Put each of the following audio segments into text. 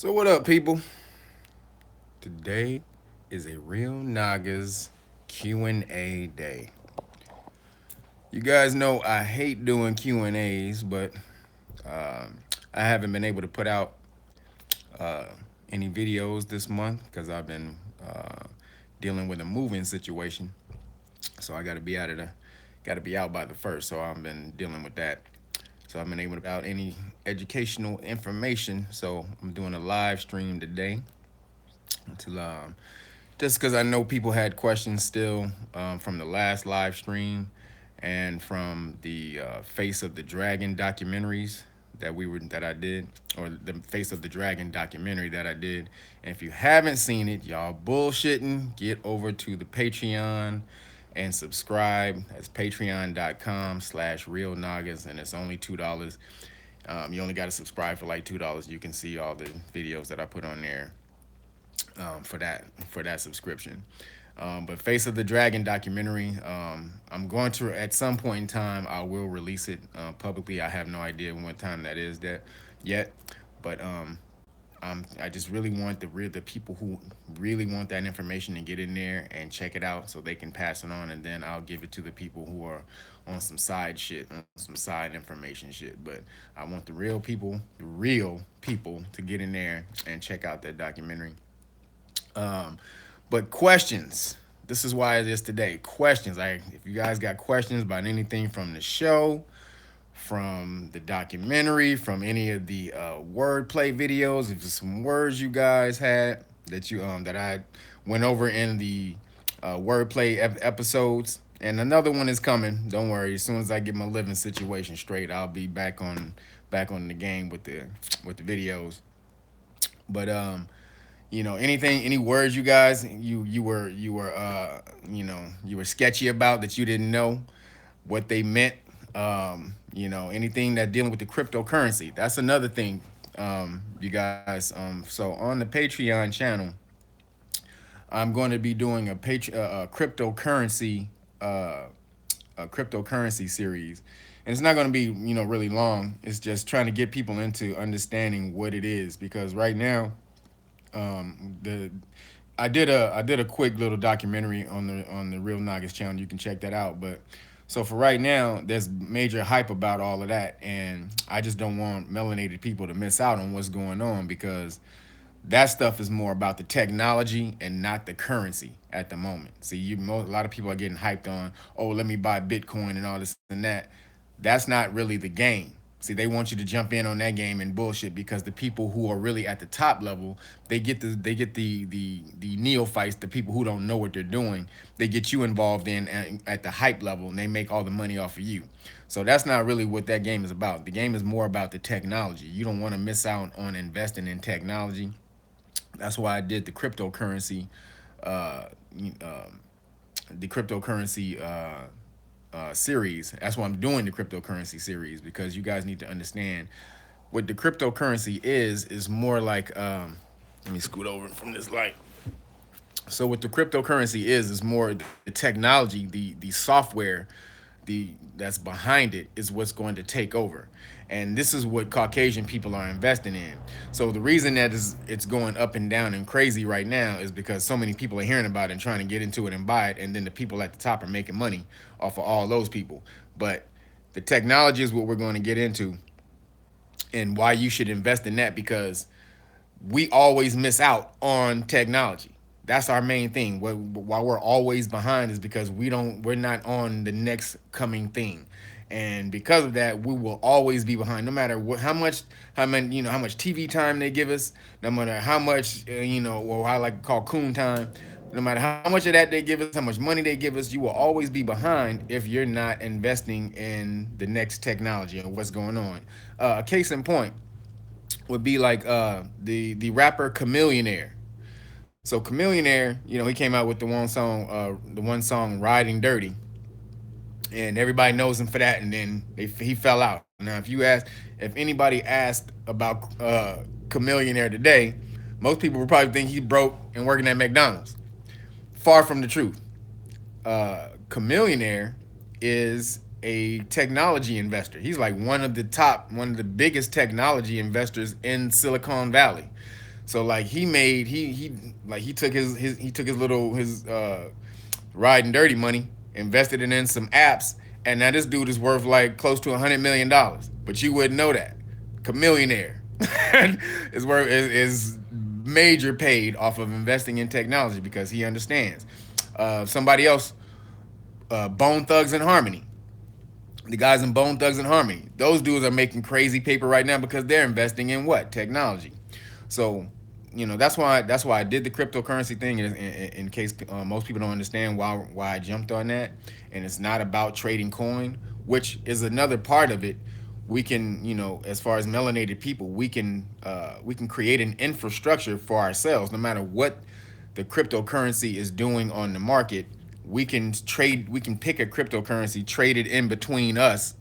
So what up, people? Today is a real Nagas Q A day. You guys know I hate doing Q and A's, but I haven't been able to put out uh, any videos this month because I've been dealing with a moving situation. So I got to be out by the first. So I've been dealing with that. So I've been able to put out any educational information. So I'm doing a live stream today to just because I know people had questions still from the last live stream and from the Face of the Dragon documentaries that I did, or the Face of the Dragon documentary that I did. And if you haven't seen it, y'all bullshitting. Get over to the Patreon and subscribe. That's patreon.com/real Nagas, and it's only $2. You only got to subscribe for like $2. You can see all the videos that I put on there for that subscription. But Face of the Dragon documentary, I'm going to at some point in time I will release it publicly. I have no idea what time that is that yet, but I just really want the people who really want that information to get in there and check it out so they can pass it on, and then I'll give it to the people who are on some side shit, on some side information shit. But I want the real people to get in there and check out that documentary. Um, but questions. This is why it is today. Questions. If you guys got questions about anything from the show, from the documentary, from any of the wordplay videos, if there's some words you guys had that I went over in the wordplay episodes, and another one is coming. Don't worry. As soon as I get my living situation straight, I'll be back on the game with the videos. But any words you guys you were sketchy about that you didn't know what they meant. Anything that dealing with the cryptocurrency. That's another thing. You guys. So on the Patreon channel, I'm going to be doing uh, a cryptocurrency series, and it's not going to be really long. It's just trying to get people into understanding what it is, because right now the I did a quick little documentary on the Real Nagas channel. You can check that out. But so for right now, there's major hype about all of that, and I just don't want melanated people to miss out on what's going on, because that stuff is more about the technology and not the currency at the moment. See, a lot of people are getting hyped on, oh, let me buy Bitcoin and all this and that. That's not really the game. See, they want you to jump in on that game and bullshit, because the people who are really at the top level, they get the neophytes, the people who don't know what they're doing. They get you involved in at the hype level, and they make all the money off of you. So that's not really what that game is about. The game is more about the technology. You don't want to miss out on investing in technology. That's why I did uh, the cryptocurrency series. That's why I'm doing the cryptocurrency series, because you guys need to understand what the cryptocurrency is more like. Let me scoot over from this light. So what the cryptocurrency is more the technology, the software, the that's behind it is what's going to take over. And this is what Caucasian people are investing in. So the reason that it's going up and down and crazy right now is because so many people are hearing about it and trying to get into it and buy it, and then the people at the top are making money off of all those people. But the technology is what we're going to get into, and why you should invest in that, because we always miss out on technology. That's our main thing. Why we're always behind is because we're not on the next coming thing, and because of that, we will always be behind. No matter how much TV time they give us, no matter how much or I like to call coon time. No matter how much of that they give us, how much money they give us, you will always be behind if you're not investing in the next technology and what's going on. A case in point would be like the rapper Chameleonaire. So Chameleonaire, he came out with the one song "Riding Dirty," and everybody knows him for that. And then he fell out. Now, if anybody asked about Chameleonaire today, most people would probably think he's broke and working at McDonald's. Far from the truth. Chameleonaire is a technology investor. He's like one of the biggest technology investors in Silicon Valley. So like he took his little his riding dirty money, invested it in some apps, and now this dude is worth like close to $100 million. But you wouldn't know that. Chameleonaire is worth is major paid off of investing in technology because he understands. Somebody else, Bone Thugs and Harmony. The guys in Bone Thugs and Harmony, those dudes are making crazy paper right now because they're investing in what? Technology. So, that's why I did the cryptocurrency thing in case most people don't understand why I jumped on that. And it's not about trading coin, which is another part of it. We can, as far as melanated people, we can create an infrastructure for ourselves, no matter what the cryptocurrency is doing on the market. We can pick a cryptocurrency, trade it in between us,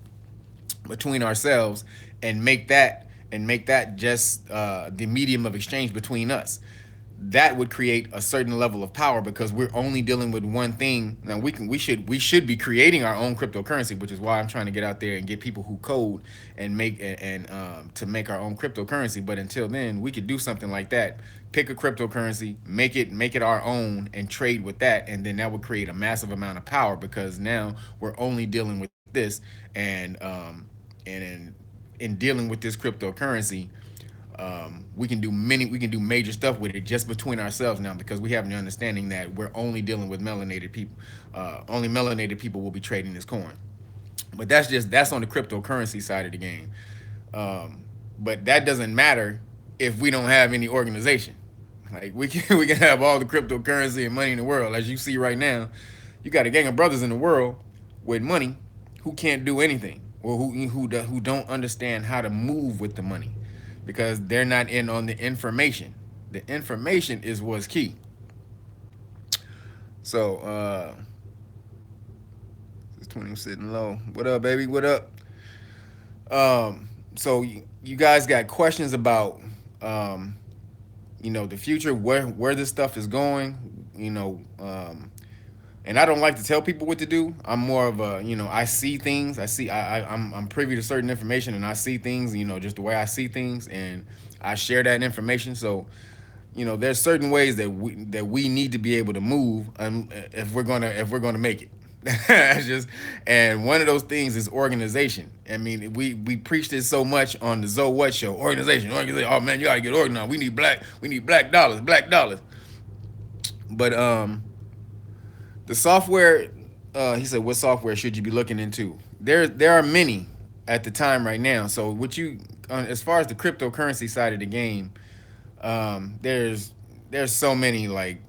between ourselves, and make that just the medium of exchange between us. That would create a certain level of power because we're only dealing with one thing. Now we should be creating our own cryptocurrency, which is why I'm trying to get out there and get people who code and to make our own cryptocurrency. But until then, we could do something like that. Pick a cryptocurrency, make it our own, and trade with that, and then that would create a massive amount of power because now we're only dealing with this, and in dealing with this cryptocurrency, we can do major stuff with it just between ourselves now because we have an understanding that we're only dealing with melanated people. Only melanated people will be trading this coin. But that's on the cryptocurrency side of the game. But that doesn't matter if we don't have any organization. Like we can have all the cryptocurrency and money in the world, as you see right now. You got a gang of brothers in the world with money who can't do anything, or who don't understand how to move with the money because they're not in on the information. The information is what's key. So this 20 sitting low. What up, baby? What up? So you guys got questions about the future, where this stuff is going, and I don't like to tell people what to do. I'm more of a, I see things. I'm privy to certain information, and I see things, just the way I see things, and I share that information. So, there's certain ways that we need to be able to move, if we're gonna make it. That's just, and one of those things is organization. I mean, we preach this so much on the Zoe What show. Organization. Oh man, you gotta get organized. We need black dollars. But the software, he said, what software should you be looking into? There are many at the time right now. So as far as the cryptocurrency side of the game, there's so many, like,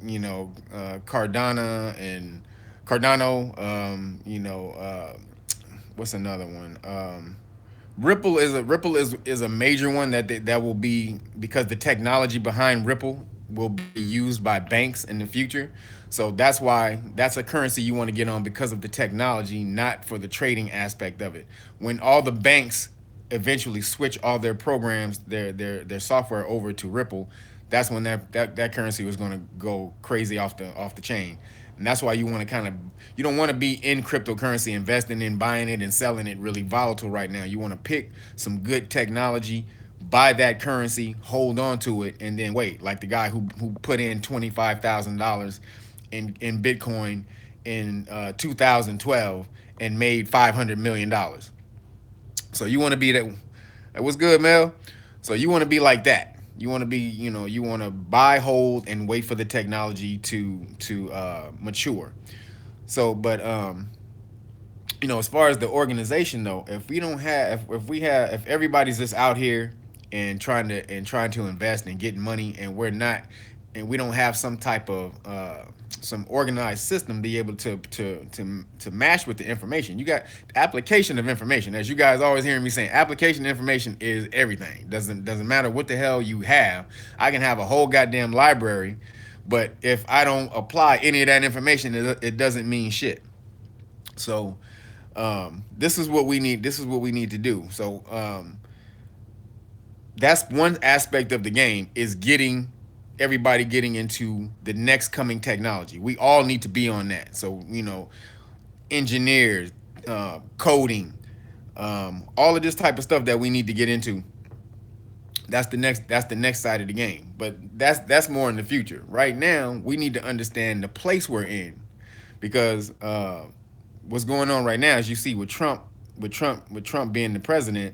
Cardano. What's another one? Ripple is a major one that will be, because the technology behind Ripple will be used by banks in the future. So that's a currency you want to get on because of the technology, not for the trading aspect of it. When all the banks eventually switch all their programs, their software over to Ripple, that's when that currency was going to go crazy off the chain. And that's why you don't want to be in cryptocurrency, investing in buying it and selling it really volatile right now. You want to pick some good technology, buy that currency, hold on to it, and then wait. Like the guy who put in $25,000 in Bitcoin in 2012 and made $500 million. So you want to be that. What's good, Mel? So you want to be like that. You want to be, you want to buy, hold, and wait for the technology to mature. So, but as far as the organization though, if everybody's just out here and trying to invest and getting money, and we don't have some type of some organized system be able to match with the information. You got application of information, as you guys always hearing me saying. Application information is everything. Doesn't matter what the hell you have. I can have a whole goddamn library, but if I don't apply any of that information, it doesn't mean shit. So this is what we need. This is what we need to do. So that's one aspect of the game, is everybody getting into the next coming technology. We all need to be on that. So, engineers, coding, all of this type of stuff that we need to get into. That's the next side of the game. But that's more in the future. Right now, we need to understand the place we're in, because what's going on right now, as you see with Trump being the president,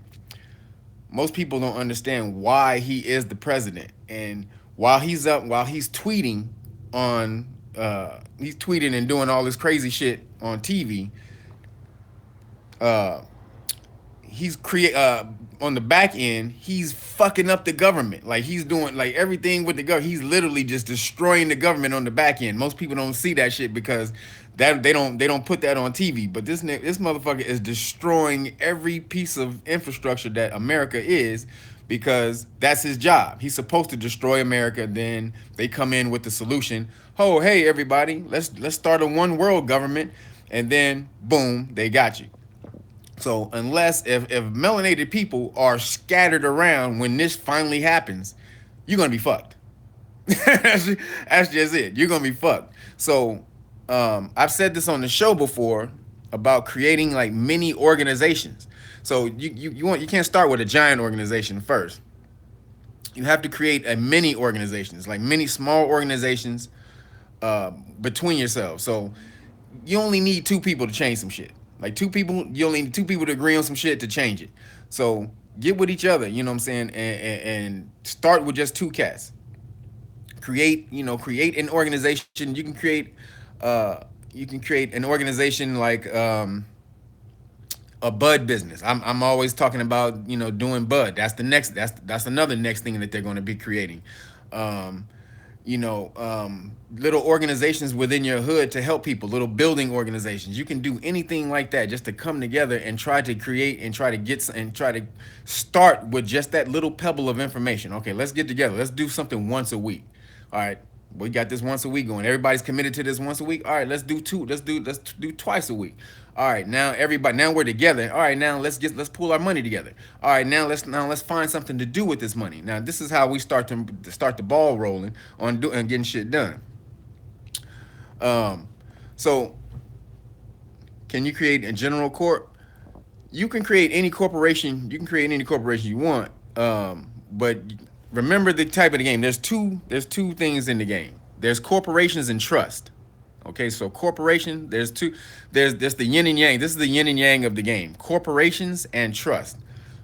most people don't understand why he is the president. And while he's tweeting on he's tweeting and doing all this crazy shit on TV, uh, he's create on the back end, he's fucking up the government. Like, he's doing like everything with the government. He's literally just destroying the government on the back end. Most people don't see that shit because that they don't put that on TV. But this motherfucker is destroying every piece of infrastructure that America is, because that's his job. He's supposed to destroy America. Then they come in with the solution. Oh, hey everybody, let's start a one world government, and then boom, they got you. So unless if melanated people are scattered around when this finally happens, you're gonna be fucked. That's just it. You're gonna be fucked. So I've said this on the show before about creating like mini organizations. So you can't start with a giant organization first. You have to create a mini organizations, like many small organizations between yourselves. So you only need two people to change some shit. Like two people, you only need two people to agree on some shit to change it. So get with each other, you know what I'm saying, and start with just two cats. Create an organization. You can create an organization like a bud business. I'm always talking about doing bud. That's another next thing that they're going to be creating. Um, little organizations within your hood to help people, little building organizations. You can do anything like that just to come together and try to create and try to start with just that little pebble of information. Okay, let's get together. Let's do something once a week. All right, we got this once a week going. Everybody's committed to this once a week. All right, let's do two. Let's do twice a week. All right, now we're together. All right, now let's pull our money together. All right, now let's find something to do with this money. Now this is how we start the ball rolling on and getting shit done. Um, so can you create a general corp? You can create any corporation. You can create any corporation you want. But remember the type of the game. There's two things in the game. There's corporations and trust. Okay, so corporation, there's the yin and yang. This is the yin and yang of the game. Corporations and trust.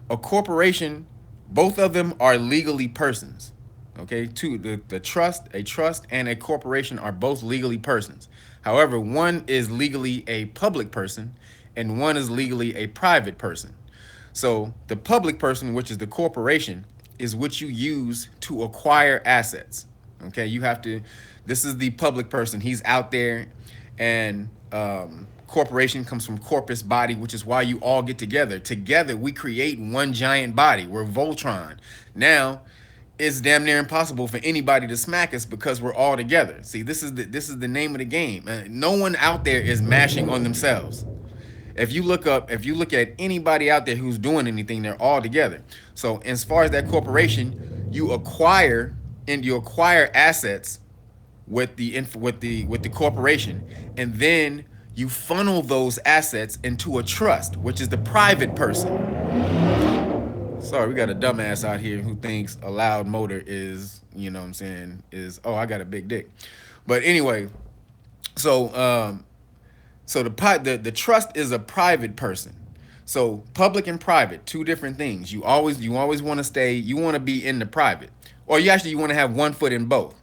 A corporation, both of them are legally persons. Okay, a trust and a corporation are both legally persons. However, one is legally a public person and one is legally a private person. So the public person, which is the corporation, is what you use to acquire assets. Okay, this is the public person. He's out there, and corporation comes from corpus body, which is why you all get together. Together, we create one giant body. We're Voltron. Now, it's damn near impossible for anybody to smack us because we're all together. See, this is the name of the game. No one out there is mashing on themselves. If you look at anybody out there who's doing anything, they're all together. So as far as that corporation, you acquire assets with the corporation, and then you funnel those assets into a trust, which is the private person. Sorry, we got a dumbass out here who thinks a loud motor is, what I'm saying, oh, I got a big dick. But anyway, so the trust is a private person. So public and private, two different things. You always want to be in the private, or you want to have one foot in both.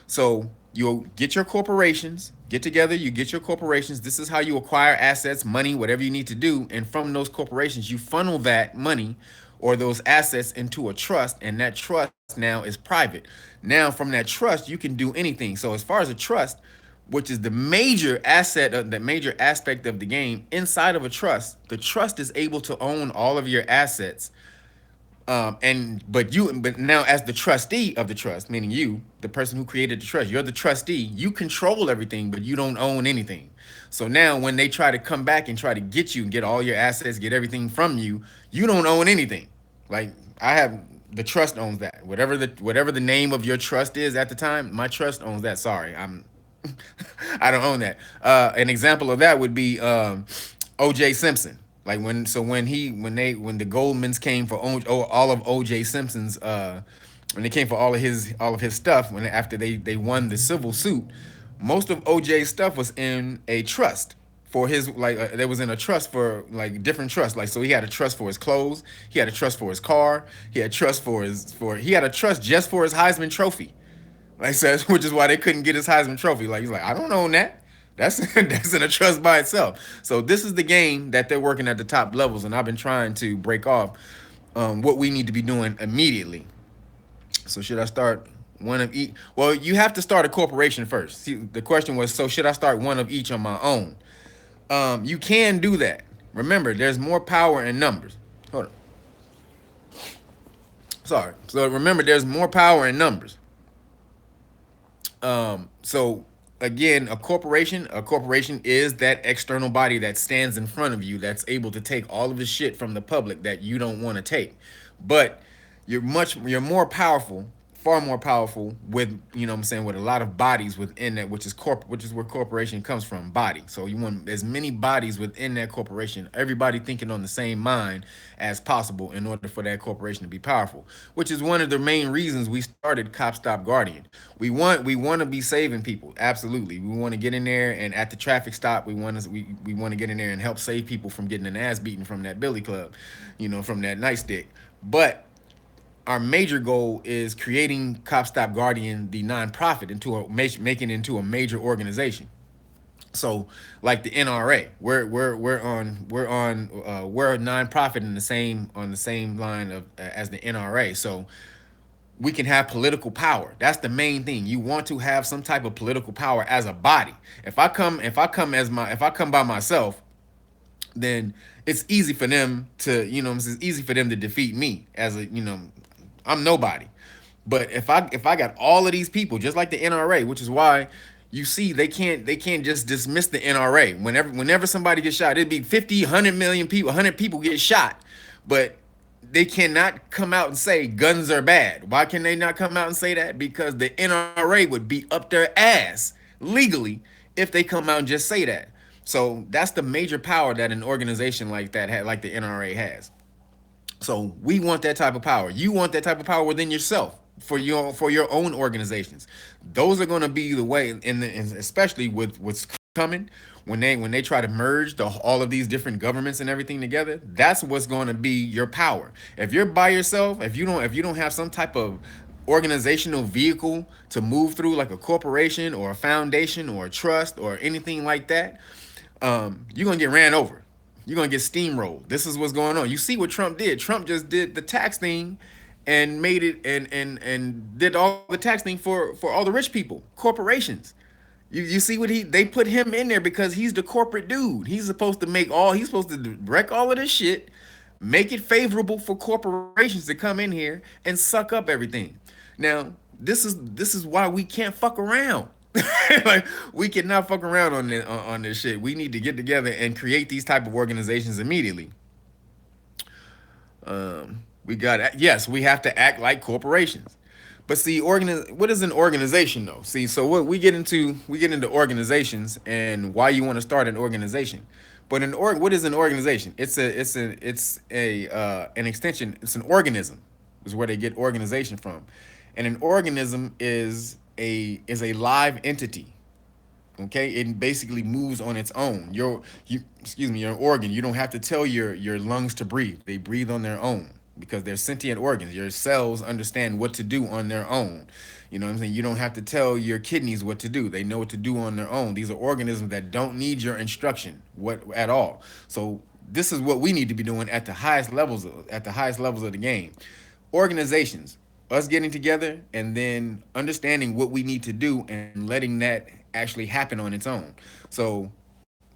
So you'll get your corporations, get together, you get your corporations. This is how you acquire assets, money, whatever you need to do. And from those corporations, you funnel that money or those assets into a trust, and that trust now is private. Now from that trust, you can do anything. So as far as a trust, which is the major aspect of the game, inside of a trust, the trust is able to own all of your assets. But now as the trustee of the trust, meaning you, the person who created the trust, you're the trustee, you control everything, but you don't own anything. So now when they try to come back and try to get you and get all your assets, get everything from you, you don't own anything. Like the trust owns that. Whatever the name of your trust is at the time, my trust owns that. Sorry, I don't own that. An example of that would be O.J. Simpson. Like when the Goldmans came for all of OJ Simpson's when they came for all of his stuff when after they won the civil suit, most of OJ's stuff was in a trust for his there was in a trust for like different trusts. Like so he had a trust for his clothes, he had a trust for his car, he had trust for he had a trust just for his Heisman Trophy. Like says, which is why they couldn't get his Heisman Trophy. Like he's like, I don't own that. That's that's in a trust by itself. So this is the game that they're working at the top levels, and I've been trying to break off what we need to be doing immediately. So should I start one of each? Well, you have to start a corporation first. See, the question was, so should I start one of each on my own? You can do that. Remember, there's more power in numbers. Hold on. Sorry. So remember, there's more power in numbers. So again, a corporation is that external body that stands in front of you that's able to take all of the shit from the public that you don't want to take. But you're more powerful, far more powerful with, you know what I'm saying, with a lot of bodies within that, which is where corporation comes from, body. So you want as many bodies within that corporation, everybody thinking on the same mind as possible in order for that corporation to be powerful, which is one of the main reasons we started Cop Stop Guardian. We want to be saving people. Absolutely. We want to get in there and at the traffic stop, we want to get in there and help save people from getting an ass beaten from that billy club, from that nightstick. But our major goal is creating Cop Stop Guardian, the nonprofit, making it into a major organization. So, like the NRA, we're a nonprofit in the same on the same line of as the NRA. So we can have political power. That's the main thing. You want to have some type of political power as a body. If I come by myself, then it's easy for them to, it's easy for them to defeat me as I'm nobody. But if I got all of these people, just like the NRA, which is why you see they can't just dismiss the NRA. Whenever somebody gets shot, it'd be 50, 100 million people, 100 people get shot, but they cannot come out and say guns are bad. Why can they not come out and say that? Because the NRA would be up their ass legally if they come out and just say that. So that's the major power that an organization like that had, like the NRA has. So we want that type of power. You want that type of power within yourself for your own organizations. Those are going to be the way, especially with what's coming when they try to merge all of these different governments and everything together. That's what's going to be your power. If you're by yourself, if you don't have some type of organizational vehicle to move through, like a corporation or a foundation or a trust or anything like that, you're gonna get ran over. You're gonna get steamrolled. This is what's going on. You see what Trump did. Trump just did the tax thing and made it and did all the tax thing for all the rich people, corporations. You see what they put him in there because he's the corporate dude. He's supposed to wreck all of this shit, make it favorable for corporations to come in here and suck up everything. Now, this is why we can't fuck around. Like we cannot fuck around on this shit. We need to get together and create these type of organizations immediately. We have to act like corporations. But see, what is an organization though? See, so what we get into organizations and why you want to start an organization. But what is an organization? It's an extension. It's an organism. Is where they get organization from, and an organism is a live entity. Okay, it basically moves on its own. Your organ. You don't have to tell your lungs to breathe. They breathe on their own because they're sentient organs. Your cells understand what to do on their own. You know what I'm saying? You don't have to tell your kidneys what to do. They know what to do on their own. These are organisms that don't need your instruction at all. So this is what we need to be doing at the highest levels of the game. Organizations, us getting together and then understanding what we need to do and letting that actually happen on its own. So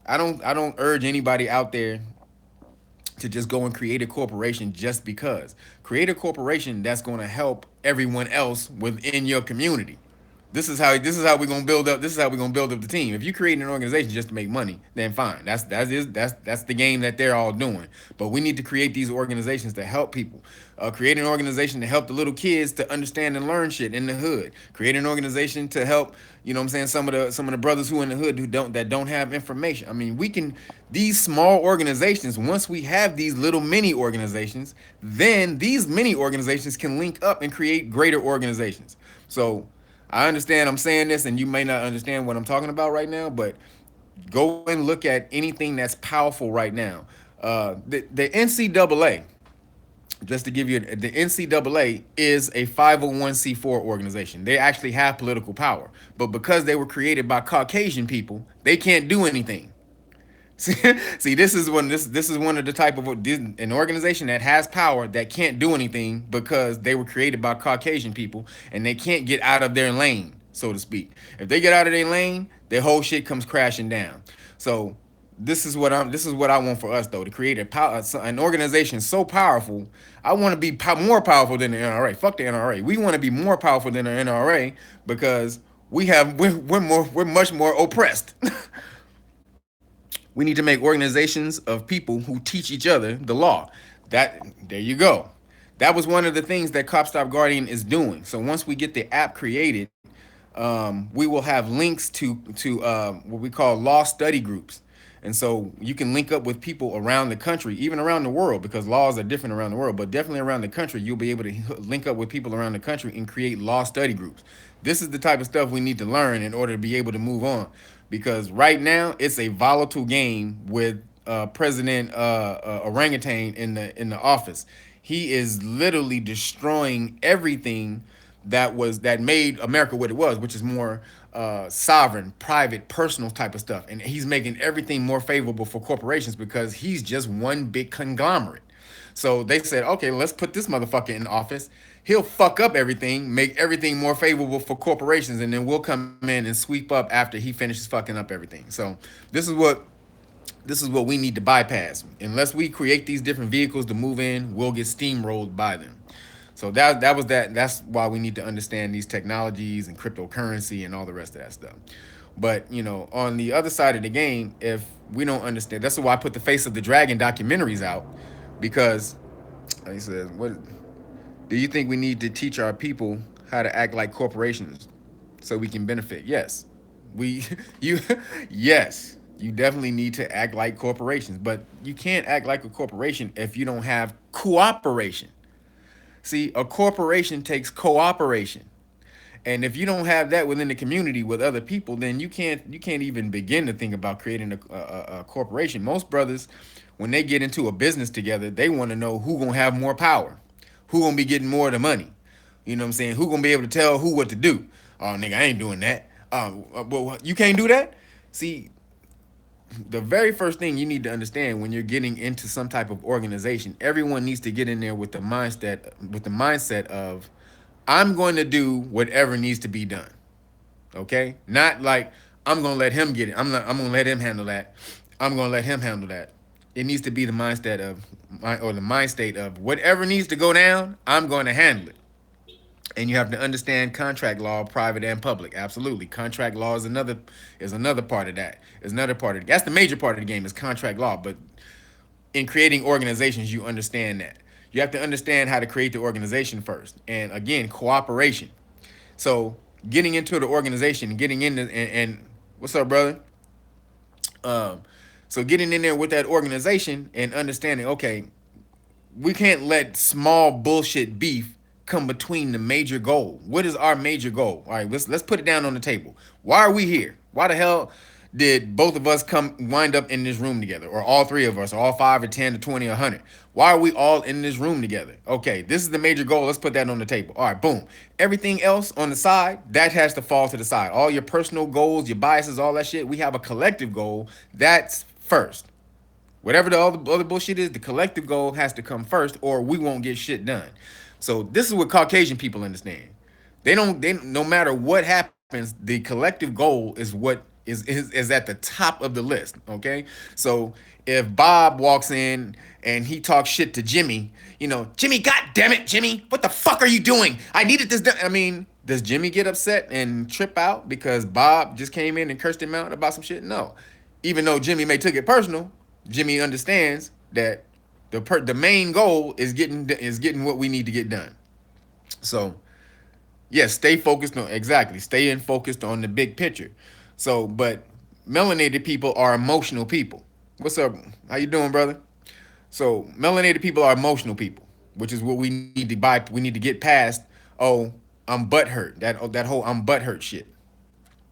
I don't urge anybody out there to just go and create a corporation just because. Create a corporation that's going to help everyone else within your community. This is how we're gonna build up. This is how we're gonna build up the team. If you create an organization just to make money, then fine. That's the game that they're all doing. But we need to create these organizations to help people. Create an organization to help the little kids to understand and learn shit in the hood. Create an organization to help, you know what I'm saying, some of the brothers who in the hood who don't have information. I mean, we can, these small organizations, once we have these little mini organizations, then these mini organizations can link up and create greater organizations. So I understand I'm saying this and you may not understand what I'm talking about right now, but go and look at anything that's powerful right now. The NCAA, just to give you, the NCAA is a 501c4 organization. They actually have political power, but because they were created by Caucasian people, they can't do anything. See, this is one of the type of an organization that has power that can't do anything because they were created by Caucasian people and they can't get out of their lane, so to speak. If they get out of their lane, their whole shit comes crashing down. So this is what I want for us though, to create an organization so powerful. I want to be more powerful than the NRA. Fuck the NRA. We want to be more powerful than the NRA because we're much more oppressed. We need to make organizations of people who teach each other the law. There you go. That was one of the things that Cop Stop Guardian is doing. So once we get the app created, we will have links to what we call law study groups. And so you can link up with people around the country, even around the world, because laws are different around the world, but definitely around the country, you'll be able to link up with people around the country and create law study groups. This is the type of stuff we need to learn in order to be able to move on. Because right now it's a volatile game with President Orangutan in the office. He is literally destroying everything that made America what it was, which is more sovereign, private, personal type of stuff. And he's making everything more favorable for corporations because he's just one big conglomerate. So they said, okay, let's put this motherfucker in office. He'll fuck up everything, make everything more favorable for corporations, and then we'll come in and sweep up after he finishes fucking up everything. So this is what we need to bypass. Unless we create these different vehicles to move in, we'll get steamrolled by them. So that's why we need to understand these technologies and cryptocurrency and all the rest of that stuff. But on the other side of the game, if we don't understand, that's why I put the Face of the Dragon documentaries out, because like I said, what do you think we need to teach our people how to act like corporations so we can benefit? Yes. We you yes, you definitely need to act like corporations, but you can't act like a corporation if you don't have cooperation. See, a corporation takes cooperation. And if you don't have that within the community with other people, then you can't even begin to think about creating a corporation. Most brothers, when they get into a business together, they want to know who gonna have more power, who gonna be getting more of the money. You know what I'm saying? Who gonna be able to tell who what to do? Oh, nigga, I ain't doing that. Well, you can't do that. See, the very first thing you need to understand when you're getting into some type of organization, everyone needs to get in there with the mindset of I'm going to do whatever needs to be done. Okay? Not like I'm going to let him get it. I'm going to let him handle that. I'm going to let him handle that. It needs to be the mindset of the mind state of whatever needs to go down, I'm going to handle it. And you have to understand contract law, private and public. Absolutely, contract law is another part of that. Is another part of that's the major part of the game is contract law. But in creating organizations, you understand that you have to understand how to create the organization first. And again, cooperation. So getting into the organization, getting into and what's up, brother? So getting in there with that organization and understanding, okay, we can't let small bullshit beef come between the major goal. What is our major goal? All right, let's put it down on the table. Why are we here? Why the hell did both of us wind up in this room together, or all three of us, or all 5 or 10 or 20 or 100? Why are we all in this room together? Okay, this is the major goal. Let's put that on the table. All right, boom. Everything else on the side, that has to fall to the side. All your personal goals, your biases, all that shit. We have a collective goal. That's first. Whatever the other bullshit is, the collective goal has to come first, or we won't get shit done. So this is what Caucasian people understand. They no matter what happens, the collective goal is what is at the top of the list. Okay, so if Bob walks in and he talks shit to Jimmy, Jimmy, God damn it, Jimmy, what the fuck are you doing? I needed this. I mean, does Jimmy get upset and trip out because Bob just came in and cursed him out about some shit? No, even though Jimmy may took it personal, Jimmy understands that the main goal is getting what we need to get done. So yes, stay focused on exactly. Staying focused on the big picture. So, but melanated people are emotional people. What's up? How you doing, brother? So, melanated people are emotional people, which is what we need to buy. We need to get past. Oh, I'm butthurt. That whole I'm butthurt shit.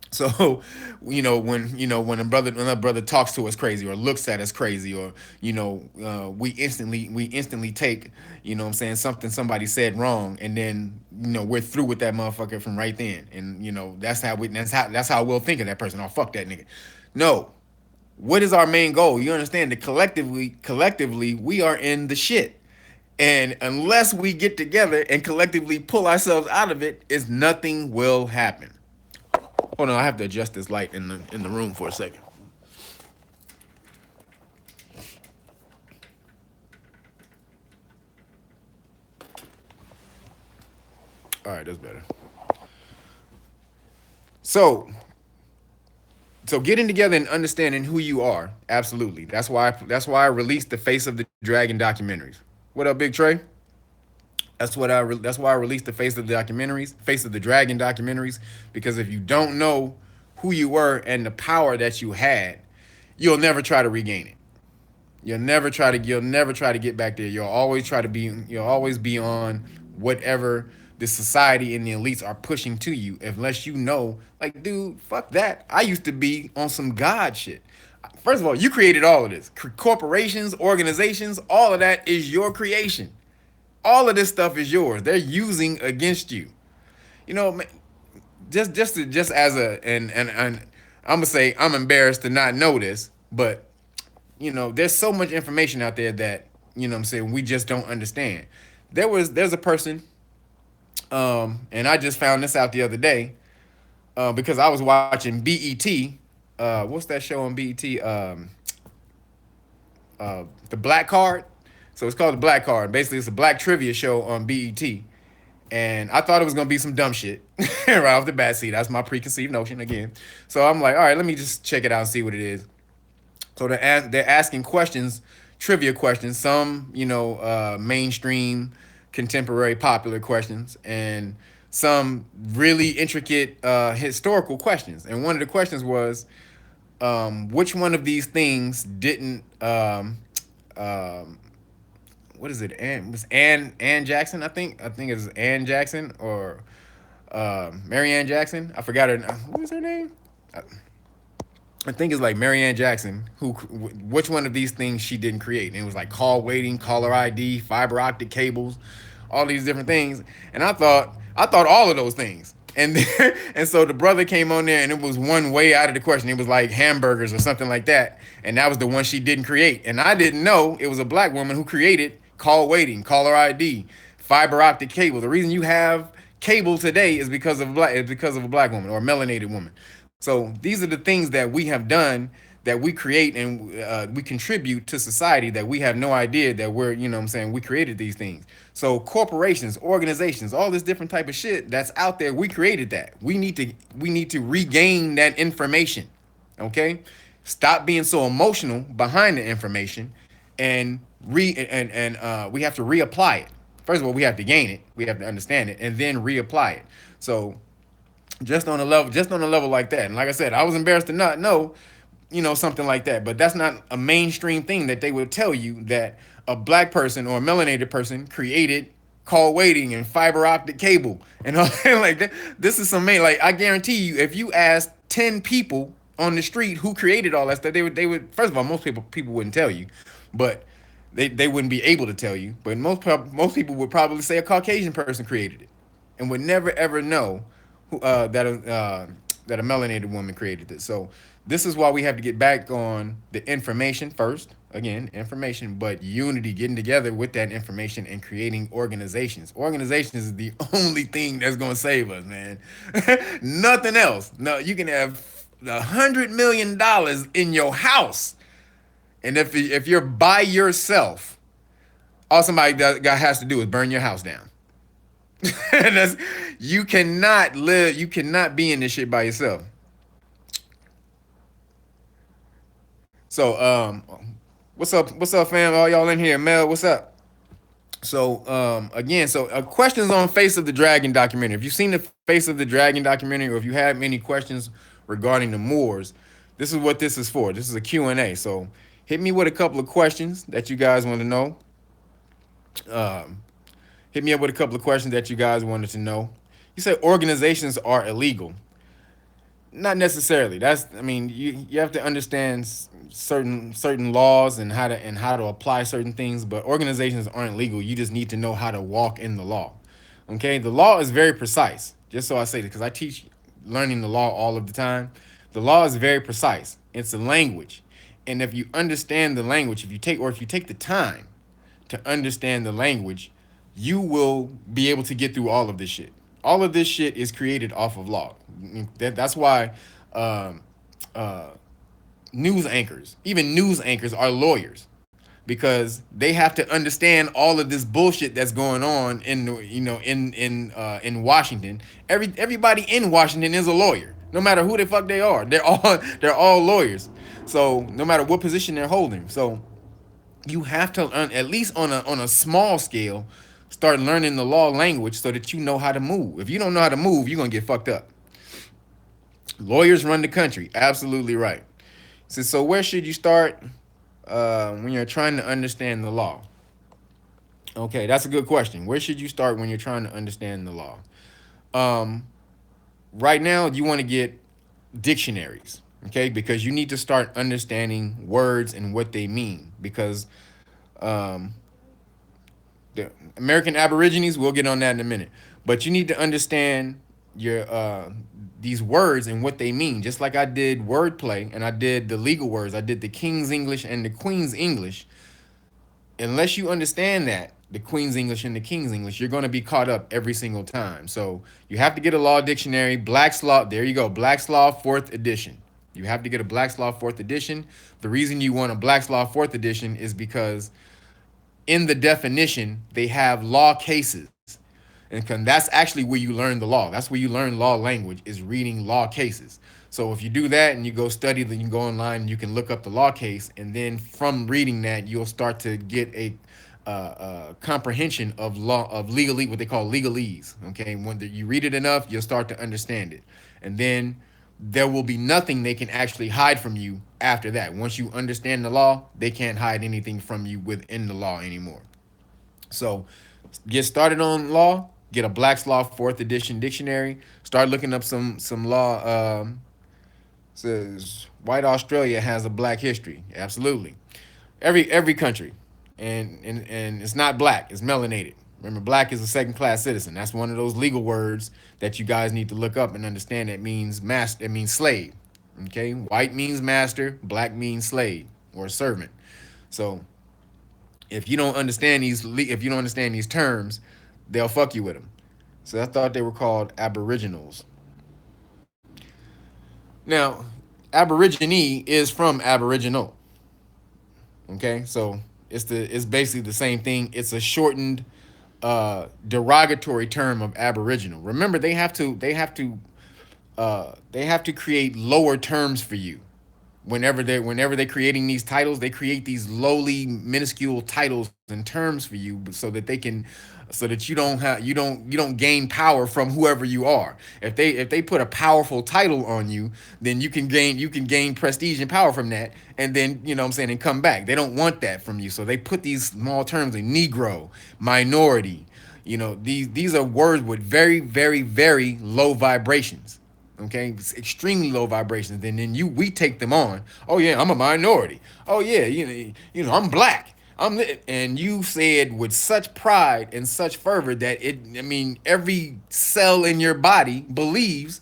So, when a brother talks to us crazy or looks at us crazy, or we instantly take, what I'm saying, something somebody said wrong, and then we're through with that motherfucker from right then, and that's how we'll think of that person. Oh, fuck that nigga. No, what is our main goal? You understand that collectively we are in the shit. And unless we get together and collectively pull ourselves out of it, is nothing will happen. Hold on, I have to adjust this light in the room for a second. All right, that's better. So, so getting together and understanding who you are, absolutely. That's why I released the Face of the Dragon documentaries. What up, Big Trey? That's why I released the Face of the Dragon documentaries, because if you don't know who you were and the power that you had, you'll never try to regain it. You'll never try to get back there. You'll always be on whatever the society and the elites are pushing to you, unless you know, like, dude, fuck that. I used to be on some God shit. First of all, you created all of this. Corporations, organizations, all of that is your creation. All of this stuff is yours. They're using against you. You know, just as and I'm gonna say I'm embarrassed to not know this, but there's so much information out there that what I'm saying, we just don't understand. There's a person, and I just found this out the other day, because I was watching BET. What's that show on BET? The Black Card. So it's called the Black Card. Basically, it's a black trivia show on BET. And I thought it was gonna be some dumb shit right off the bat. See, that's my preconceived notion again. So I'm like, all right, let me just check it out and see what it is. So they're asking questions, trivia questions, some mainstream, contemporary, popular questions, and some really intricate historical questions. And one of the questions was, which one of these things didn't what is it? It was Ann Jackson, I think. I think it was Ann Jackson or Mary Ann Jackson. I forgot her. What was her name? I think it's like Mary Ann Jackson. Which one of these things she didn't create? And it was like call waiting, caller ID, fiber optic cables, all these different things. And I thought all of those things. And then, and so the brother came on there, and it was one way out of the question. It was like hamburgers or something like that, and that was the one she didn't create. And I didn't know it was a black woman who created call waiting, caller ID, fiber optic cable. The reason you have cable today is because of a black woman or a melanated woman. So these are the things that we have done, that we create, and we contribute to society, that we have no idea that we're, what I'm saying, we created these things. So corporations, organizations, all this different type of shit that's out there, we created that. We need to regain that information. Okay? Stop being so emotional behind the information, and we have to reapply it. First of all, we have to gain it, we have to understand it, and then reapply it. So just on a level like that. And like I said, I was embarrassed to not know, something like that. But that's not a mainstream thing that they would tell you, that a black person or a melanated person created call waiting and fiber optic cable and all like that. This is some main, like, I guarantee you, if you ask 10 people on the street who created all that stuff, they would first of all, most people wouldn't tell you, but they wouldn't be able to tell you. But most people would probably say a Caucasian person created it, and would never ever know that a melanated woman created this. So this is why we have to get back on the information first. Again, information, but unity, getting together with that information and creating organizations. Organizations is the only thing that's gonna save us, man. Nothing else. No, you can have $100 million in your house, and if you're by yourself, all somebody has to do is burn your house down. That's, you cannot live. You cannot be in this shit by yourself. So, what's up? What's up, fam? All y'all in here? Mel, what's up? So, again, so questions on Face of the Dragon documentary. If you've seen the Face of the Dragon documentary, or if you have any questions regarding the Moors, this is what this is for. This is a Q and A. So, hit me with a couple of questions that you guys want to know. Um, Hit me up with a couple of questions that you guys wanted to know. You said organizations are illegal. Not necessarily. That's, I mean, you have to understand certain laws and how to apply certain things. But organizations aren't legal. You just need to know how to walk in the law. Okay, the law is very precise. Just so I say this, because I teach learning the law all of the time. The law is very precise. It's a language, and if you understand the language, if you take the time to understand the language, you will be able to get through all of this shit. All of this shit is created off of law. That's why um, uh, news anchors are lawyers, because they have to understand all of this bullshit that's going on in Washington. Everybody in Washington is a lawyer, no matter who the fuck they are. They're all lawyers. So no matter what position they're holding, so you have to learn, at least on a small scale, start learning the law language so that you know how to move. If you don't know how to move, you're gonna get fucked up. Lawyers run the country. Absolutely right. So where should you start when you're trying to understand the law? Okay, that's a good question. Where should you start when you're trying to understand the law? Um, right now, you want to get dictionaries, okay? Because you need to start understanding words and what they mean. Because um, the American Aborigines, we'll get on that in a minute. But you need to understand your these words and what they mean. Just like I did wordplay and I did the legal words, I did the King's English and the Queen's English. Unless you understand that, the Queen's English and the King's English, you're going to be caught up every single time. So you have to get a law dictionary. Black's Law, there you go, Black's Law 4th edition. You have to get a Black's Law 4th edition. The reason you want a Black's Law 4th edition is because in the definition, they have law cases. And that's actually where you learn the law. That's where you learn law language, is reading law cases. So if you do that and you go study, then you go online and you can look up the law case, and then from reading that, you'll start to get a comprehension of law, of legalese, what they call legalese. Okay, when you read it enough, you'll start to understand it, and then there will be nothing they can actually hide from you after that. Once you understand the law, they can't hide anything from you within the law anymore. So get started on law. Get a Black's Law 4th edition dictionary. Start looking up some law. Says white Australia has a black history. Absolutely, every country, and it's not black. It's melanated. Remember, black is a second class citizen. That's one of those legal words that you guys need to look up and understand. That means master. It means slave. Okay, white means master. Black means slave or servant. So if you don't understand these terms, they'll fuck you with them. So I thought they were called Aboriginals. Now, Aborigine is from Aboriginal. Okay, so it's basically the same thing. It's a shortened derogatory term of Aboriginal. Remember, they have to create lower terms for you. Whenever they're creating these titles, they create these lowly, minuscule titles and terms for you, so that you don't gain power from whoever you are. If they put a powerful title on you, then you can gain prestige and power from that, and then you know what I'm saying, and come back. They don't want that from you, so they put these small terms like Negro, minority. These are words with very, very, very low vibrations. Okay, it's extremely low vibrations. Then we take them on. Oh yeah, I'm a minority. Oh yeah, I'm black. And you say it with such pride and such fervor that every cell in your body believes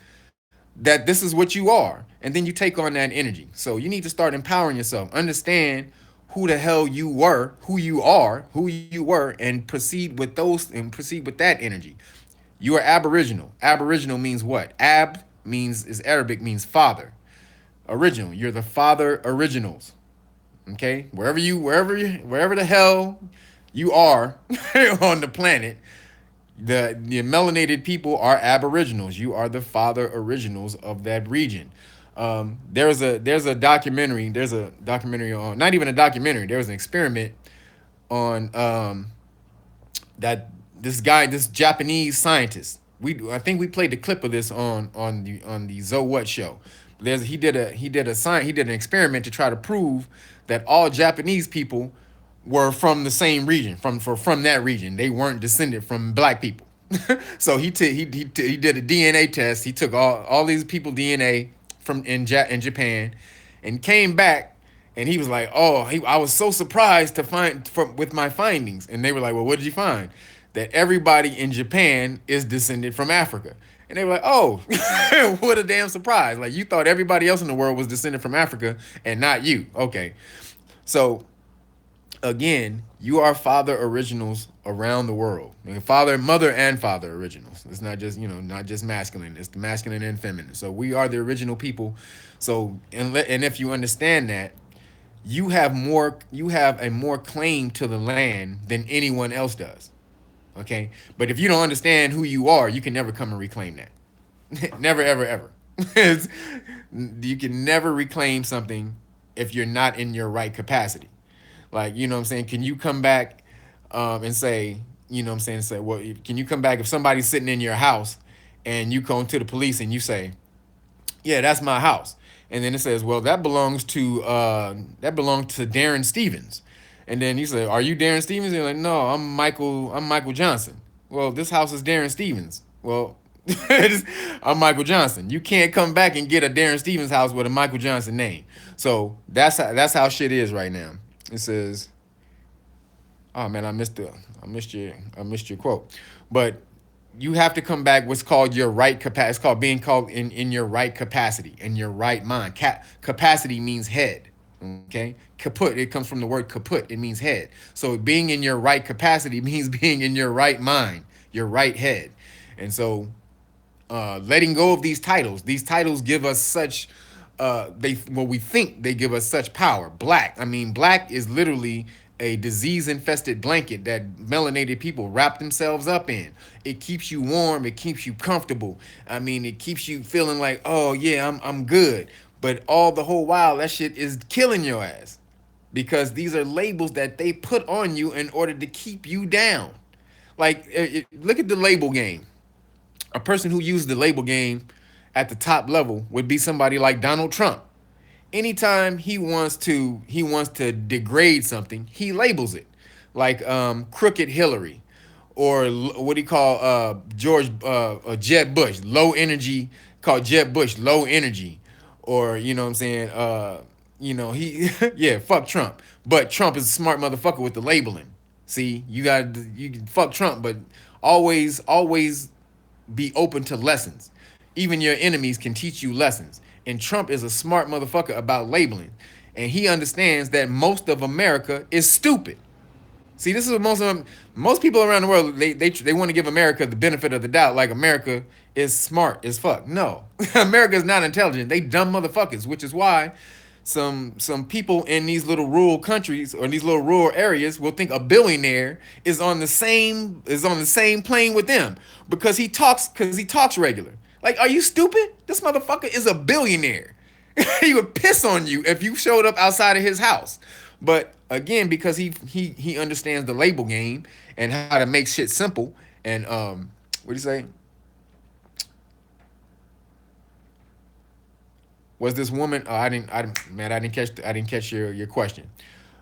that this is what you are, and then you take on that energy. So you need to start empowering yourself. Understand who the hell you were, who you were, and proceed with that energy. You are Aboriginal. Aboriginal means what? Ab means is Arabic, means father. original. You're the father originals. Okay, wherever the hell you are on the planet, the melanated people are aboriginals. You are the father originals of that region. There's a documentary on, not even a documentary. There was an experiment on that this Japanese scientist. I think we played the clip of this on the Zo What show. He did an experiment to try to prove that all Japanese people were from the same region, from that region. They weren't descended from black people. So he did a DNA test. He took all these people DNA in Japan, and came back, and he was like, "Oh, I was so surprised to find with my findings." And they were like, "Well, what did you find?" That everybody in Japan is descended from Africa. And they were like, "Oh, what a damn surprise! Like, you thought everybody else in the world was descended from Africa and not you." Okay, so again, you are father originals around the world. I mean, father, mother, and father originals. It's not just, not just masculine. It's the masculine and feminine. So we are the original people. So and if you understand that, you have a more claim to the land than anyone else does. Okay, but if you don't understand who you are, you can never come and reclaim that. Never, ever, ever. You can never reclaim something if you're not in your right capacity. Like, you know what I'm saying? Can you come back and say, you know what I'm saying? Say, well, can you come back if somebody's sitting in your house and you go to the police and you say, "Yeah, that's my house," and then it says, "Well, that belongs to Darren Stevens," and then you say, "Are you Darren Stevens?" And you're like, "No, I'm Michael Johnson." Well, this house is Darren Stevens. Well, I'm Michael Johnson. You can't come back and get a Darren Stevens house with a Michael Johnson name. So that's how shit is right now. It says, "Oh man, I missed your quote," but you have to come back what's called your right capacity. It's called being called in your right capacity, in your right mind. Capacity means head. Okay, kaput. It comes from the word kaput. It means head. So being in your right capacity means being in your right mind, your right head, and so letting go of these titles. These titles give us such we think they give us such power. Black is literally a disease infested blanket that melanated people wrap themselves up in. It keeps you warm, it keeps you comfortable. It keeps you feeling like, "Oh yeah, I'm good." But all the whole while that shit is killing your ass, because these are labels that they put on you in order to keep you down. Like, look at the label game. A person who used the label game at the top level would be somebody like Donald Trump. Anytime he wants to degrade something, he labels it, like crooked Hillary, or what do you call Jeb Bush, low energy, called Jeb Bush low energy, or you know what I'm saying, he yeah, fuck Trump. But Trump is a smart motherfucker with the labeling. See, you can fuck Trump, but always be open to lessons. Even your enemies can teach you lessons. And Trump is a smart motherfucker about labeling. And he understands that most of America is stupid. See, this is what most people around the world, they want to give America the benefit of the doubt, like America is smart as fuck. No, America is not intelligent. They dumb motherfuckers, which is why some people in these little rural countries or these little rural areas will think a billionaire is on the same plane with them, because he talks regular. Like, are you stupid? This motherfucker is a billionaire. He would piss on you if you showed up outside of his house. But again, because he understands the label game and how to make shit simple. And what do you say? Was this woman? I didn't catch your question.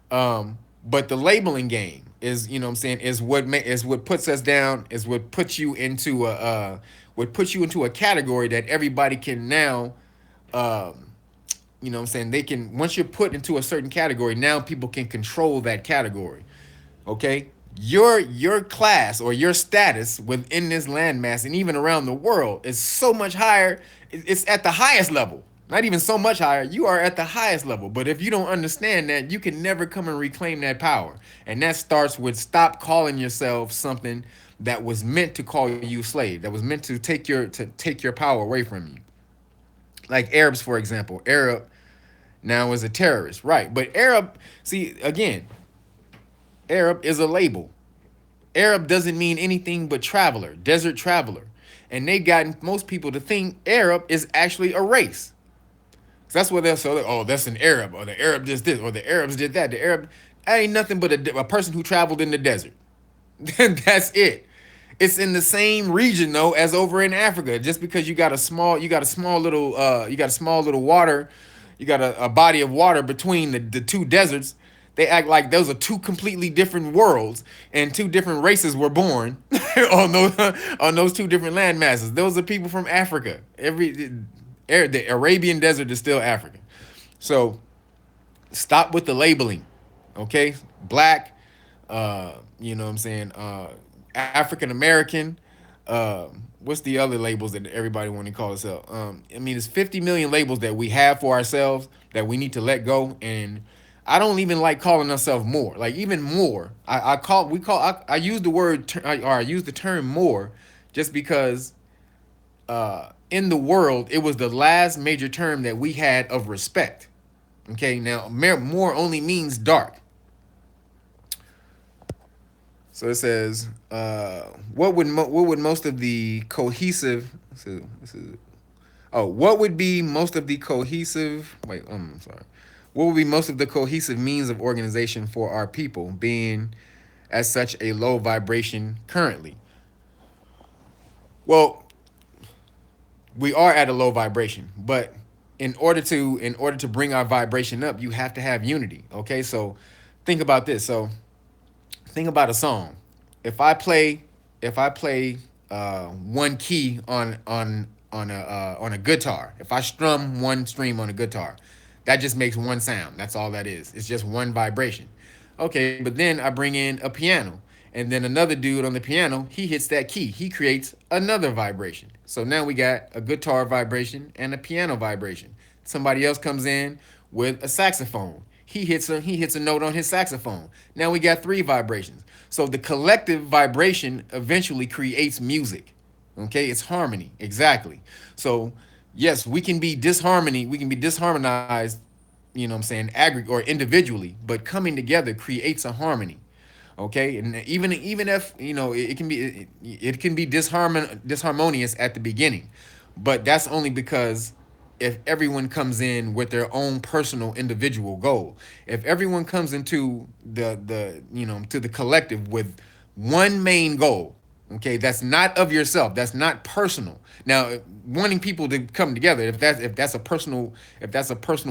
But the labeling game is, you know what I'm saying, is what puts us down, is what puts you into a category that everybody can now, you know what I'm saying, they can, once you're put into a certain category, now people can control that category. Okay? Your class or your status within this landmass and even around the world is so much higher. It's at the highest level. Not even so much higher. You are at the highest level. But if you don't understand that, you can never come and reclaim that power. And that starts with stop calling yourself something that was meant to call you a slave, that was meant to take your power away from you. Like Arabs, for example. now is a terrorist, right? But Arab, see, again, Arab is a label. Arab doesn't mean anything but traveler, desert traveler. And they gotten most people to think Arab is actually a race. So that's what they'll say. Oh, that's an Arab, or the Arab just this, or the Arabs did that. The Arab, that ain't nothing but a person who traveled in the desert. That's it. It's in the same region though as over in Africa. Just because you got a small little, you got a small little water, you got a body of water between the two deserts. They act like those are two completely different worlds and two different races were born on those two different land masses. Those are people from Africa. The Arabian desert is still Africa. So stop with the labeling, okay? Black, you know what I'm saying? African American. What's the other labels that everybody want to call itself? I mean, it's 50 million labels that we have for ourselves that we need to let go. And I don't even like calling ourselves more. Like even more, I use the word or I use the term more, just because in the world it was the last major term that we had of respect. Okay, now more only means dark. So it says, what would most of the cohesive? What would be most of the cohesive? Wait, I'm sorry. What would be most of the cohesive means of organization for our people, being as such a low vibration currently? Well, we are at a low vibration, but in order to bring our vibration up, you have to have unity. Okay, so think about this. So think about a song. If I play one key on a guitar, if I strum one string on a guitar, that just makes one sound. That's all that is. It's just one vibration. Okay, but then I bring in a piano, and then another dude on the piano, he hits that key. He creates another vibration. So now we got a guitar vibration and a piano vibration. Somebody else comes in with a saxophone. He hits a note on his saxophone. Now we got three vibrations. So the collective vibration eventually creates music. Okay, it's harmony. Exactly. So yes, we can be disharmonized, you know what I'm saying, aggregate or individually, but coming together creates a harmony. Okay, and even if it can be disharmonious at the beginning, but that's only because if everyone comes in with their own personal individual goal. If everyone comes into to the collective with one main goal, okay, that's not of yourself, that's not personal. Now, wanting people to come together, if that's a personal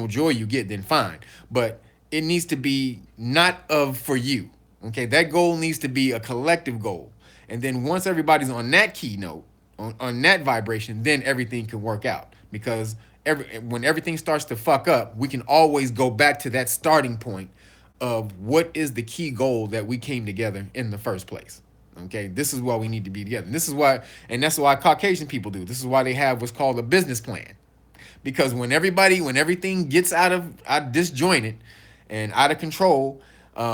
joy you get, then fine. But it needs to be not of for you. Okay, that goal needs to be a collective goal. And then once everybody's on that keynote, on that vibration, then everything can work out. Because when everything starts to fuck up, we can always go back to that starting point of what is the key goal that we came together in the first place. Okay, this is why we need to be together. And that's why Caucasian people do. This is why they have what's called a business plan. Because when everything gets out disjointed and out of control,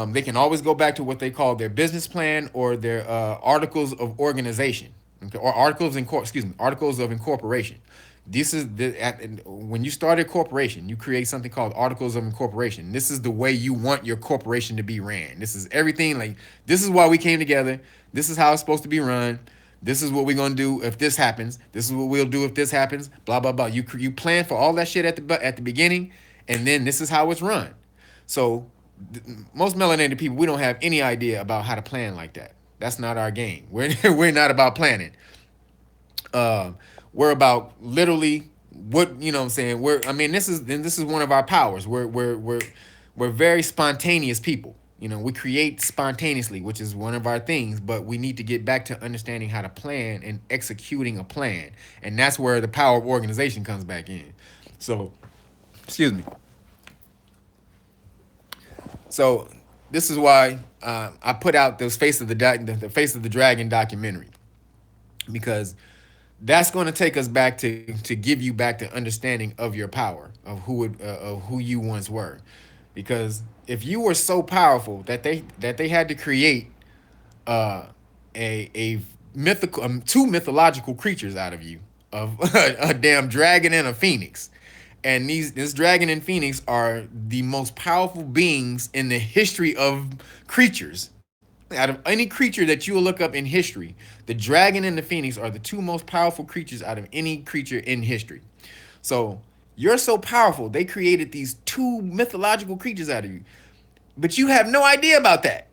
they can always go back to what they call their business plan or their articles of organization, okay, or articles of incorporation. This is when you start a corporation, you create something called articles of incorporation. This is the way you want your corporation to be ran. This is everything. Like, this is why we came together. This is how it's supposed to be run. This is what we're gonna do if this happens. This is what we'll do if this happens. Blah blah blah. You plan for all that shit at the beginning, and then this is how it's run. So most melanated people, we don't have any idea about how to plan like that. That's not our game. We're not about planning. We're about literally what, you know what I'm saying. This is one of our powers. We're very spontaneous people. We create spontaneously, which is one of our things, but we need to get back to understanding how to plan and executing a plan. And that's where the power of organization comes back in. So, excuse me. So this is why I put out the Face of the Dragon documentary, because that's going to take us back to give you back the understanding of your power, of who you once were. Because if you were so powerful that they had to create a mythical two mythological creatures out of you, of a damn dragon and a phoenix, And this dragon and phoenix are the most powerful beings in the history of creatures. Out of any creature that you will look up in history, the dragon and the phoenix are the two most powerful creatures out of any creature in history. So you're so powerful, they created these two mythological creatures out of you, but you have no idea about that.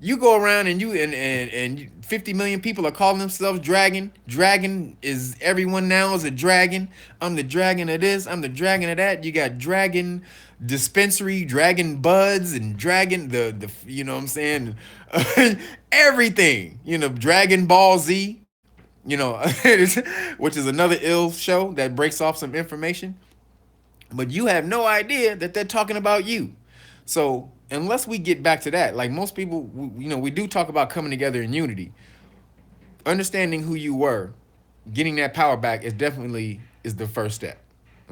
You go around and 50 million people are calling themselves dragon. Dragon is everyone now is a dragon. I'm the dragon of this. I'm the dragon of that. You got dragon dispensary, dragon buds, and dragon the you know what I'm saying, everything. You know, Dragon Ball Z. You know, which is another ill show that breaks off some information. But you have no idea that they're talking about you. So unless we get back to that, like most people, we do talk about coming together in unity. Understanding who you were, getting that power back is the first step.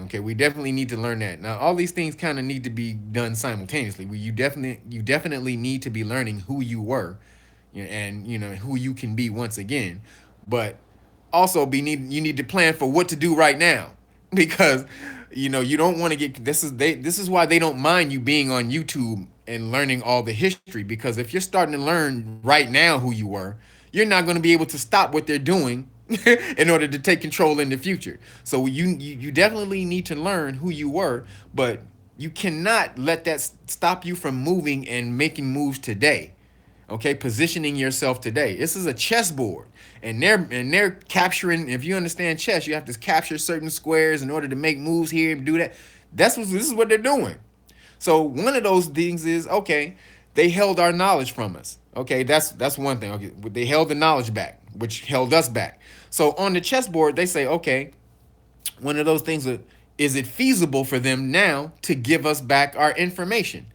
Okay, we definitely need to learn that. Now, all these things kind of need to be done simultaneously. You definitely need to be learning who you were, and who you can be once again. But also you need to plan for what to do right now, because you don't want to get this is why they don't mind you being on YouTube and learning all the history, because if you're starting to learn right now who you were, you're not going to be able to stop what they're doing in order to take control in the future. So you definitely need to learn who you were, but you cannot let that stop you from moving and making moves today. Okay, positioning yourself today. This is a chessboard, and they're capturing. If you understand chess, you have to capture certain squares in order to make moves here and do that. This is what they're doing. So one of those things is, okay, they held our knowledge from us. Okay, that's one thing. Okay, they held the knowledge back, which held us back. So on the chessboard, they say, okay, one of those things is it feasible for them now to give us back our information,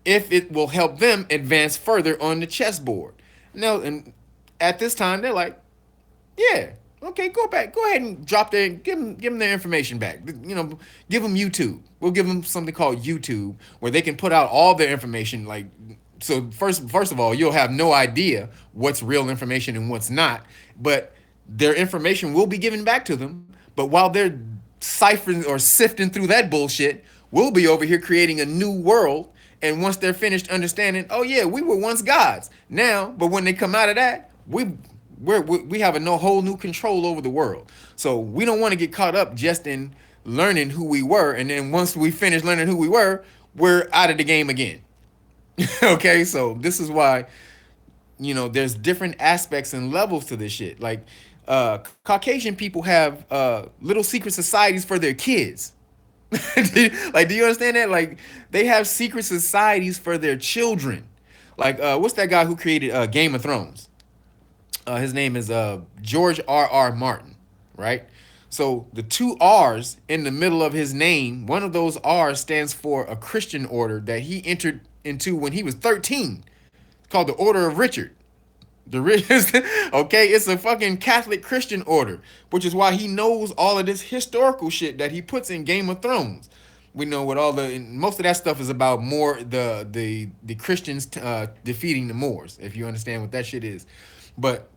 if it will help them advance further on the chessboard. Now, and at this time, they're like, yeah, okay, go ahead and give them their information back. Give them YouTube. We'll give them something called YouTube, where they can put out all their information. Like, so first of all, you'll have no idea what's real information and what's not, but their information will be given back to them. But while they're ciphering or sifting through that bullshit, we'll be over here creating a new world. And once they're finished understanding, oh yeah, we were once gods now, but when they come out of that, we have a whole new control over the world. So we don't want to get caught up just in learning who we were, and then once we finish learning who we were, we're out of the game again. Okay, so this is why there's different aspects and levels to this shit. Like Caucasian people have little secret societies for their kids. Like, do you understand that? Like, they have secret societies for their children. Like, what's that guy who created Game of Thrones? His name is George R.R. Martin, right? So the two R's in the middle of his name, one of those R's stands for a Christian order that he entered into when he was 13. It's called the Order of Richard. Okay, it's a fucking Catholic Christian order, which is why he knows all of this historical shit that he puts in Game of Thrones. We know what most of that stuff is about, more the Christians defeating the Moors, if you understand what that shit is. But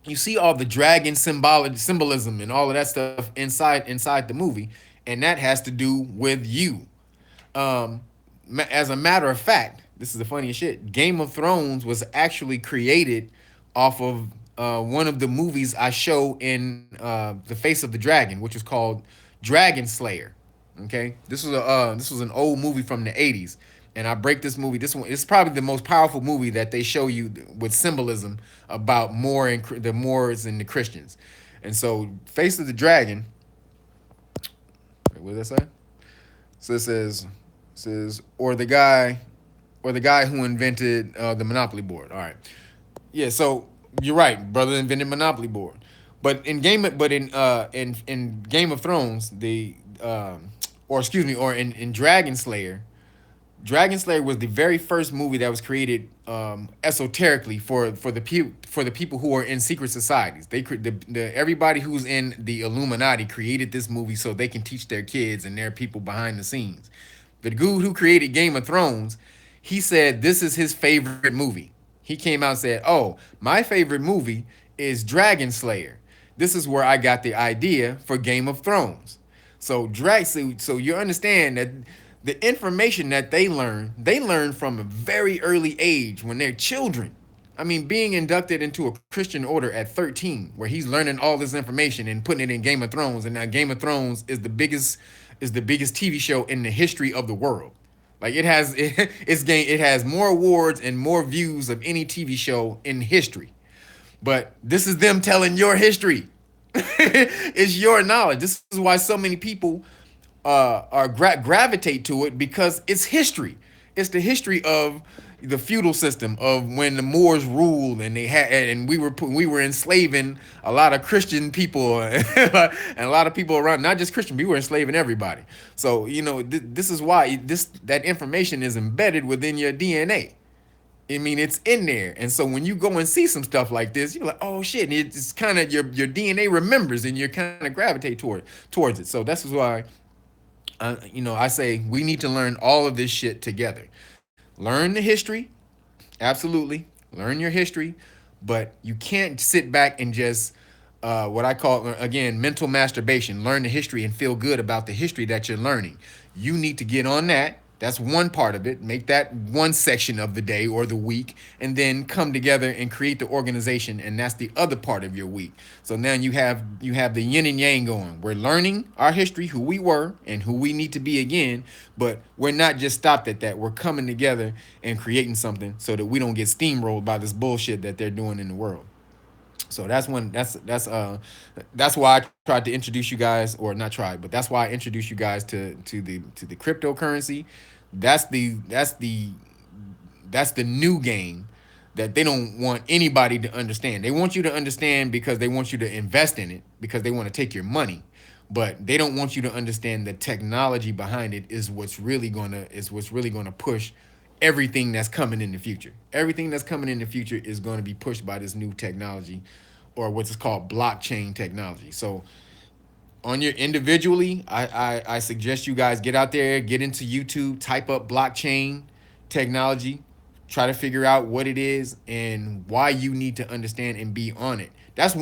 you see all the dragon symbolism and all of that stuff inside the movie, and that has to do with you. As a matter of fact, this is the funniest shit. Game of Thrones was actually created off of one of the movies I show in The Face of the Dragon, which is called Dragon Slayer. Okay, this was an old movie from the 80s, and I break this movie. This one is probably the most powerful movie that they show you with symbolism about the Moors and the Christians. And so, Face of the Dragon. What does that say? So it says or the guy who invented the Monopoly board. All right, yeah. So you're right, brother invented Monopoly board. But in Game of Thrones, in Dragon Slayer was the very first movie that was created esoterically for the people who are in secret societies. Everybody who's in the Illuminati created this movie so they can teach their kids and their people behind the scenes. The dude who created Game of Thrones, he said this is his favorite movie. He came out and said, "Oh, my favorite movie is Dragon Slayer. This is where I got the idea for Game of Thrones." So you understand that the information that they learn from a very early age when they're children. I mean, being inducted into a Christian order at 13, where he's learning all this information and putting it in Game of Thrones, and now Game of Thrones is the biggest TV show in the history of the world. Like it has more awards and more views of any TV show in history. But this is them telling your history. It's your knowledge. This is why so many people gravitate to it, because it's history. It's the history of the feudal system of when the Moors ruled, and they had, and we were enslaving a lot of Christian people and a lot of people around, not just Christian. We were enslaving everybody. So this is why that information is embedded within your DNA. I mean, it's in there. And so when you go and see some stuff like this, you're like, oh shit. And it's kind of your DNA remembers, and you kind of gravitate towards it. So that's why I say we need to learn all of this shit together. Learn the history, absolutely. Learn your history, but you can't sit back and just what I call, again, mental masturbation. Learn the history and feel good about the history that you're learning. You need to get on that. That's one part of it. Make that one section of the day or the week, and then come together and create the organization, and that's the other part of your week. So now you have the yin and yang going. We're learning our history, who we were and who we need to be again, but we're not just stopped at that. We're coming together and creating something so that we don't get steamrolled by this bullshit that they're doing in the world. So that's why I tried to introduce you guys, or not tried, but that's why I introduced you guys to the cryptocurrency. That's the new game that they don't want anybody to understand. They want you to understand because they want you to invest in it, because they want to take your money. But they don't want you to understand the technology behind it is what's really gonna push everything that's coming in the future. Everything that's coming in the future is going to be pushed by this new technology, or what's called blockchain technology. So on your individually, I suggest you guys get out there, get into YouTube, type up blockchain technology, try to figure out what it is and why you need to understand and be on it. That's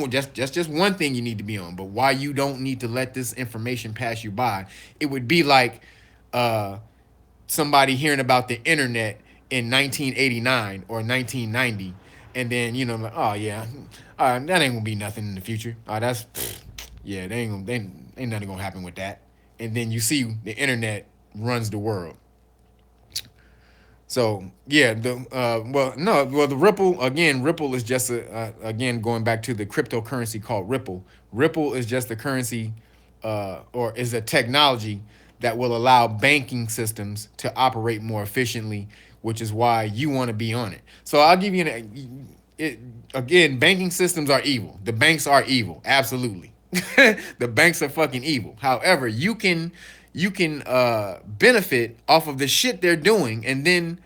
just one thing you need to be on, but why you don't need to let this information pass you by. It would be like uh somebody hearing about the internet in 1989 or 1990, and then like, oh yeah, that ain't gonna be nothing in the future. Oh, that's yeah, they ain't nothing gonna happen with that. And then you see the internet runs the world. So yeah, the Ripple is just again, going back to the cryptocurrency called Ripple. Ripple is just a currency, or is a technology that will allow banking systems to operate more efficiently, which is why you want to be on it. So I'll give you again, banking systems are evil. The banks are evil, absolutely. The banks are fucking evil. However, you can benefit off of the shit they're doing, and then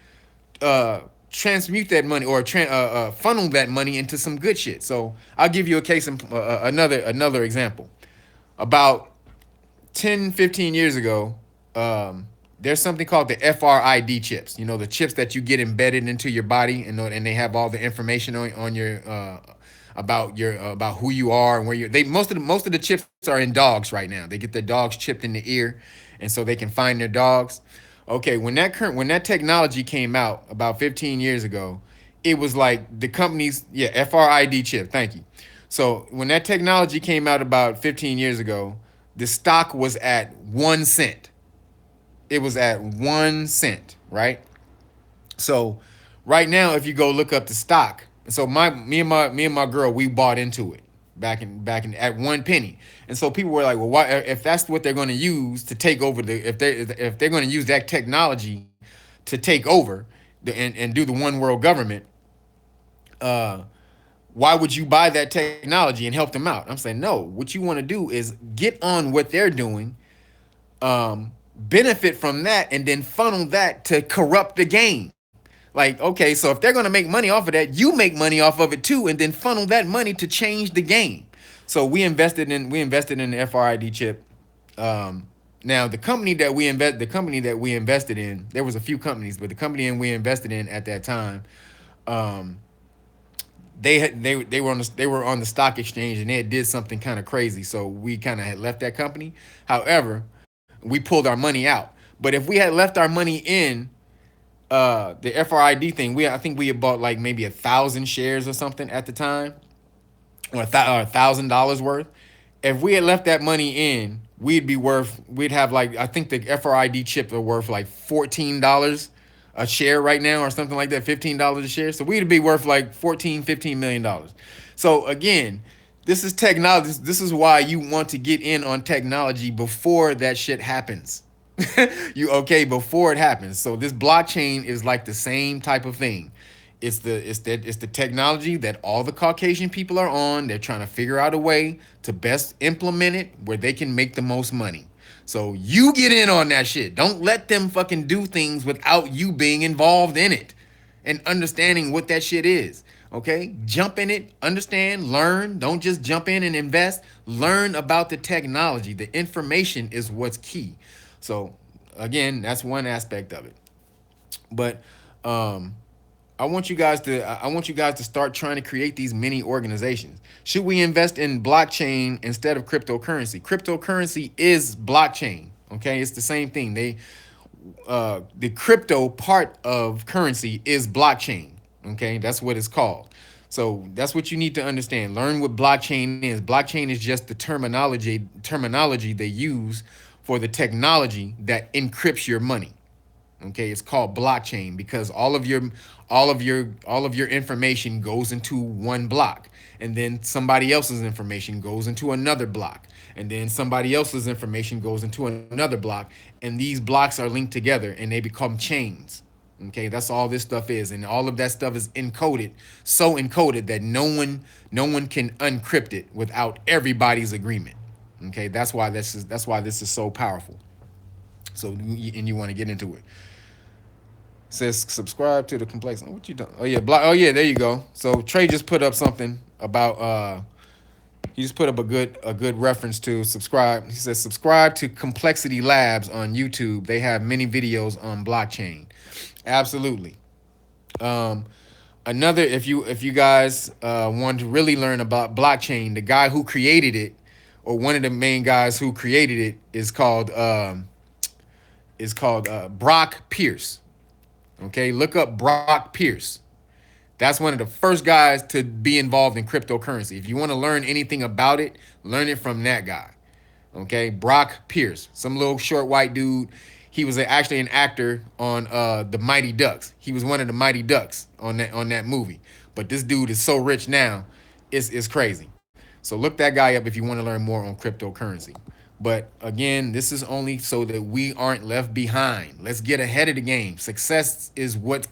transmute that money, or funnel that money into some good shit. So I'll give you a case, another example. About 10, 15 years ago, there's something called the FRID chips. The chips that you get embedded into your body, and they have all the information on your about who you are and where you're. Most of the chips are in dogs right now. They get their dogs chipped in the ear, and so they can find their dogs. Okay, when that technology came out about 15 years ago, it was like the companies, yeah, FRID chip. Thank you. So when that technology came out about 15 years ago, the stock was at 1 cent. It was at 1 cent, right? So right now, if you go look up the stock, so me and my girl, we bought into it back in at 1 penny. And so people were like, well, why, if that's what they're going to use to take over if they're going to use that technology to take over and do the one world government, uh, why would you buy that technology and help them out? I'm saying no. What you want to do is get on what they're doing, benefit from that, and then funnel that to corrupt the game. Like, okay, so if they're gonna make money off of that, you make money off of it too, and then funnel that money to change the game. So we invested in the FRID chip. Now the company that we invested in, there was a few companies, but the company we invested in at that time, um, they were on the stock exchange, and they had did something kind of crazy. So we kind of had left that company. However, we pulled our money out. But if we had left our money in the FRID thing, I think we had bought like maybe 1,000 shares or something at the time, or $1,000 worth. If we had left that money in, we'd have like, I think the FRID chips are worth like $14 a share right now or something like that, $15 a share. So we'd be worth like 14, $15 million. So again, this is technology. This is why you want to get in on technology before that shit happens. Before it happens. So this blockchain is like the same type of thing. It's the technology that all the Caucasian people are on. They're trying to figure out a way to best implement it where they can make the most money. So you get in on that shit. Don't let them fucking do things without you being involved in it and understanding what that shit is. Okay? Jump in it, understand, learn. Don't just jump in and invest. Learn about the technology. The information is what's key. So again, that's one aspect of it. But I want you guys to start trying to create these mini organizations. Should we invest in blockchain instead of cryptocurrency? Cryptocurrency is blockchain. Okay, it's the same thing. The crypto part of currency is blockchain. Okay, that's what it's called. So that's what you need to understand. Learn what blockchain is. Blockchain is just the terminology they use for the technology that encrypts your money. Okay, it's called blockchain because all of your information goes into one block, and then somebody else's information goes into another block, and then somebody else's information goes into another block, and these blocks are linked together and they become chains. Okay, that's all this stuff is, and all of that stuff is encoded, so encoded that no one can uncrypt it without everybody's agreement. Okay, that's why this is so powerful. So, and you want to get into it. Says subscribe to the complex. What you done? Oh yeah, block. Oh yeah, there you go. So Trey just put up something about he just put up a good reference to subscribe. He says subscribe to Complexity Labs on YouTube. They have many videos on blockchain. Absolutely. Um, Another, if you guys want to really learn about blockchain, the guy who created it, or one of the main guys who created it, is called Brock Pierce. Okay, look up Brock Pierce. That's one of the first guys to be involved in cryptocurrency. If you want to learn anything about it, learn it from that guy. Okay, Brock Pierce, some little short white dude. He was actually an actor on the Mighty Ducks. He was one of the Mighty Ducks on that movie. But this dude is so rich now, it's crazy. So look that guy up if you want to learn more on cryptocurrency. But again, this is only so that we aren't left behind. Let's get ahead of the game. Success is what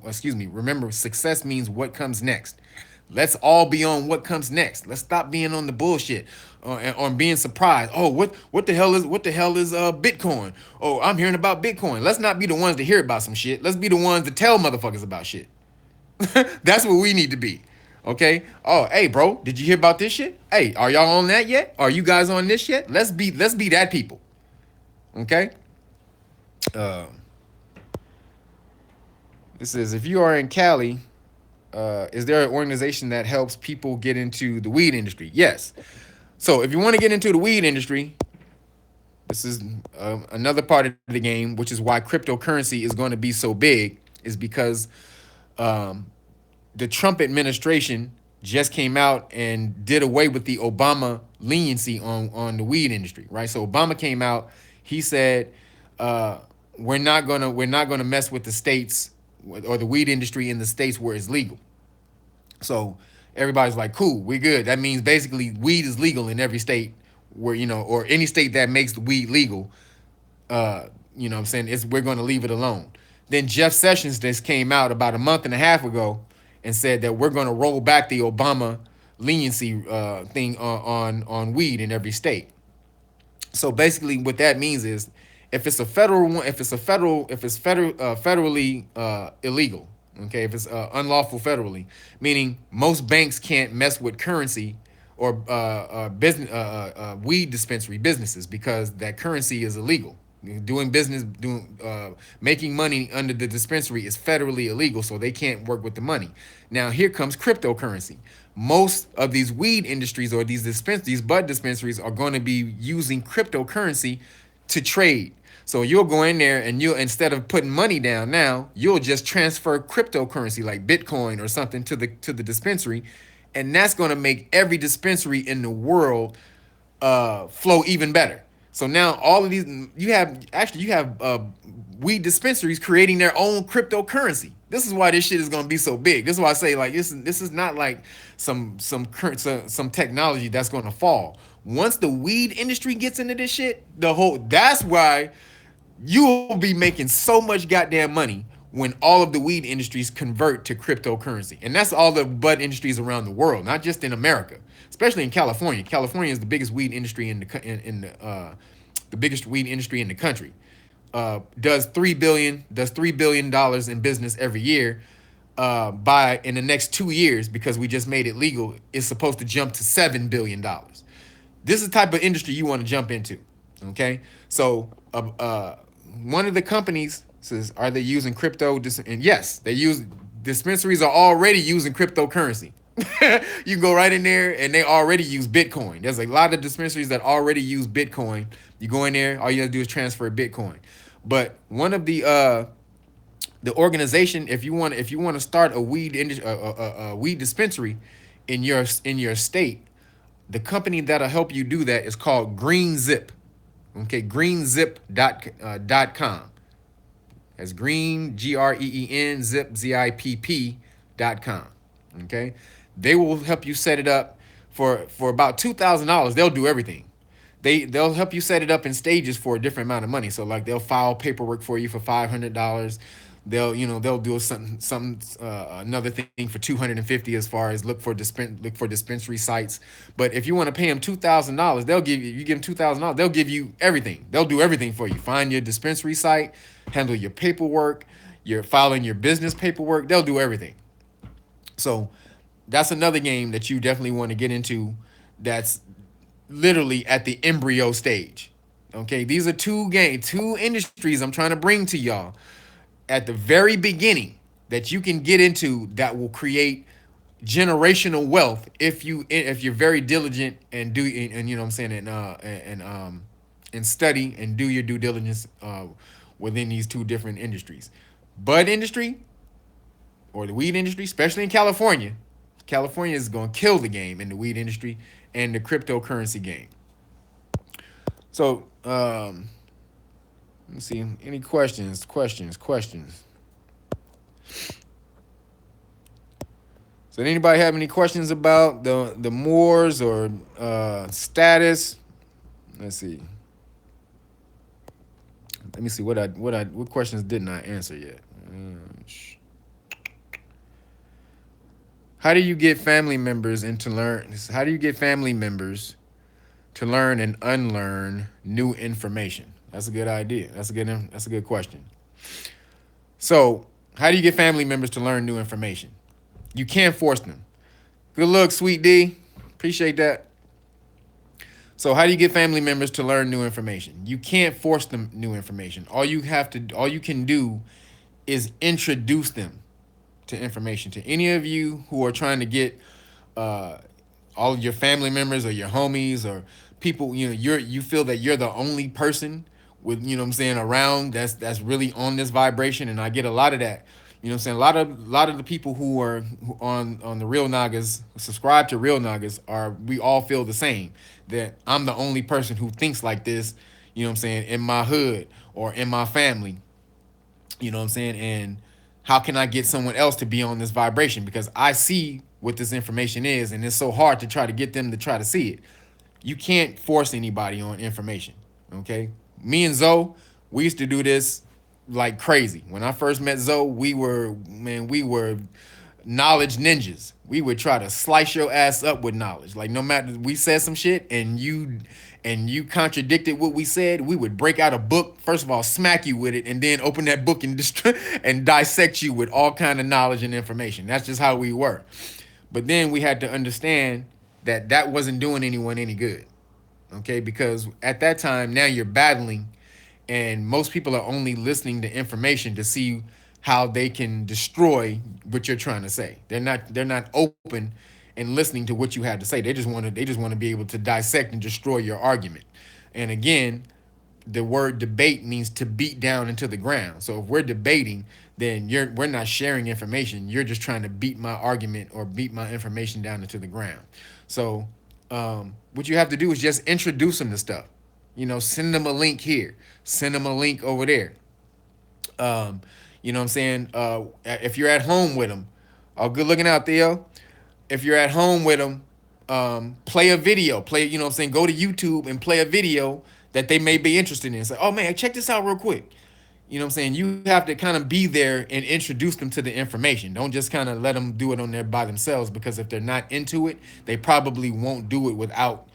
excuse me. Remember, success means what comes next. Let's all be on what comes next. Let's stop being on the bullshit, and on being surprised. Oh, what the hell is Bitcoin? Oh, I'm hearing about Bitcoin. Let's not be the ones to hear about some shit. Let's be the ones to tell motherfuckers about shit. That's what we need to be. Okay. Oh, hey, bro, did you hear about this shit? Hey, are y'all on that yet? Are you guys on this yet? Let's be that people. Okay. Uh, this is if you are in Cali. Is there an organization that helps people get into the weed industry? Yes. So if you want to get into the weed industry, this is another part of the game, which is why cryptocurrency is going to be so big, is because um, the Trump administration just came out and did away with the Obama leniency on the weed industry, right? So Obama came out, he said, uh, we're not gonna mess with the states or the weed industry in the states where it's legal. So everybody's like, cool, we're good. That means basically weed is legal in every state where, or any state that makes the weed legal. What I'm saying, we're going to leave it alone. Then Jeff Sessions just came out about a month and a half ago and said that we're going to roll back the Obama leniency thing on weed in every state. So basically, what that means is, if it's a federal one, if it's federally illegal, okay, if it's unlawful federally, meaning most banks can't mess with currency or business weed dispensary businesses because that currency is illegal. Doing business, making money under the dispensary is federally illegal, so they can't work with the money. Now here comes cryptocurrency. Most of these weed industries or these bud dispensaries are going to be using cryptocurrency to trade. So you'll go in there and you'll, instead of putting money down now, you'll just transfer cryptocurrency like Bitcoin or something to the dispensary, and that's going to make every dispensary in the world flow even better. So now all of these, you have weed dispensaries creating their own cryptocurrency. This is why this shit is gonna be so big. This is why I say like this is not like some technology that's gonna fall. Once the weed industry gets into this shit, that's why you will be making so much goddamn money when all of the weed industries convert to cryptocurrency. And that's all the bud industries around the world, not just in America, especially in California. California is the biggest weed industry the biggest weed industry in the country. Does $3 billion in business every year. By in the next 2 years, because we just made it legal, is supposed to jump to $7 billion. This is the type of industry you want to jump into. Okay, so one of the companies says, are they using crypto? And yes, they use, dispensaries are already using cryptocurrency. You can go right in there and they already use Bitcoin. There's a lot of dispensaries that already use Bitcoin. You go in there, all you have to do is transfer Bitcoin. But one of the organization, if you want to start a weed dispensary in your state, the company that'll help you do that is called Green Zip. Okay, greenzip.com. That's green, GREEN, zip, ZIPP.com. Okay, they will help you set it up for about $2,000. They'll do everything. They'll help you set it up in stages for a different amount of money. So like they'll file paperwork for you for $500. They'll do some another thing for $250 as far as look for dispensary sites. But if you want to pay them $2,000, you give them $2,000, they'll give you everything. They'll do everything for you. Find your dispensary site, handle your paperwork, you're filing your business paperwork. They'll do everything. So that's another game that you definitely want to get into. That's literally at the embryo stage. Okay, these are two industries I'm trying to bring to y'all at the very beginning that you can get into that will create generational wealth if you're very diligent and you know what I'm saying, and study and do your due diligence within these two different industries. Bud industry or the weed industry, especially in California. California is going to kill the game in the weed industry and the cryptocurrency game. So, let's see. Any questions? So, did anybody have any questions about the Moors or status? Let's see. Let me see what questions didn't I answer yet. How do you get family members to learn and unlearn new information? That's a good idea. That's a good question. So, how do you get family members to learn new information? You can't force them. Good luck, Sweet D. Appreciate that. So, how do you get family members to learn new information? You can't force them new information. All you can do is introduce them to information. To any of you who are trying to get all of your family members or your homies or people, you feel that you're the only person with, around that's really on this vibration. And I get a lot of that. A lot of the people who are on the Real Nagas, subscribe to Real Nagas, we all feel the same, that I'm the only person who thinks like this, in my hood or in my family, and how can I get someone else to be on this vibration? Because I see what this information is, and it's so hard to try to get them to try to see it. You can't force anybody on information, okay? Me and Zoe, we used to do this like crazy. When I first met Zoe, we were knowledge ninjas. We would try to slice your ass up with knowledge. Like no matter, we said some shit and you contradicted what we said, we would break out a book, first of all, smack you with it, and then open that book and and dissect you with all kind of knowledge and information. That's just how we were. But then we had to understand that wasn't doing anyone any good. Okay, because at that time, now you're battling and most people are only listening to information to see how they can destroy what you're trying to say. They're not open and listening to what you have to say. They just want to be able to dissect and destroy your argument. And again, the word debate means to beat down into the ground. So if we're debating, then we're not sharing information. You're just trying to beat my argument or beat my information down into the ground. So what you have to do is just introduce them to stuff. Send them a link here, send them a link over there. Um, you know what I'm saying? If you're at home with them, oh, good looking out, Theo. If you're at home with them, play a video. You know what I'm saying? Go to YouTube and play a video that they may be interested in. Say, oh man, check this out real quick. You know what I'm saying? You have to kind of be there and introduce them to the information. Don't just kind of let them do it on there by themselves, because if they're not into it, they probably won't do it without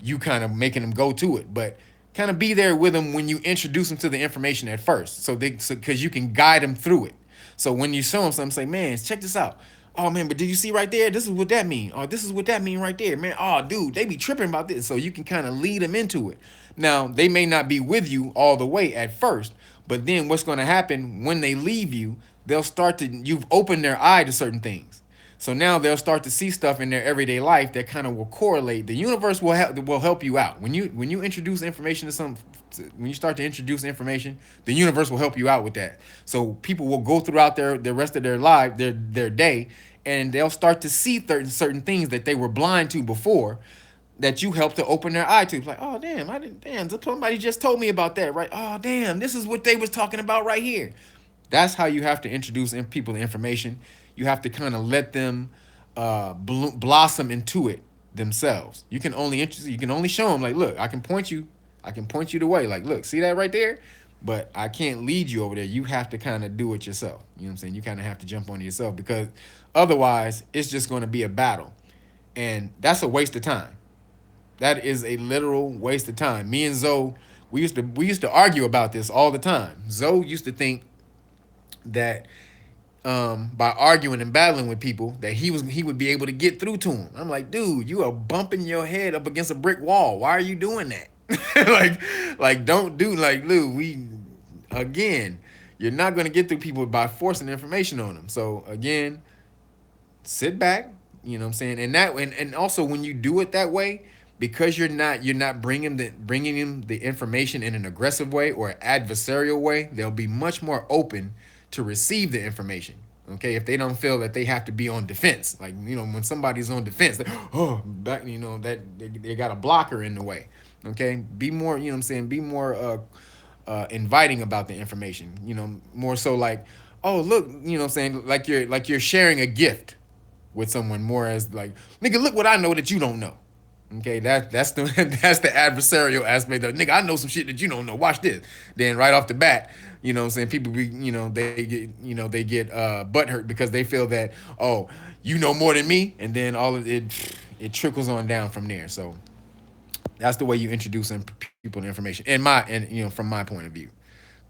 you kind of making them go to it. But kind of be there with them when you introduce them to the information at first, because you can guide them through it. So when you show them something, say, man, check this out. Oh man, but did you see right there? This is what that mean. Oh, this is what that mean right there, man. Oh, dude, they be tripping about this. So you can kind of lead them into it. Now they may not be with you all the way at first, but then what's going to happen when they leave you? You've opened their eye to certain things. So now they'll start to see stuff in their everyday life that kind of will correlate. The universe will help you out when you introduce information to some. When you start to introduce information, the universe will help you out with that. So people will go throughout the rest of their life, their day, and they'll start to see certain things that they were blind to before, that you helped to open their eye to. Like, oh damn, I didn't damn, somebody just told me about that, right? Oh damn, this is what they was talking about right here. That's how you have to introduce people to information. You have to kind of let them blossom into it themselves. You can only show them, like, look, I can point you the way. Like, look, see that right there? But I can't lead you over there. You have to kind of do it yourself. You know what I'm saying? You kind of have to jump on it yourself, because otherwise it's just going to be a battle. And that's a waste of time. That is a literal waste of time. Me and Zoe, we used to argue about this all the time. Zoe used to think that by arguing and battling with people, that he would be able to get through to him. I'm like, dude, you are bumping your head up against a brick wall. Why are you doing that? like don't do like Lou. Again, you're not gonna get through people by forcing information on them. So again, sit back. You know what I'm saying? And also when you do it that way, because you're not bringing them the information in an aggressive way or adversarial way, they'll be much more open to receive the information. Okay, if they don't feel that they have to be on defense, like, when somebody's on defense, oh, back, that they got a blocker in the way. Okay, be more, you know what I'm saying, be more inviting about the information. More so like, oh look, what I'm saying, like you're sharing a gift with someone, more as like, nigga, look what I know that you don't know. Okay, that's the that's the adversarial aspect of, nigga, I know some shit that you don't know. Watch this. Then right off the bat, what I'm saying, people be, they get butthurt because they feel that, oh, you know more than me, and then all of it trickles on down from there. So that's the way you introduce people to information. From my point of view.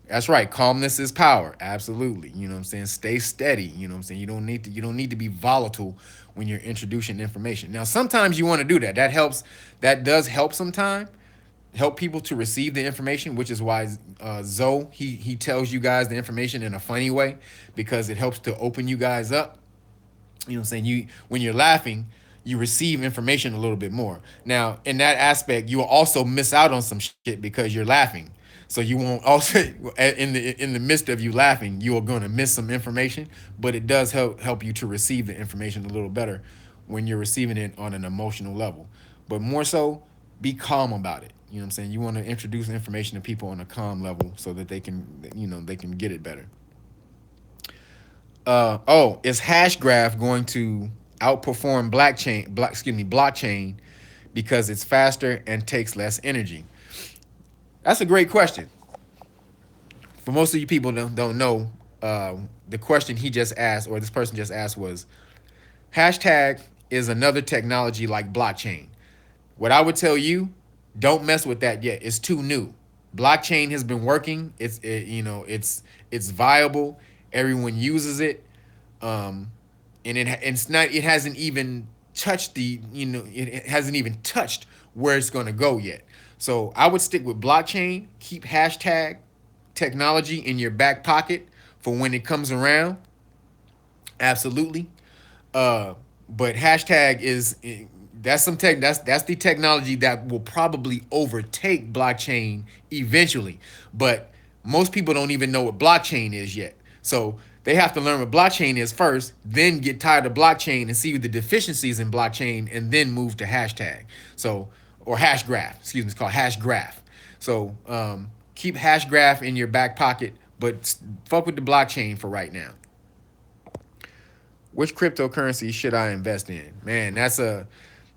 That's right. Calmness is power. Absolutely. You know what I'm saying? Stay steady. You know what I'm saying? You don't need to be volatile when you're introducing information. Now, sometimes you want to do that. That helps. That does help sometimes. Help people to receive the information, which is why Zoe, he tells you guys the information in a funny way, because it helps to open you guys up. You know what I'm saying? When you're laughing, you receive information a little bit more. Now, in that aspect, you will also miss out on some shit because you're laughing. So you won't also in the midst of you laughing, you are going to miss some information, but it does help you to receive the information a little better when you're receiving it on an emotional level. But more so, be calm about it. You know what I'm saying? You want to introduce information to people on a calm level so that they can get it better. Is Hashgraph going to outperform blockchain because it's faster and takes less energy? That's a great question. For most of you people don't know, the question he just asked, or this person just asked, was hashtag is another technology like blockchain. What I would tell you, don't mess with that yet. It's too new. Blockchain has been working. It's viable. Everyone uses it, and it's not. It hasn't even touched it hasn't even touched where it's going to go yet. So I would stick with blockchain. Keep hashtag technology in your back pocket for when it comes around. Absolutely. Uh, but hashtag is that's some tech that's the technology that will probably overtake blockchain eventually. But most people don't even know what blockchain is yet. So they have to learn what blockchain is first, then get tired of blockchain and see the deficiencies in blockchain, and then move to hashtag. So or hash graph. Excuse me, it's called hash graph. So keep hash graph in your back pocket, but fuck with the blockchain for right now. Which cryptocurrency should I invest in? Man, that's a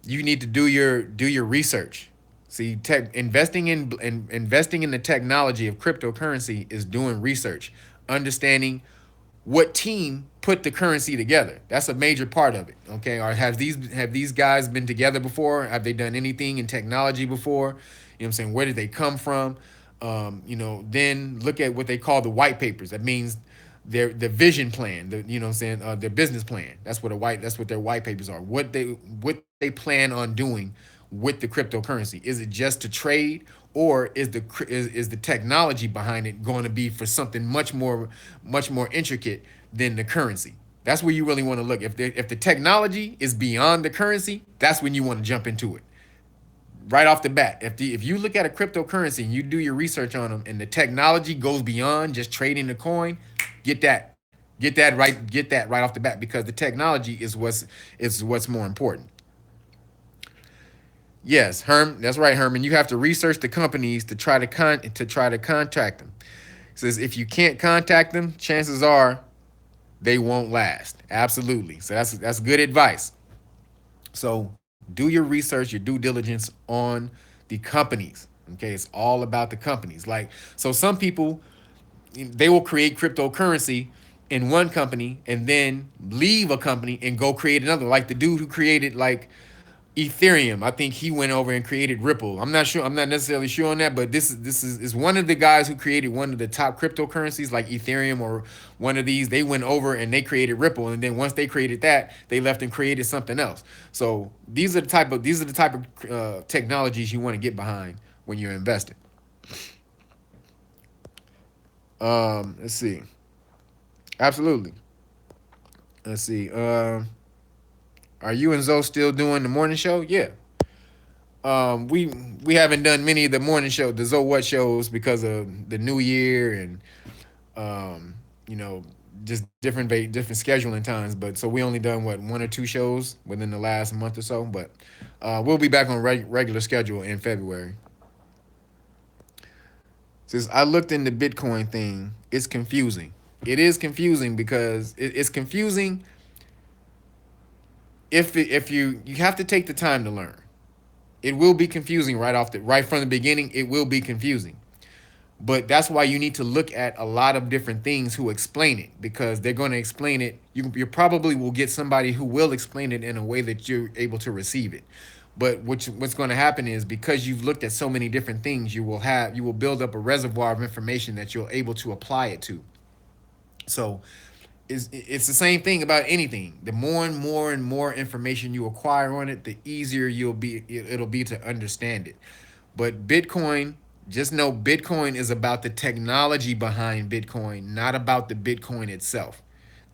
you need to do your research. See, tech investing in the technology of cryptocurrency is doing research, understanding what team put the currency together. That's a major part of it. Okay, or have these guys been together before? Have they done anything in technology before? You know what I'm saying? Where did they come from? Then look at what they call the white papers. That means their vision plan, what I'm saying, their business plan. That's what their white papers are. What they plan on doing with the cryptocurrency. Is it just to trade, or is the technology behind it going to be for something much more intricate than the currency? That's where you really want to look. If the technology is beyond the currency, that's when you want to jump into it right off the bat. If you look at a cryptocurrency and you do your research on them, and the technology goes beyond just trading the coin, get that, get that right off the bat, because the technology is what's more important. Yes, that's right, Herman. You have to research the companies to try to contact them. It says if you can't contact them, chances are they won't last. Absolutely. So that's good advice. So do your research, your due diligence on the companies. Okay, it's all about the companies. Like, so some people, they will create cryptocurrency in one company and then leave a company and go create another. Like the dude who created like Ethereum. I think he went over and created Ripple. I'm not sure. I'm not necessarily sure on that, but this is one of the guys who created one of the top cryptocurrencies like Ethereum or one of these. They went over and they created Ripple, and then once they created that, they left and created something else. So these are the type of technologies you want to get behind when you're investing. Let's see. Absolutely. Let's see. Are you and Zoe still doing the morning show? Yeah. We haven't done many of the morning show, the Zoe What shows, because of the new year and um, you know, just different scheduling times. But so we only done what, one or two shows within the last month or so. But we'll be back on regular schedule in February. Since I looked into Bitcoin thing, it's confusing. It is confusing because it's confusing if you have to take the time to learn. It will be confusing right from the beginning. It will be confusing. But that's why you need to look at a lot of different things who explain it, because they're going to explain it. You probably will get somebody who will explain it in a way that you're able to receive it. But what's going to happen is, because you've looked at so many different things, you will build up a reservoir of information that you're able to apply it to. So it's the same thing about anything. The more and more information you acquire on it, the easier it'll be to understand it. But Bitcoin, just know Bitcoin is about the technology behind Bitcoin, not about the Bitcoin itself.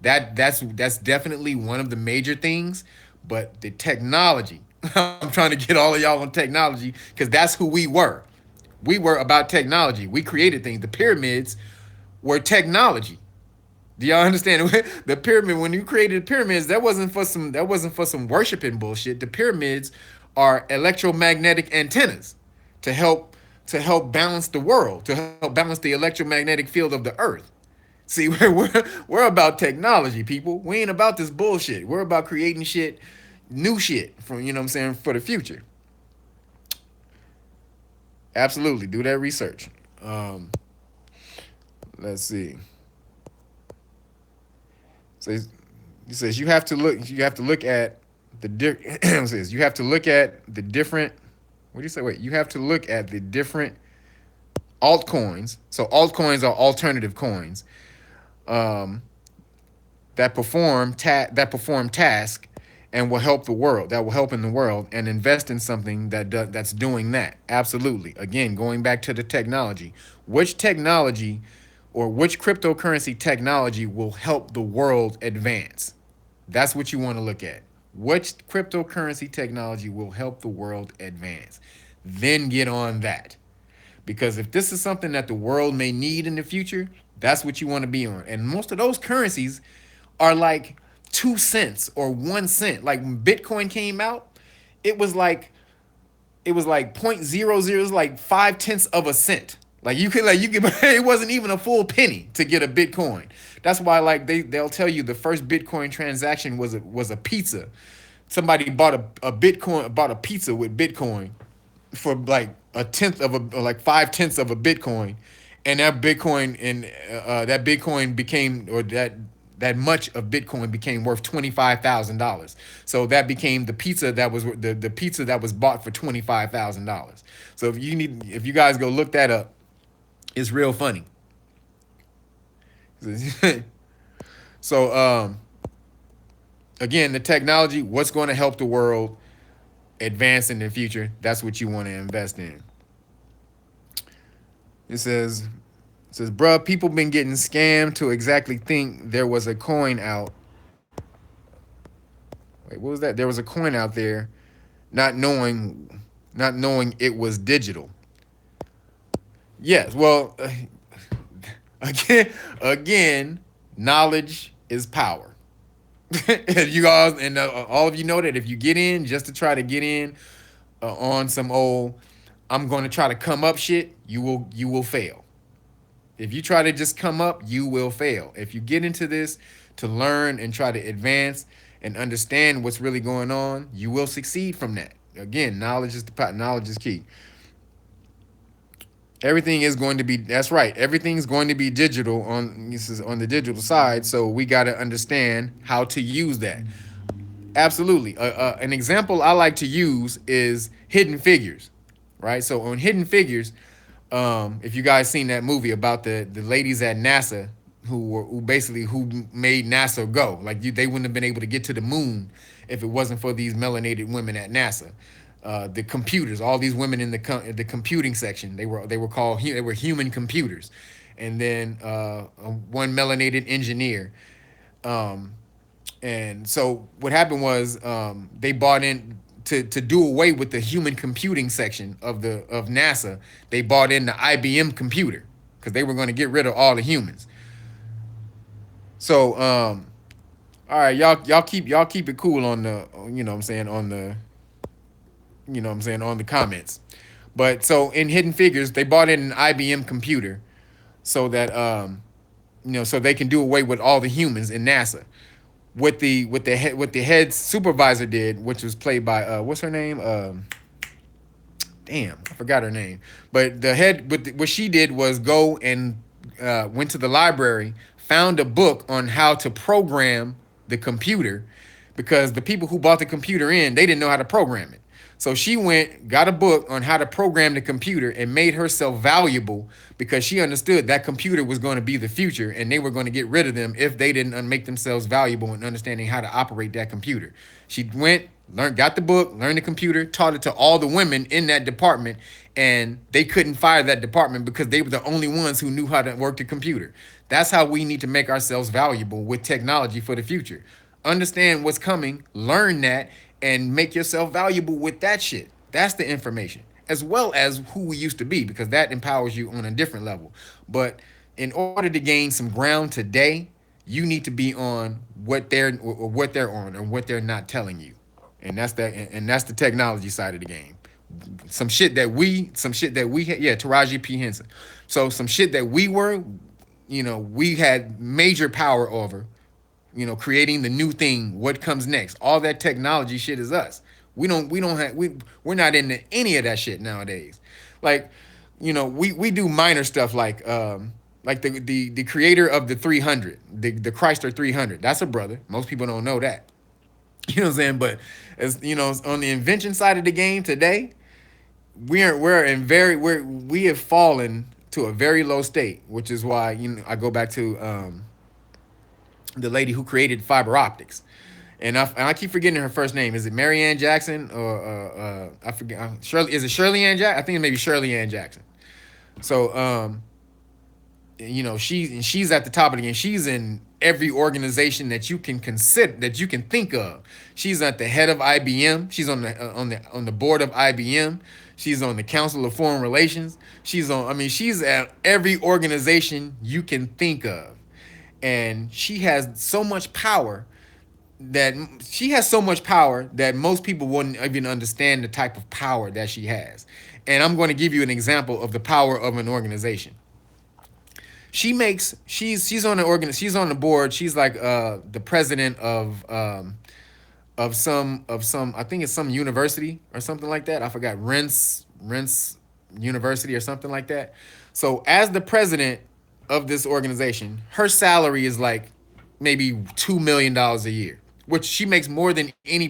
That's definitely one of the major things, but the technology. I'm trying to get all of y'all on technology because that's who we were. We were about technology. We created things. The pyramids were technology. Do y'all understand? The pyramid, when you created the pyramids, that wasn't for some worshiping bullshit. The pyramids are electromagnetic antennas to help balance the world, to help balance the electromagnetic field of the earth. See, we're about technology, people. We ain't about this bullshit. We're about creating shit, new shit from, what I'm saying, for the future. Absolutely, do that research. Um, let's see. So he says you have to look. You have to look at says you have to look at the different. What do you say? Wait, you have to look at the different altcoins. So altcoins are alternative coins um, that perform task, and will help the world, that will help in the world, and invest in something that's doing that. Absolutely. Again, going back to the technology, which technology or which cryptocurrency technology will help the world advance? That's what you want to look at. Which cryptocurrency technology will help the world advance? Then get on that. Because if this is something that the world may need in the future, that's what you want to be on. And most of those currencies are like 2 cents or 1 cent. Like when Bitcoin came out, it was like it was like point zero zero, it was like 5 tenths of a cent. Like you could it wasn't even a full penny to get a Bitcoin. That's why like they'll tell you the first Bitcoin transaction was a pizza. Somebody bought a pizza with Bitcoin for like a tenth of a like 5 tenths of a Bitcoin, and that Bitcoin became or that much of Bitcoin became worth $25,000. So that became the pizza that was the pizza that was bought for $25,000. So if you guys go look that up, it's real funny. So again, the technology, what's going to help the world advance in the future? That's what you want to invest in. It says bruh, people been getting scammed to exactly think there was a coin out. Wait, what was that? There was a coin out there, not knowing, not knowing it was digital. Yes, well, again, again, knowledge is power. You guys and all of you know that if you get in just to try to get in on some old, I'm going to try to come up shit, you will fail. If you try to just come up, you will fail. If you get into this to learn and try to advance and understand what's really going on, you will succeed from that. Again, knowledge is key. Everything is going to be, that's right. Everything's going to be digital on this is on the digital side, so we got to understand how to use that. Absolutely. An example I like to use is Hidden Figures, right? So on Hidden Figures, if you guys seen that movie about the ladies at NASA who made NASA go, like they wouldn't have been able to get to the moon if it wasn't for these melanated women at NASA. The computers, all these women in the computing section, they were human computers, and then one melanated engineer. Um, and so what happened was they bought in to do away with the human computing section of NASA. They bought in the IBM computer because they were going to get rid of all the humans. So all right, y'all keep it cool on the what I'm saying on the what I'm saying on the comments. But so in Hidden Figures, they bought in an IBM computer so that so they can do away with all the humans in NASA. What the head supervisor did, which was played by what's her name? Damn, I forgot her name. But what she did was go and went to the library, found a book on how to program the computer, because the people who bought the computer in, they didn't know how to program it. So she went, got a book on how to program the computer, and made herself valuable because she understood that computer was going to be the future, and they were going to get rid of them if they didn't make themselves valuable in understanding how to operate that computer. She went, got the book, learned the computer, taught it to all the women in that department, and they couldn't fire that department because they were the only ones who knew how to work the computer. That's how we need to make ourselves valuable with technology for the future. Understand what's coming, learn that, and make yourself valuable with that shit. That's the information, as well as who we used to be, because that empowers you on a different level. But in order to gain some ground today, you need to be on what they're on or what they're not telling you, and that's the technology side of the game. Yeah, Taraji P Henson. So some shit that we had major power over, creating the new thing, what comes next. All that technology shit is us. We're not into any of that shit nowadays. Like, we do minor stuff like the creator of the 300, the Chrysler 300. That's a brother. Most people don't know that. You know what I'm saying? But as on the invention side of the game today, we have fallen to a very low state, which is why I go back to the lady who created fiber optics. And I keep forgetting her first name. Is it Mary Ann Jackson or I forget? Shirley, is it Shirley Ann Jackson? I think it may be Shirley Ann Jackson. So she's at the top of the game. She's in every organization that you can consider, that you can think of. She's at the head of IBM. She's on the board of IBM. She's on the Council of Foreign Relations. She's at every organization you can think of. And that she has so much power that most people wouldn't even understand the type of power that she has. And I'm going to give you an example of the power of an organization. She's on she's on the board. She's like the president of some I think it's some university or something like that. I forgot, Rents University or something like that. So as the president of this organization, her salary is like maybe $2 million a year, which she makes more than any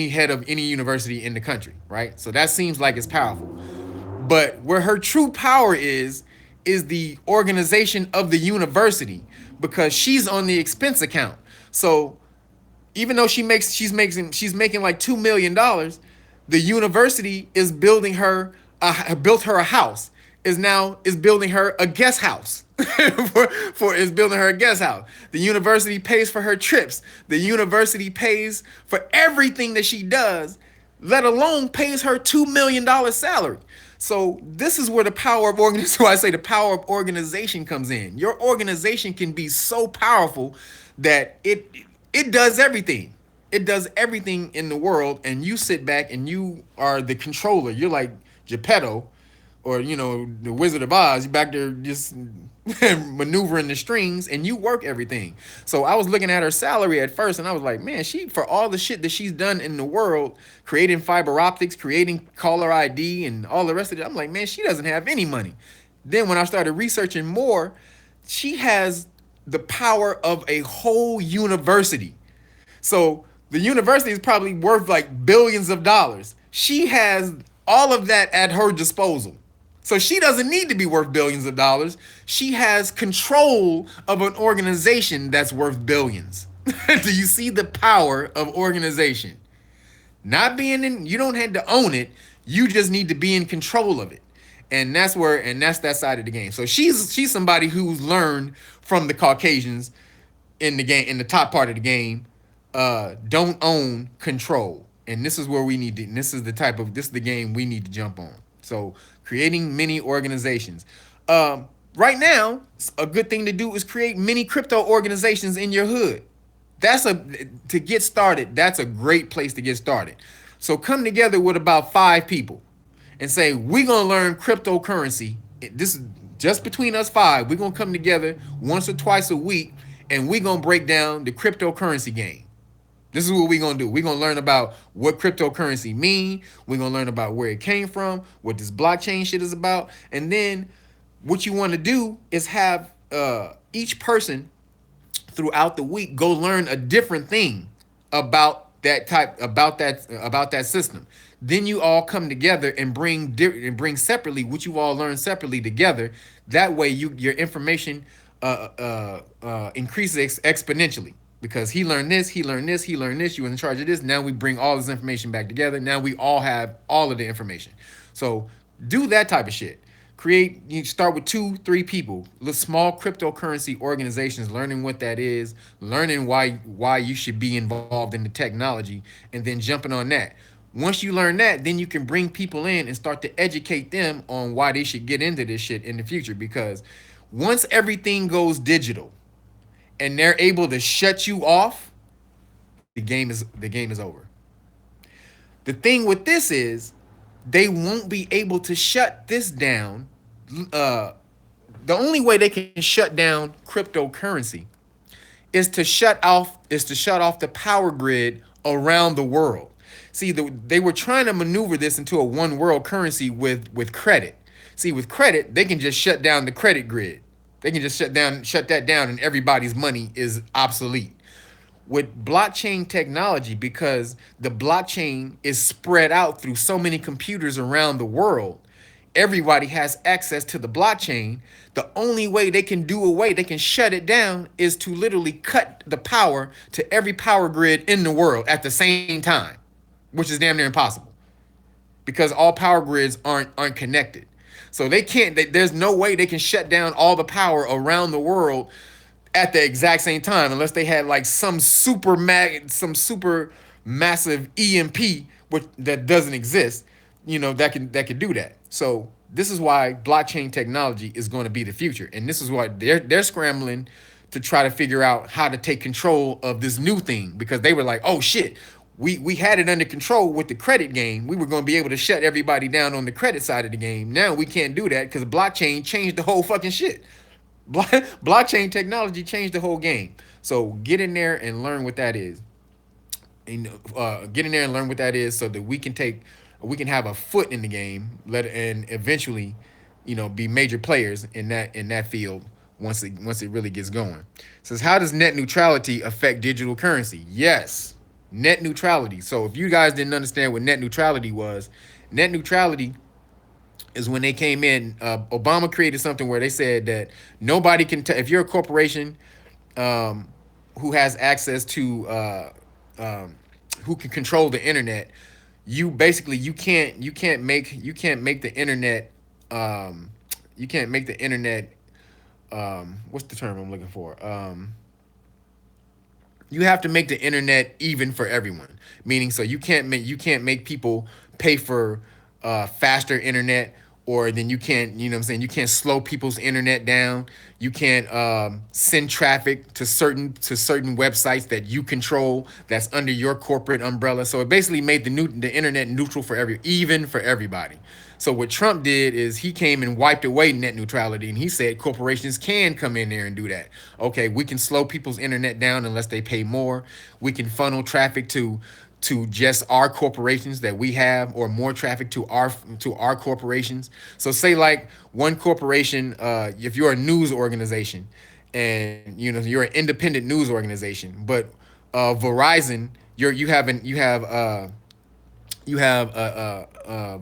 head of any university in the country, right? So that seems like it's powerful. But where her true power is the organization of the university, because she's on the expense account. So even though she's making like $2 million, the university is built her a house. Is building her a guest house. Is building her a guest house. The university pays for her trips. The university pays for everything that she does, let alone pays her $2 million salary. So this is where the power of organization. So I say the power of organization comes in. Your organization can be so powerful that it does everything. It does everything in the world, and you sit back and you are the controller. You're like Geppetto, or the Wizard of Oz. You're back there just maneuvering the strings, and you work everything. So I was looking at her salary at first, and I was like, man, for all the shit that she's done in the world, creating fiber optics, creating caller ID, and all the rest of it, I'm like, man, she doesn't have any money. Then when I started researching more, she has the power of a whole university. So the university is probably worth like billions of dollars. She has all of that at her disposal. So she doesn't need to be worth billions of dollars. She has control of an organization that's worth billions. Do you see the power of organization? You don't have to own it. You just need to be in control of it. And that's that side of the game. So she's somebody who's learned from the Caucasians in the game, in the top part of the game. Don't own, control. And this is where we need to, and this is the game we need to jump on. So creating mini organizations. Right now, a good thing to do is create mini crypto organizations in your hood. To get started, that's a great place to get started. So come together with about 5 people and say, we're going to learn cryptocurrency. This is just between us 5. We're going to come together once or twice a week, and we're going to break down the cryptocurrency game. This is what we're going to do. We're going to learn about what cryptocurrency mean. We're going to learn about where it came from, what this blockchain shit is about. And then what you want to do is have each person throughout the week go learn a different thing about that system. Then you all come together and bring separately what you all learn separately together. That way your information increases exponentially. Because he learned this, he learned this, he learned this, you were in charge of this. Now we bring all this information back together. Now we all have all of the information. So do that type of shit. You start with 2-3 people, little small cryptocurrency organizations, learning what that is, learning why you should be involved in the technology, and then jumping on that. Once you learn that, then you can bring people in and start to educate them on why they should get into this shit in the future. Because once everything goes digital, and they're able to shut you off, the game is over. The thing with this is they won't be able to shut this down. The only way they can shut down cryptocurrency is to shut off the power grid around the world. See, they were trying to maneuver this into a one world currency with credit. See, with credit, they can just shut down the credit grid. They can just shut that down, and everybody's money is obsolete. With blockchain technology, because the blockchain is spread out through so many computers around the world, everybody has access to the blockchain. The only way they can do away, they can shut it down, is to literally cut the power to every power grid in the world at the same time, which is damn near impossible because all power grids aren't connected. So they can't. There's no way they can shut down all the power around the world at the exact same time unless they had like some super massive EMP, which that doesn't exist. That could do that. So this is why blockchain technology is going to be the future, and this is why they're scrambling to try to figure out how to take control of this new thing, because they were like, oh shit, we had it under control with the credit game. We were going to be able to shut everybody down on the credit side of the game. Now we can't do that because blockchain changed the whole fucking shit. Blockchain technology changed the whole game. So get in there and learn what that is. And get in there and learn what that is, so that we can have a foot in the game, and eventually, be major players in that field once it really gets going. It says, how does net neutrality affect digital currency? Yes, net neutrality. So if you guys didn't understand what net neutrality was, net neutrality is when they came in. Obama created something where they said that nobody can if you're a corporation, um, who has access to um, who can control the internet, you basically you can't make the internet, you can't make the internet, what's the term I'm looking for, you have to make the internet even for everyone. Meaning, so you can't make people pay for faster internet, or then you can't, you know what I'm saying, you can't slow people's internet down. You can't send traffic to certain websites that you control, that's under your corporate umbrella. So it basically made the internet neutral for even for everybody. So what Trump did is he came and wiped away net neutrality, and he said corporations can come in there and do that. Okay, we can slow people's internet down unless they pay more. We can funnel traffic to just our corporations that we have, or more traffic to our corporations. So say like one corporation, if you're a news organization, and you're an independent news organization, but Verizon, you have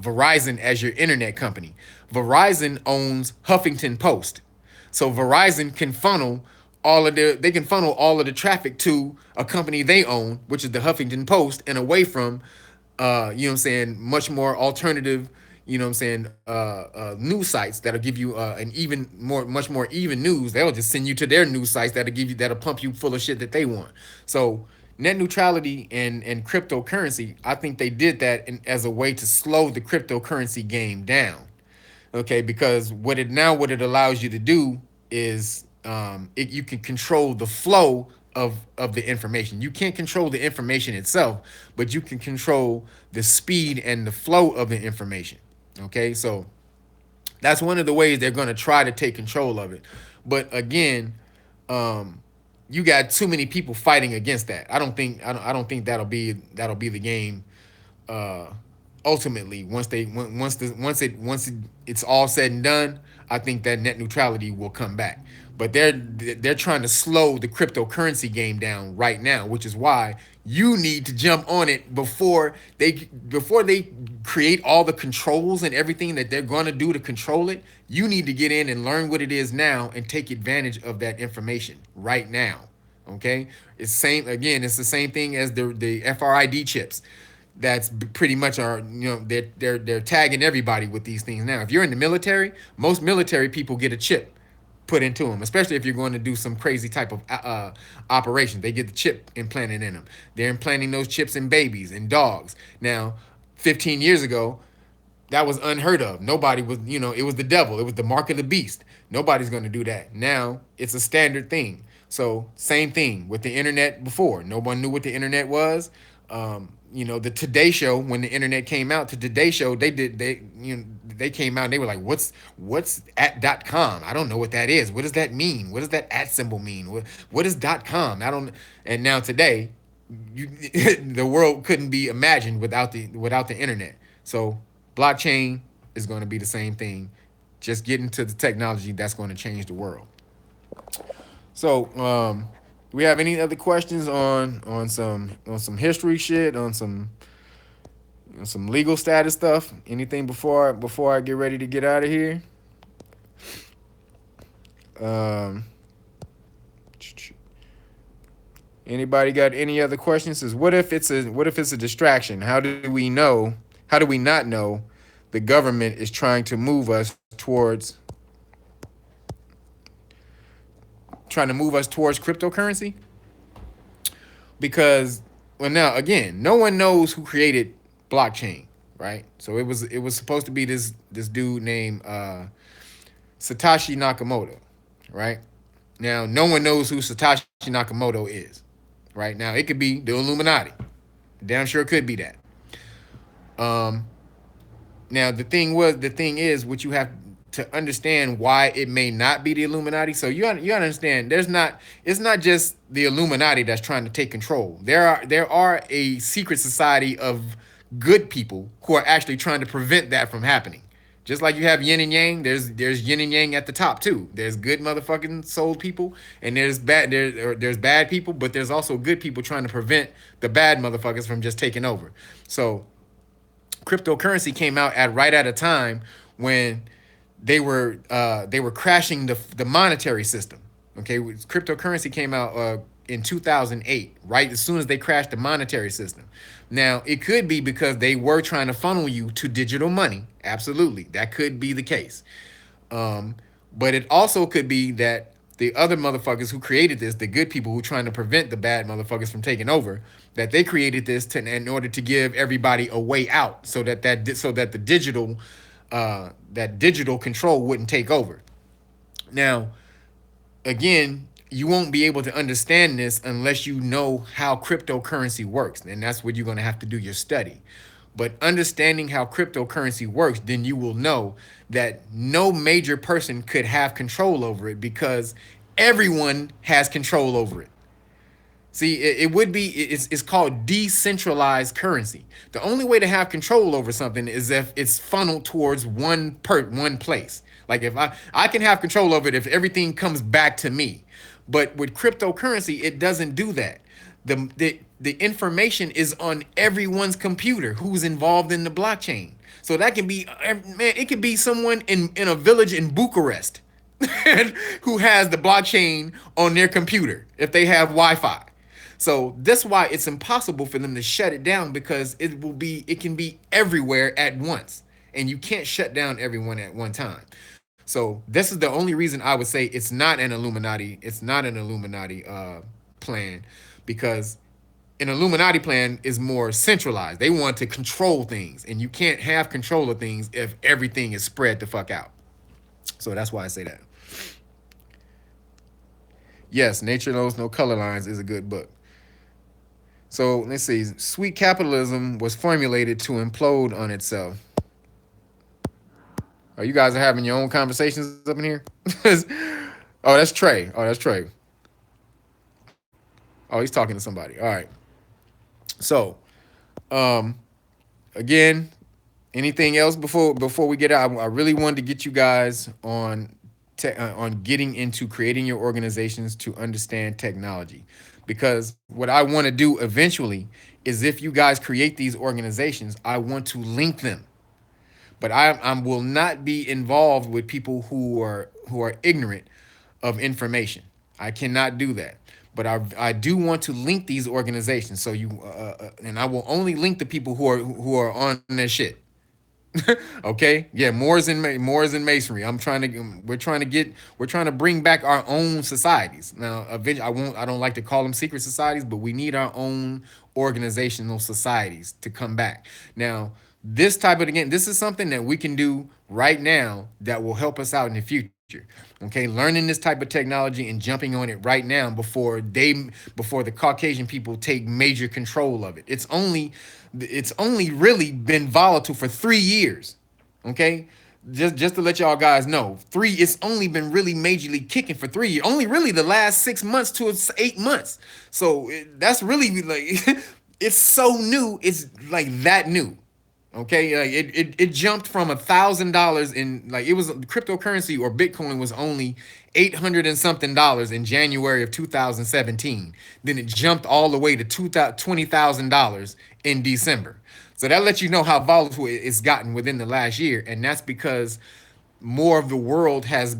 Verizon as your internet company. Verizon owns Huffington Post, so Verizon can funnel all of the traffic to a company they own, which is the Huffington Post, and away from, you know what I'm saying, much more alternative, news sites that'll give you much more even news. They'll just send you to their news sites that'll pump you full of shit that they want. So net neutrality and cryptocurrency, I think they did that as a way to slow the cryptocurrency game down. Okay, because what it allows you to do is, you can control the flow of the information. You can't control the information itself, but you can control the speed and the flow of the information. Okay, so that's one of the ways they're going to try to take control of it. But again, you got too many people fighting against that. I don't think that'll be the game, uh, ultimately. Once it's all said and done, I think that net neutrality will come back. But they're trying to slow the cryptocurrency game down right now, which is why you need to jump on it before they create all the controls and everything that they're going to do to control it. You need to get in and learn what it is now and take advantage of that information right now. Okay, it's the same thing as the FRID chips. That's pretty much they're tagging everybody with these things now. If you're in the military, most military people get a chip put into them, especially if you're going to do some crazy type of operation. They get the chip implanted in them. They're implanting those chips in babies and dogs. Now, 15 years ago, that was unheard of. Nobody was, it was the devil. It was the mark of the beast. Nobody's going to do that. Now it's a standard thing. So same thing with the internet before. No one knew what the internet was. The Today Show, when the internet came out, to Today Show, they came out and they were like, what's at.com? I don't know what that is. What does that mean? What does that at symbol mean? What is .com? I don't. And now today, the world couldn't be imagined without the internet. So blockchain is going to be the same thing. Just get into the technology that's going to change the world. So, do we have any other questions on some history shit, on some And some legal status stuff. Anything before I get ready to get out of here? Um, Anybody got any other questions? Is what if it's a distraction? How do we know? How do we not know the government is trying to move us towards cryptocurrency? Because well, now again, no one knows who created blockchain, right? So it was supposed to be this dude named Satoshi Nakamoto, right? Now no one knows who Satoshi Nakamoto is, right? Now it could be the Illuminati. Damn sure could be that. Um, Now the thing is, what you have to understand why it may not be the Illuminati. So you understand it's not just the Illuminati that's trying to take control. There are a secret society of good people who are actually trying to prevent that from happening. Just like you have yin and yang, there's yin and yang at the top too. There's good motherfucking soul people, and there's bad people, but there's also good people trying to prevent the bad motherfuckers from just taking over. So cryptocurrency came out at right at a time when they were crashing the monetary system. Okay, cryptocurrency came out in 2008, right as soon as they crashed the monetary system. Now it could be because they were trying to funnel you to digital money. Absolutely, that could be the case. Um, but it also could be that the other motherfuckers who created this, the good people who trying to prevent the bad motherfuckers from taking over, that they created this in order to give everybody a way out, so that the digital control wouldn't take over. Now, again, you won't be able to understand this unless you know how cryptocurrency works, and that's what you're going to have to do your study. But understanding how cryptocurrency works, then you will know that no major person could have control over it because everyone has control over it. See, it would be it's called decentralized currency. The only way to have control over something is if it's funneled towards one place. Like if I can have control over it if everything comes back to me. But with cryptocurrency, it doesn't do that. The information is on everyone's computer who's involved in the blockchain. So that can be man, it could be someone in a village in Bucharest who has the blockchain on their computer if they have Wi-Fi. So that's why it's impossible for them to shut it down because it can be everywhere at once. And you can't shut down everyone at one time. So this is the only reason I would say it's not an Illuminati. It's not an Illuminati plan because an Illuminati plan is more centralized. They want to control things, and you can't have control of things if everything is spread the fuck out. So that's why I say that. Yes, Nature Knows No Color Lines is a good book. So let's see. Sweet capitalism was formulated to implode on itself. Oh, you guys are having your own conversations up in here? Oh, that's Trey. Oh, that's Trey. Oh, he's talking to somebody. All right. So, um, again, anything else before we get out? I really wanted to get you guys on getting into creating your organizations to understand technology, because what I want to do eventually is if you guys create these organizations, I want to link them, but I will not be involved with people who are ignorant of information. I cannot do that. But I do want to link these organizations. So and I will only link the people who are on their shit. Okay, yeah, Moors and Masonry. We're trying to bring back our own societies. Now, eventually, I don't like to call them secret societies, but we need our own organizational societies to come back. Now, this is something that we can do right now that will help us out in the future. Okay, learning this type of technology and jumping on it right now before the Caucasian people take major control of it. It's only really been volatile for 3 years. Okay, just to let y'all guys know, it's only been really majorly kicking for 3 years. Only really the last 6 months to 8 months. So that's really like it's so new. It's like that new. Okay, like it jumped from $1,000 in, like, it was cryptocurrency or Bitcoin was only 800 and something dollars in January of 2017. Then it jumped all the way to $20,000 in December. So that lets you know how volatile it's gotten within the last year, and that's because more of the world has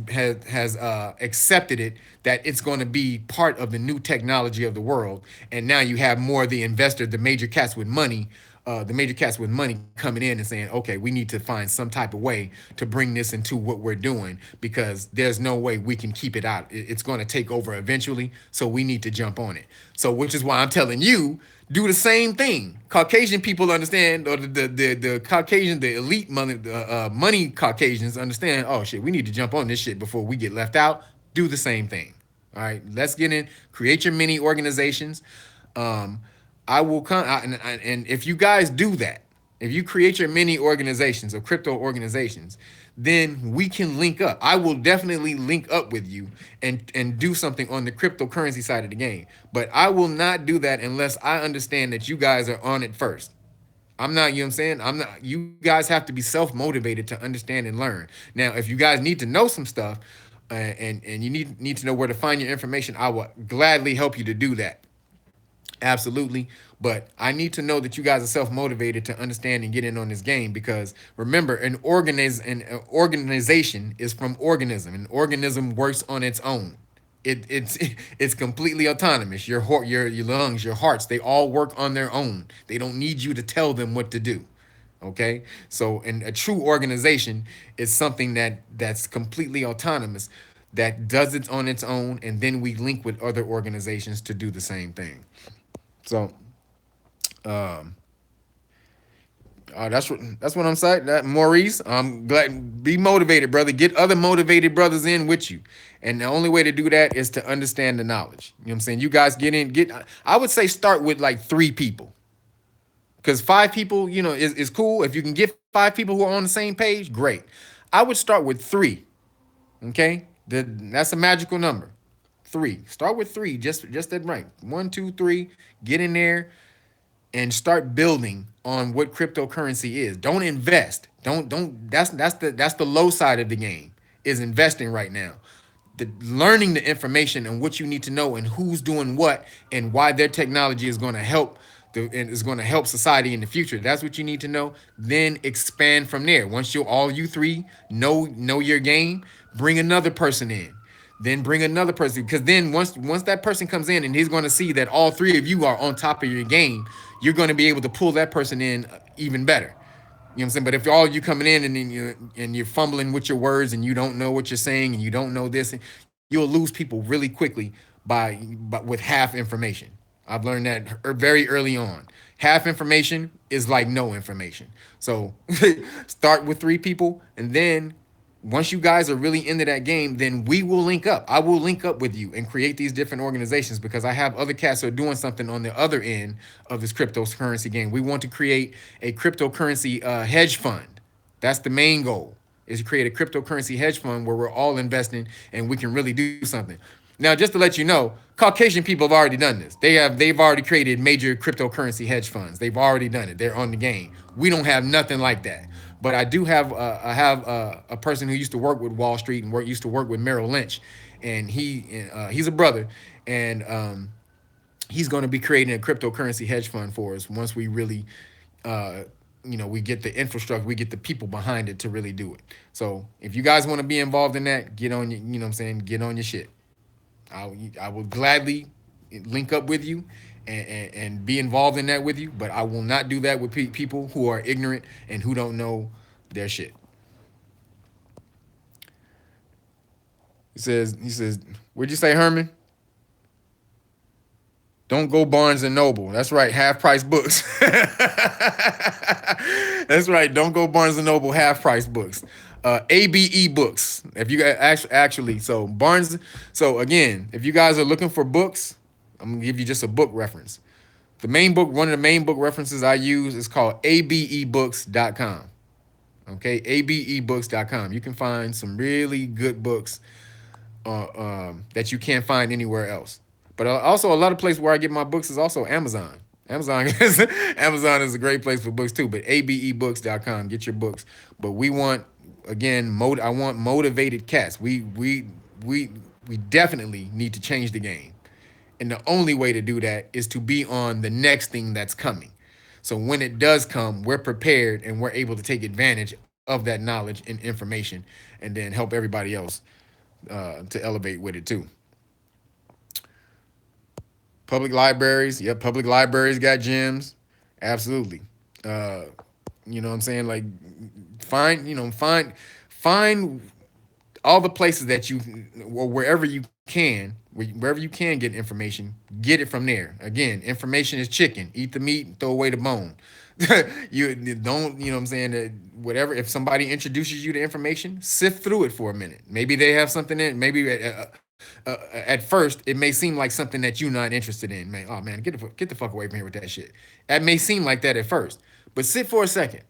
accepted it, that it's going to be part of the new technology of the world, and now you have more of the investor, the major cats with money coming in and saying, okay, we need to find some type of way to bring this into what we're doing, because there's no way we can keep it out. It's going to take over eventually, so we need to jump on it. So, which is why I'm telling you, do the same thing. Caucasian people understand, or the Caucasian, the elite money Caucasians understand. Oh shit, we need to jump on this shit before we get left out. Do the same thing. All right, let's get in. Create your mini organizations. Um, I will come, and if you guys do that, if you create your mini organizations or crypto organizations, then we can link up. I will definitely link up with you and do something on the cryptocurrency side of the game. But I will not do that unless I understand that you guys are on it first. I'm not, you know what I'm saying? I'm not, you guys have to be self-motivated to understand and learn. Now, if you guys need to know some stuff, and you need to know where to find your information, I will gladly help you to do that. Absolutely. But I need to know that you guys are self motivated to understand and get in on this game, because remember, an organization is from organism. An organism works on its own. It's it's completely autonomous. Your lungs, your hearts, they all work on their own. They don't need you to tell them what to do. Okay, so and a true organization is something that's completely autonomous, that does it on its own, and then we link with other organizations to do the same thing. So that's what I'm saying. That Maurice, I'm glad. Be motivated, brother. Get other motivated brothers in with you, and the only way to do that is to understand the knowledge. You know what I'm saying? You guys get in. Get. I would say start with like 3 people, because 5 people, is cool. If you can get 5 people who are on the same page, great. I would start with 3. Okay, that's a magical number. 3. Start with 3. Just that right. 1, 2, 3. Get in there and start building on what cryptocurrency is. Don't invest. Don't that's the low side of the game, is investing right now. Learning the information and what you need to know and who's doing what and why their technology is going to help and is going to help society in the future. That's what you need to know. Then expand from there. Once you 3 know your game, bring another person in. Then bring another person, because then once that person comes in and he's going to see that all 3 of you are on top of your game, you're going to be able to pull that person in even better. You know what I'm saying? But if all you coming in and you're fumbling with your words and you don't know what you're saying and you don't know this, you'll lose people really quickly by with half information. I've learned that very early on. Half information is like no information. So start with 3 people, and then once you guys are really into that game, then we will link up. I will link up with you and create these different organizations, because I have other cats who are doing something on the other end of this cryptocurrency game. We want to create a cryptocurrency hedge fund. That's the main goal, is to create a cryptocurrency hedge fund where we're all investing and we can really do something. Now, just to let you know, Caucasian people have already done this. They've already created major cryptocurrency hedge funds. They've already done it. They're on the game. We don't have nothing like that. But I do have a person who used to work with Wall Street and used to work with Merrill Lynch, and he's a brother, and he's going to be creating a cryptocurrency hedge fund for us once we really, we get the infrastructure, we get the people behind it to really do it. So if you guys want to be involved in that, get on your, you know what I'm saying, get on your shit. I will gladly link up with you and be involved in that with you, but I will not do that with people who are ignorant and who don't know their shit. He says, what'd you say, Herman? Don't go Barnes and Noble. That's right, half price books. That's right, don't go Barnes and Noble half price books. ABE books. If you guys actually, so Barnes. So again, if you guys are looking for books, I'm gonna give you just a book reference. One of the main book references I use is called abebooks.com. Okay, abebooks.com. You can find some really good books that you can't find anywhere else. But also, a lot of places where I get my books is also Amazon. Amazon is a great place for books too. But abebooks.com, get your books. But we want, again, I want motivated cats. We definitely need to change the game. And the only way to do that is to be on the next thing that's coming. So when it does come, we're prepared and we're able to take advantage of that knowledge and information, and then help everybody else to elevate with it too. Public libraries, yep, public libraries got gyms, absolutely. Uh, you know what I'm saying? Like, find all the places that you, or wherever you can, wherever you can get information, get it from there. Again, information is chicken. Eat the meat, throw away the bone. You don't, you know what I'm saying? Whatever. If somebody introduces you to information, sift through it for a minute. Maybe they have something in. Maybe at first it may seem like something that you're not interested in. Man, oh man, get the fuck away from here with that shit. That may seem like that at first, but sit for a second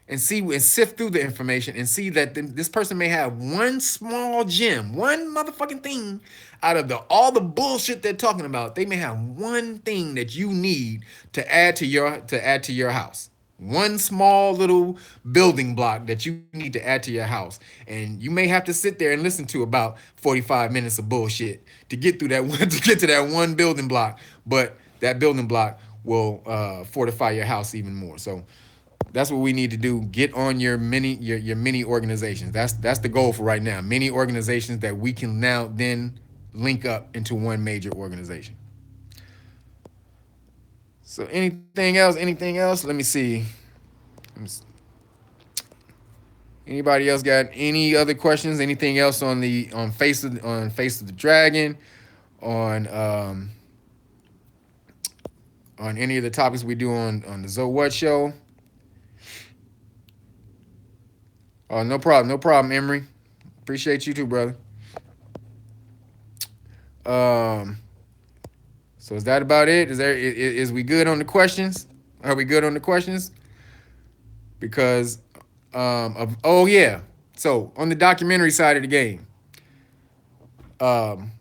and see and sift through the information and see that this person may have one small gem, one motherfucking thing out of the all the bullshit they're talking about. They may have one thing that you need to add to your house. One small little building block that you need to add to your house. And you may have to sit there and listen to about 45 minutes of bullshit to get through that one to get to that one building block. But that building block will fortify your house even more. So that's what we need to do. Get on your mini organizations. That's the goal for right now. Many organizations that we can now then link up into one major organization. So anything else? Anything else? Let me see. Anybody else got any other questions? Anything else on the on face of the dragon, on on any of the topics we do on the Zo What show? Oh, no problem, no problem, Emery. Appreciate you too, brother. Um, so is that about it? Is we good on the questions? Are we good on the questions? Because oh yeah. So on the documentary side of the game, um,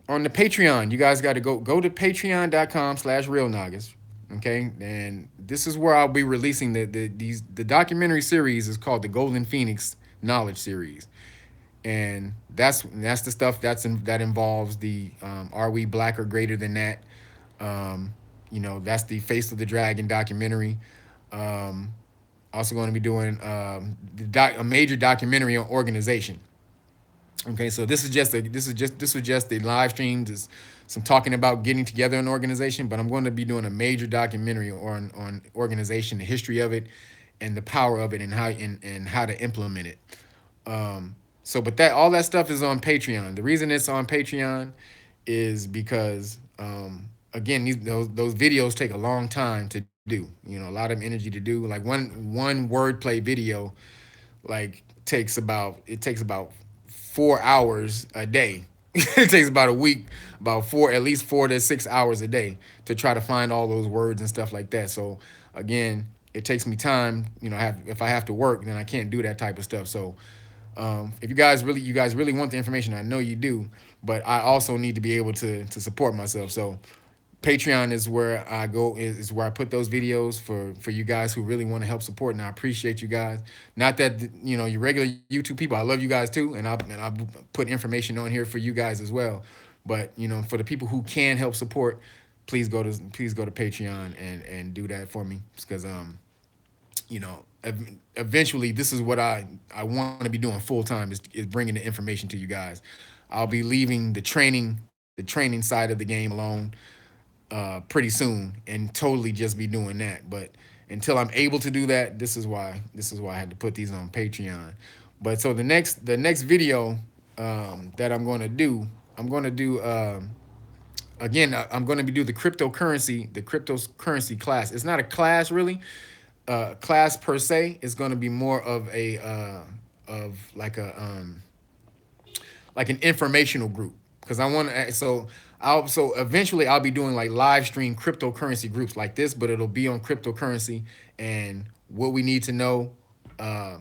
on the Patreon, you guys got to go to patreon.com/real Nagas. Okay, and this is where I'll be releasing the documentary series is called the Golden Phoenix Knowledge Series, and that's the stuff that involves the are we black or greater than that. Um, that's the Face of the Dragon documentary. Um, Also going to be doing a major documentary on organization. Okay, so this was just the live stream, just some talking about getting together an organization, but I'm going to be doing a major documentary on organization, the history of it, and the power of it, and how to implement it. But that all that stuff is on Patreon. The reason it's on Patreon is because again, those videos take a long time to do. A lot of energy to do. Like one wordplay video, like it takes about 4 hours a day. It takes about a week, about at least 4 to 6 hours a day to try to find all those words and stuff like that. So again, it takes me time. If I have to work, then I can't do that type of stuff. So if you guys really want the information, I know you do, but I also need to be able to support myself. So Patreon is where I go, is where I put those videos for you guys who really want to help support, and I appreciate you guys. Not that your regular YouTube people, I love you guys too, and I put information on here for you guys as well. But for the people who can help support, please go to Patreon and do that for me, because you know, eventually this is what I want to be doing full time, is bringing the information to you guys. I'll be leaving the training side of the game alone pretty soon, and totally just be doing that. But until I'm able to do that, this is why I had to put these on Patreon. But so the next video that I'm going to do again, I'm going to be do the cryptocurrency class. It's not a class really, class per se. It's going to be more of a of like an informational group, because I want to. So eventually I'll be doing like live stream cryptocurrency groups like this, but it'll be on cryptocurrency and what we need to know, uh,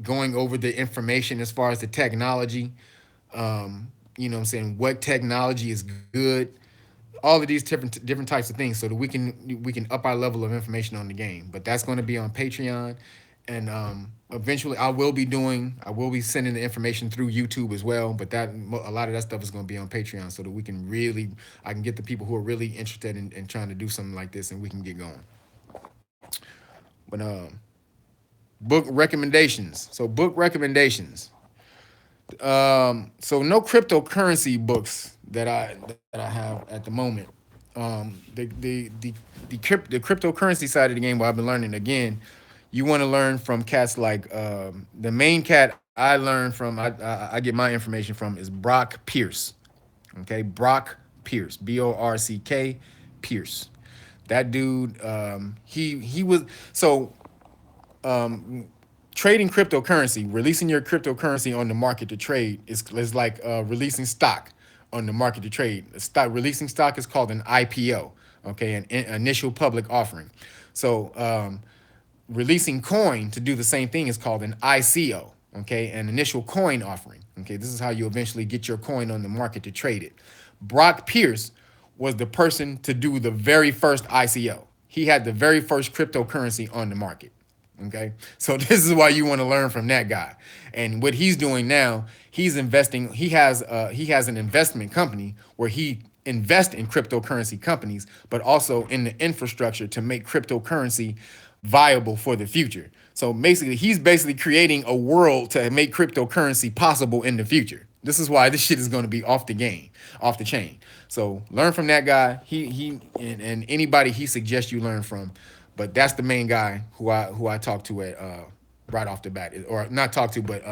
going over the information as far as the technology. What I'm saying, what technology is good, all of these different types of things, so that we can up our level of information on the game. But that's going to be on Patreon, and eventually I will be sending the information through YouTube as well. But that a lot of that stuff is going to be on Patreon, so that I can get the people who are really interested in trying to do something like this, and we can get going. But book recommendations. So book recommendations. So no cryptocurrency books that I have at the moment. The cryptocurrency side of the game, what I've been learning again, you want to learn from cats like the main cat I learned from. I get my information from is Brock Pierce. Okay, Brock Pierce, Borck Pierce. That dude, he was so trading cryptocurrency, releasing your cryptocurrency on the market to trade is like releasing stock on the market to trade. Releasing stock is called an IPO, okay, an initial public offering. So releasing coin to do the same thing is called an ICO, okay, an initial coin offering. Okay, this is how you eventually get your coin on the market to trade it. Brock Pierce was the person to do the very first ICO. He had the very first cryptocurrency on the market. Okay, so this is why you want to learn from that guy. And what he's doing now, he's investing. He has an investment company where he invests in cryptocurrency companies, but also in the infrastructure to make cryptocurrency viable for the future. So basically, he's basically creating a world to make cryptocurrency possible in the future. This is why this shit is going to be off the game, off the chain. So learn from that guy. And anybody he suggests you learn from. But that's the main guy who I talked to at right off the bat, or not talk to, but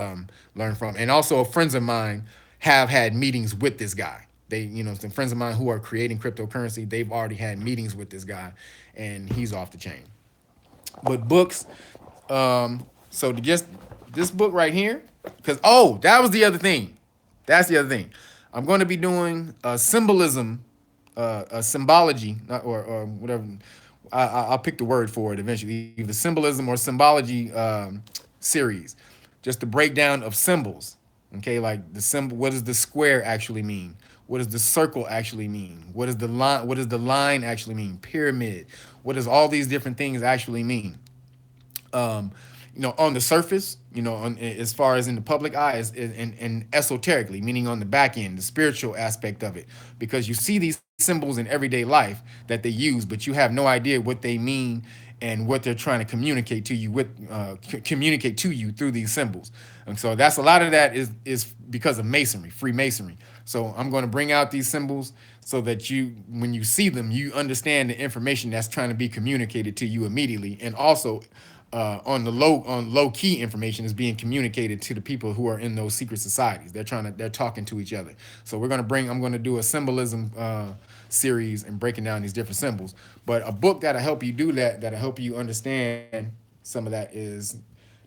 learn from. And also, friends of mine have had meetings with this guy. Some friends of mine who are creating cryptocurrency, they've already had meetings with this guy, and he's off the chain. But books, so just this book right here, because that was the other thing. That's the other thing. I'm going to be doing a symbolism, a symbology, or whatever. I'll pick the word for it eventually, either symbolism or symbology series, just the breakdown of symbols. Okay, like the symbol. What does the square actually mean? What does the circle actually mean? What does the line? What does the line actually mean? Pyramid. What does all these different things actually mean? um, on the surface, as far as in the public eye, and esoterically, meaning on the back end, the spiritual aspect of it, because you see these symbols in everyday life that they use, but you have no idea what they mean and what they're trying to communicate to you through these symbols. And so that's a lot of that is because of masonry, Freemasonry. So I'm going to bring out these symbols so that when you see them, you understand the information that's trying to be communicated to you immediately, and also on low key information is being communicated to the people who are in those secret societies. They're talking to each other. So I'm going to do a symbolism series and breaking down these different symbols. But a book that'll help you do that'll help you understand some of that is,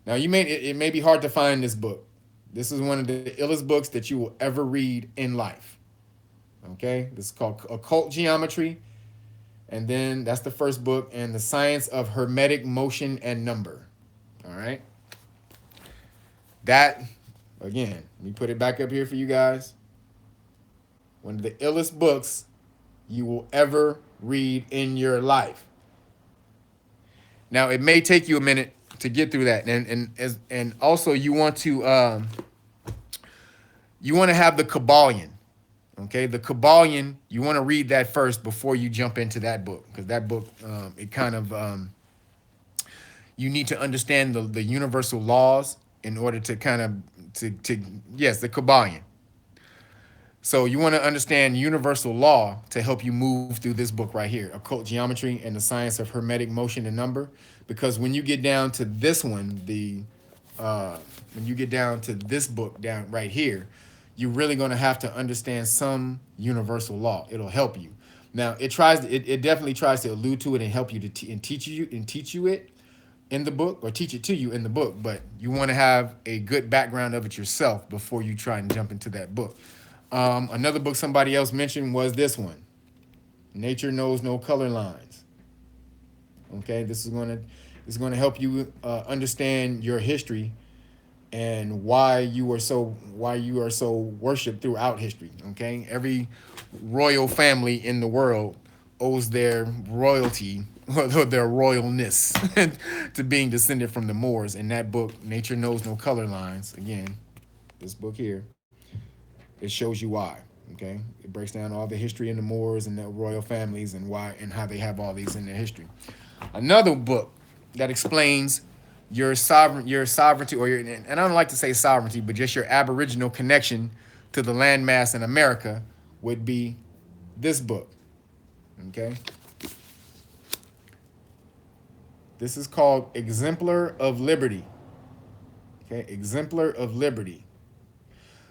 now it may be hard to find this book. This is one of the illest books that you will ever read in life. Okay, this is called Occult Geometry. And then that's the first book, and The Science of Hermetic Motion and Number. All right. That, again, let me put it back up here for you guys. One of the illest books you will ever read in your life. Now, it may take you a minute to get through that, and also you want to have the Kabbalion. Okay, the Kabbalion, you want to read that first before you jump into that book, because that book, it kind of, you need to understand the universal laws in order to kind of, yes, the Kabbalion. So you want to understand universal law to help you move through this book right here, Occult Geometry and the Science of Hermetic Motion and Number, because when you get down to this one, when you get down to this book down right here, you're really going to have to understand some universal law. It'll help you. Now, it definitely tries to allude to it and help you and teach you it in the book, or teach it to you in the book. But you want to have a good background of it yourself before you try and jump into that book. Another book somebody else mentioned was this one, Nature Knows No Color Lines. Okay, this is going to help you understand your history and why you are so worshipped throughout history. Okay, every royal family in the world owes their royalty or their royalness to being descended from the Moors. In that book, Nature Knows No Color Lines, again, this book here, it shows you why. Okay, it breaks down all the history in the Moors and the royal families and why and how they have all these in their history. Another book that explains your sovereignty, or your, and I don't like to say sovereignty, but just your Aboriginal connection to the landmass in America would be this book. Okay, this is called Exemplar of Liberty. Okay, Exemplar of Liberty.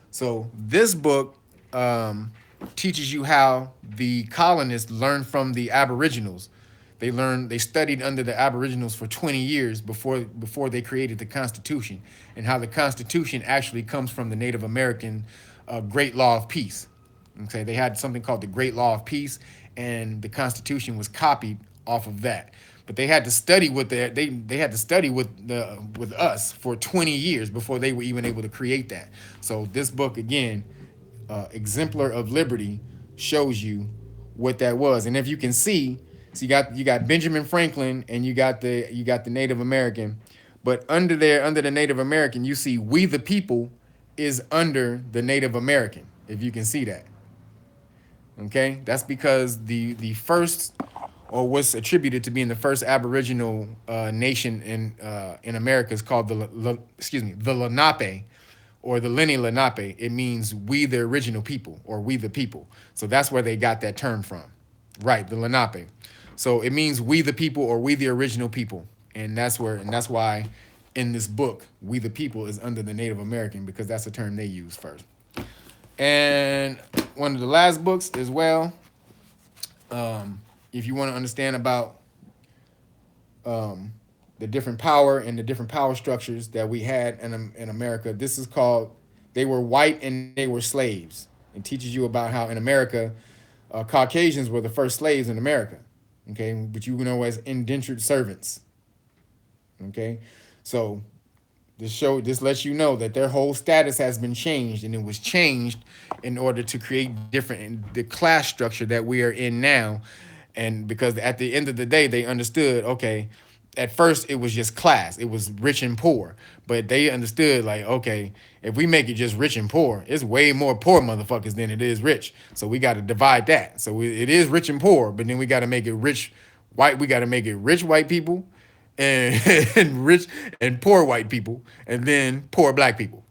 So this book teaches you how the colonists learned from the Aboriginals. They studied under the Aboriginals for 20 years before they created the Constitution, and how the Constitution actually comes from the Native American Great Law of Peace. Okay, they had something called the Great Law of Peace, and the Constitution was copied off of that. But they had to study with they had to study with us for 20 years before they were even able to create that. So this book again, Exemplar of Liberty, shows you what that was. And if you can see, so you got Benjamin Franklin, and you got the Native American, but under the Native American, you see we the people is under the Native American. If you can see that. Okay, that's because the first, or what's attributed to being the first Aboriginal nation in America, is called the Lenape, or the Lenni Lenape. It means we the original people, or we the people. So that's where they got that term from, right? The Lenape. So it means we the people, or we the original people, and that's why in this book, we the people is under the Native American, because that's the term they use first. And one of the last books as well, if you want to understand about the different power and the different power structures that we had in America, this is called They Were White and They Were Slaves. It teaches you about how in America, Caucasians were the first slaves in America, okay, but you know as indentured servants, okay. So this lets you know that their whole status has been changed, and it was changed in order to create different the class structure that we are in now. And because at the end of the day, they understood, okay, at first it was just class, it was rich and poor, but they understood, like, okay, if we make it just rich and poor, it's way more poor motherfuckers than it is rich, so we got to divide that. So it is rich and poor, but then we got to make it rich white, we got to make it rich white people, and, and rich and poor white people, and then poor black people.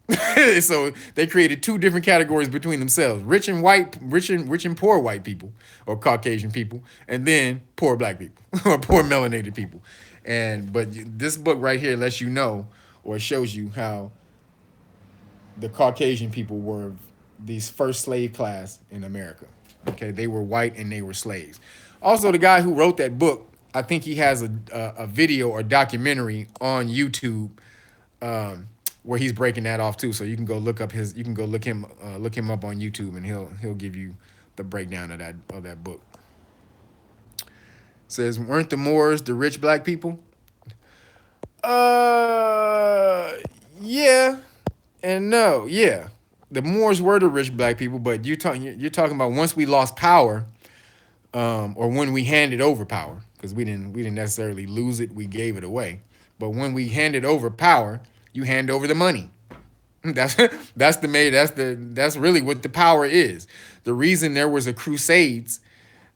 So they created two different categories between themselves: rich and white, rich and poor white people, or Caucasian people, and then poor black people or poor melanated people. And but this book right here lets you know, or shows you how the Caucasian people were these first slave class in America. Okay, they were white and they were slaves. Also, the guy who wrote that book, I think he has a video or documentary on YouTube, where he's breaking that off too. So you can go look up his, you can go look him up on YouTube, and he'll give you the breakdown of that book. It says, weren't the Moors the rich black people? Uh, yeah, and no, yeah. The Moors were the rich black people, but you're talking about once we lost power, or when we handed over power, because we didn't necessarily lose it, we gave it away. But when we handed over power, you hand over the money. That's really what the power is. The reason there was a crusades,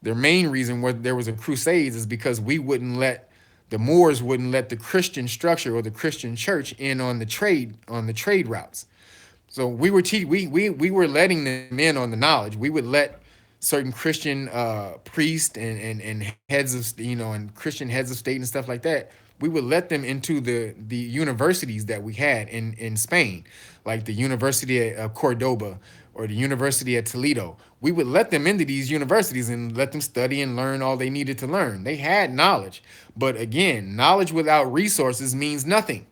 the main reason why there was a crusades, is because the Moors wouldn't let the Christian structure or the Christian church in on the trade routes. So we were letting them in on the knowledge. We would let certain Christian priests and heads of, and Christian heads of state and stuff like that. We would let them into the universities that we had in Spain, like the University of Cordoba or the University of Toledo. We would let them into these universities and let them study and learn all they needed to learn. They had knowledge, but again, knowledge without resources means nothing.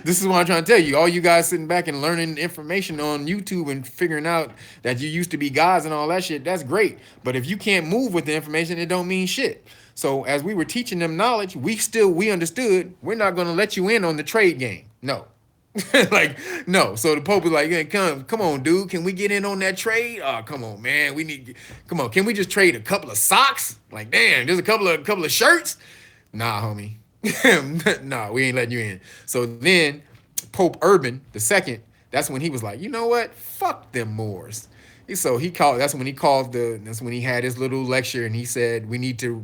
This is what I'm trying to tell you. All you guys sitting back and learning information on YouTube and figuring out that you used to be gods and all that shit, that's great. But if you can't move with the information, it don't mean shit. So as we were teaching them knowledge, we understood we're not going to let you in on the trade game. No. Like, no. So the Pope was like, hey, come on, dude. Can we get in on that trade? Oh, come on, man. Come on. Can we just trade a couple of socks? Like, damn, there's a couple of shirts. Nah, homie. Nah, we ain't letting you in. So then Pope Urban II, that's when he was like, you know what? Fuck them Moors. So that's when he had his little lecture, and he said we need to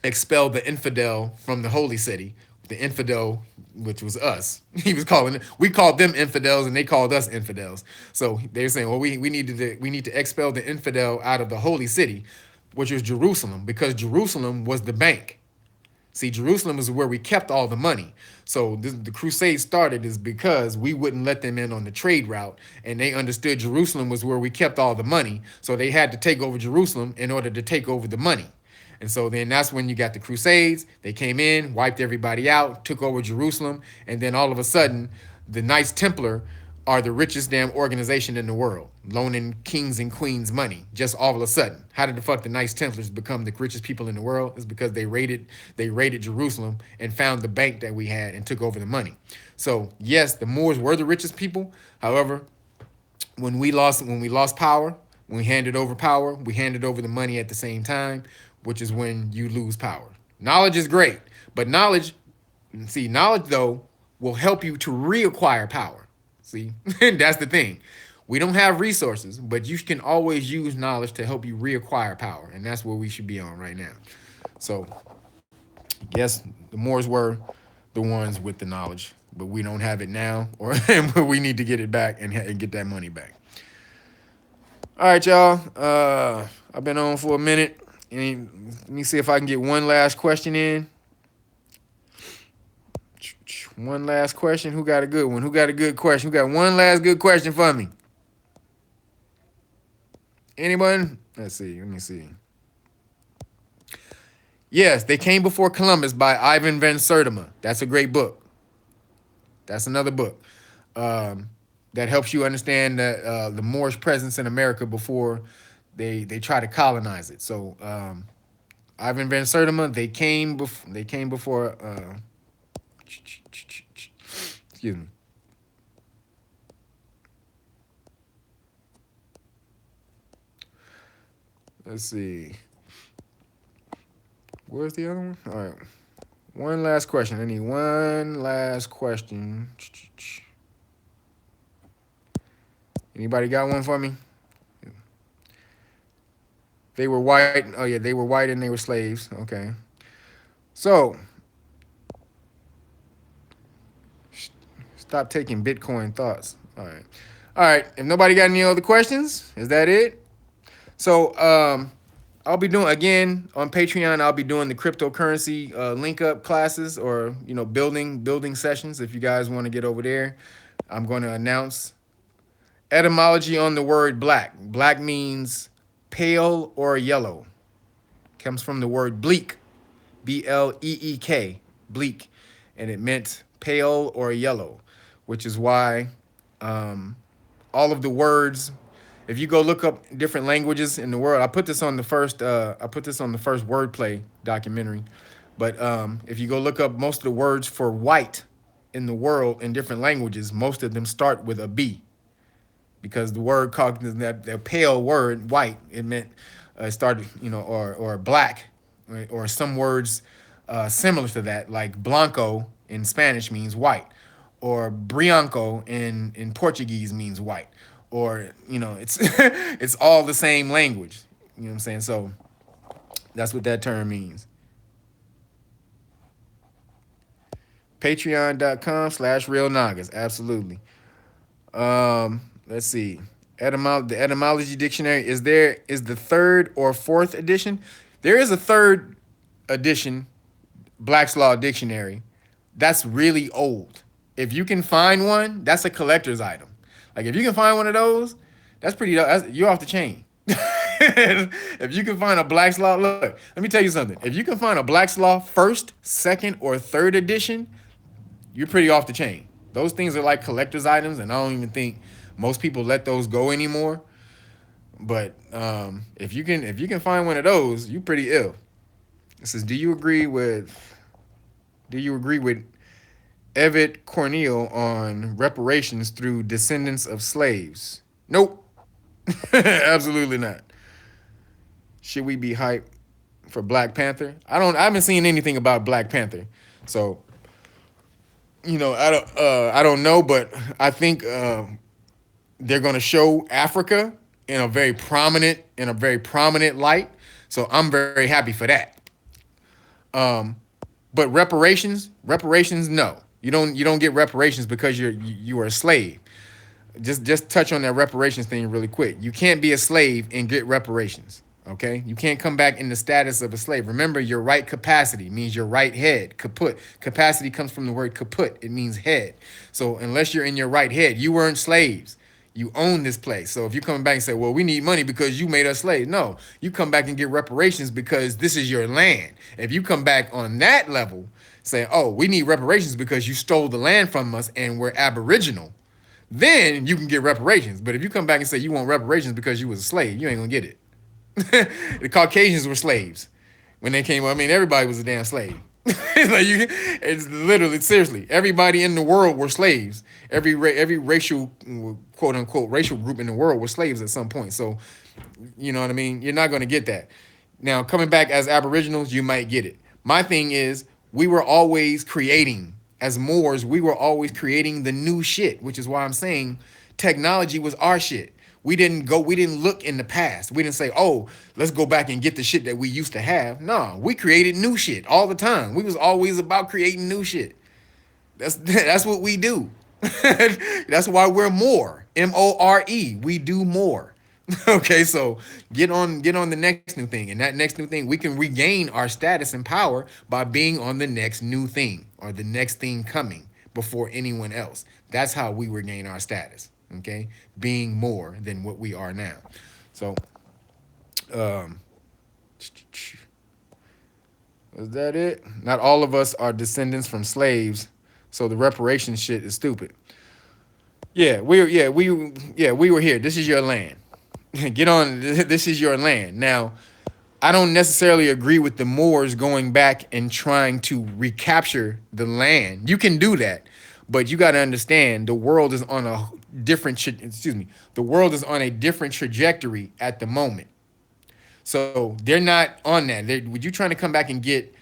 expelled the infidel from the holy city. The infidel, which was us, he was calling it. We called them infidels, and they called us infidels. So they were saying, well, we need to expel the infidel out of the holy city, which was Jerusalem, because Jerusalem was the bank. See, Jerusalem is where we kept all the money. So the crusade started is because we wouldn't let them in on the trade route, and they understood Jerusalem was where we kept all the money. So they had to take over Jerusalem in order to take over the money. And so then that's when you got the Crusades. They came in, wiped everybody out, took over Jerusalem, and then all of a sudden, the Knights Templar are the richest damn organization in the world, loaning kings and queens money. Just all of a sudden, how did the fuck the Knights Templars become the richest people in the world? It's because they raided Jerusalem and found the bank that we had and took over the money. So yes, the Moors were the richest people. However, when we lost power, when we handed over power, we handed over the money at the same time, which is when you lose power. Knowledge is great, but knowledge though will help you to reacquire power. See, that's the thing. We don't have resources, but you can always use knowledge to help you reacquire power, and that's where we should be on right now. So, yes, the Moors were the ones with the knowledge, but we don't have it now, or we need to get it back and get that money back. All right, y'all. I've been on for a minute. Let me see if I can get one last question in. One last question. Who got a good one? Who got a good question? Who got one last good question for me? Anyone? Let's see. Let me see. Yes, They Came Before Columbus by Ivan van Sertima. That's a great book. That's another book that helps you understand the Moorish presence in America before they try to colonize it. So Ivan van Sertima, they came before. Excuse me. Let's see. Where's the other one? All right. One last question. I need one last question. Anybody got one for me? They were white. Oh yeah, they were white and they were slaves. Okay. So stop taking Bitcoin thoughts. All right. All right. If nobody got any other questions, is that it? So I'll be doing again on Patreon. I'll be doing the cryptocurrency link up classes, or building sessions. If you guys want to get over there, I'm going to announce etymology on the word black. Black means pale or yellow. Comes from the word bleak, BLEEK, bleak, and it meant pale or yellow, which is why all of the words. If you go look up different languages in the world, I put this on the first Wordplay documentary. But if you go look up most of the words for white in the world in different languages, most of them start with a B, because the word called that pale word white, it meant started or black, right? Or some words similar to that, like blanco in Spanish means white, or branco in Portuguese means white, or it's it's all the same language. You know what I'm saying? So that's what that term means. Patreon.com/Real Nagas. Absolutely. Let's see. The etymology dictionary is the third or fourth edition. There is a third edition Black's Law dictionary. That's really old. If you can find one, that's a collector's item. Like if you can find one of those, that's pretty. You're off the chain. If you can find a Black's Law, look. Let me tell you something. If you can find a Black's Law first, second, or third edition, you're pretty off the chain. Those things are like collector's items, and I don't even think most people let those go anymore. But if you can find one of those, you're pretty ill. It says, do you agree with Evid Corneille on reparations through descendants of slaves? Nope. Absolutely not. Should we be hyped for Black Panther? I haven't seen anything about Black Panther. So, I don't know, but I think they're going to show Africa in a very prominent light. So I'm very happy for that. But reparations, no. You don't get reparations because you are a slave. Just touch on that reparations thing really quick. You can't be a slave and get reparations. Okay, you can't come back in the status of a slave. Remember, your right capacity means your right head. Kaput. Capacity comes from the word kaput. It means head. So unless you're in your right head, you weren't slaves. You own this place. So if you come back and say, well, we need money because you made us slaves. No, you come back and get reparations because this is your land. If you come back on that level, say, oh, we need reparations because you stole the land from us and we're Aboriginal, then you can get reparations. But if you come back and say you want reparations because you was a slave, you ain't gonna get it. The Caucasians were slaves when they came up. I mean, everybody was a damn slave. It's literally, seriously, everybody in the world were slaves. Every racial, quote unquote, racial group in the world were slaves at some point. So, you know what I mean? You're not going to get that. Now, coming back as Aboriginals, you might get it. My thing is, we were always creating, as Moors, we were always creating the new shit, which is why I'm saying technology was our shit. We didn't look in the past. We didn't say, oh, let's go back and get the shit that we used to have. No, we created new shit all the time. We was always about creating new shit. That's what we do. That's why we're more. More. We do more. Okay, so get on the next new thing. And that next new thing, we can regain our status and power by being on the next new thing or the next thing coming before anyone else. That's how we regain our status. Okay, being more than what we are now. So, um, is that it? Not all of us are descendants from slaves, so the reparations shit is stupid. We were here. This is your land. Get on. This is your land. Now, I don't necessarily agree with the Moors going back and trying to recapture the land. You can do that, but you got to understand the world is on a the world is on a different trajectory at the moment. So they're not on that. With you trying to come back and get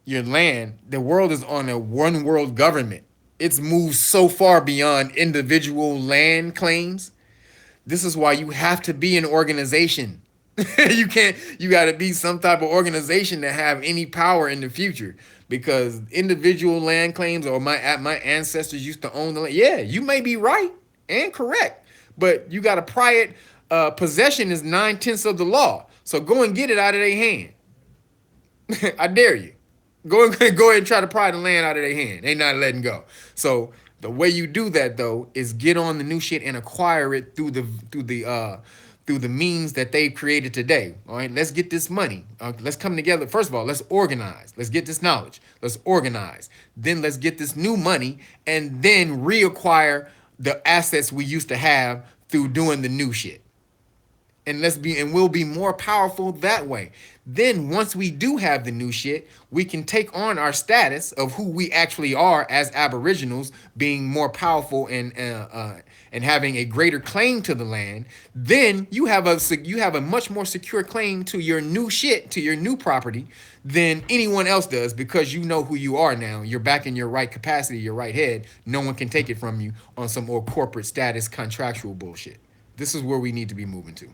your land, the world is on a one world government. It's moved so far beyond individual land claims. This is why you have to be an organization. You got to be some type of organization to have any power in the future, because individual land claims or my ancestors used to own the land. Yeah, you may be right and correct, but you got to pry it. Possession is 9/10 of the law. So go and get it out of their hand. I dare you. Go ahead and try to pry the land out of their hand. They not letting go. So the way you do that though is get on the new shit and acquire it through the means that they've created today. All right, let's get this money. Let's come together. First of all, let's organize. Let's get this knowledge. Let's organize. Then let's get this new money and then reacquire the assets we used to have through doing the new shit. And we'll be more powerful that way. Then once we do have the new shit, we can take on our status of who we actually are as Aboriginals, being more powerful and having a greater claim to the land. Then you have a much more secure claim to your new shit, to your new property, than anyone else does, because you know who you are now. You're back in your right capacity, your right head. No one can take it from you on some more corporate status contractual bullshit. This is where we need to be moving to.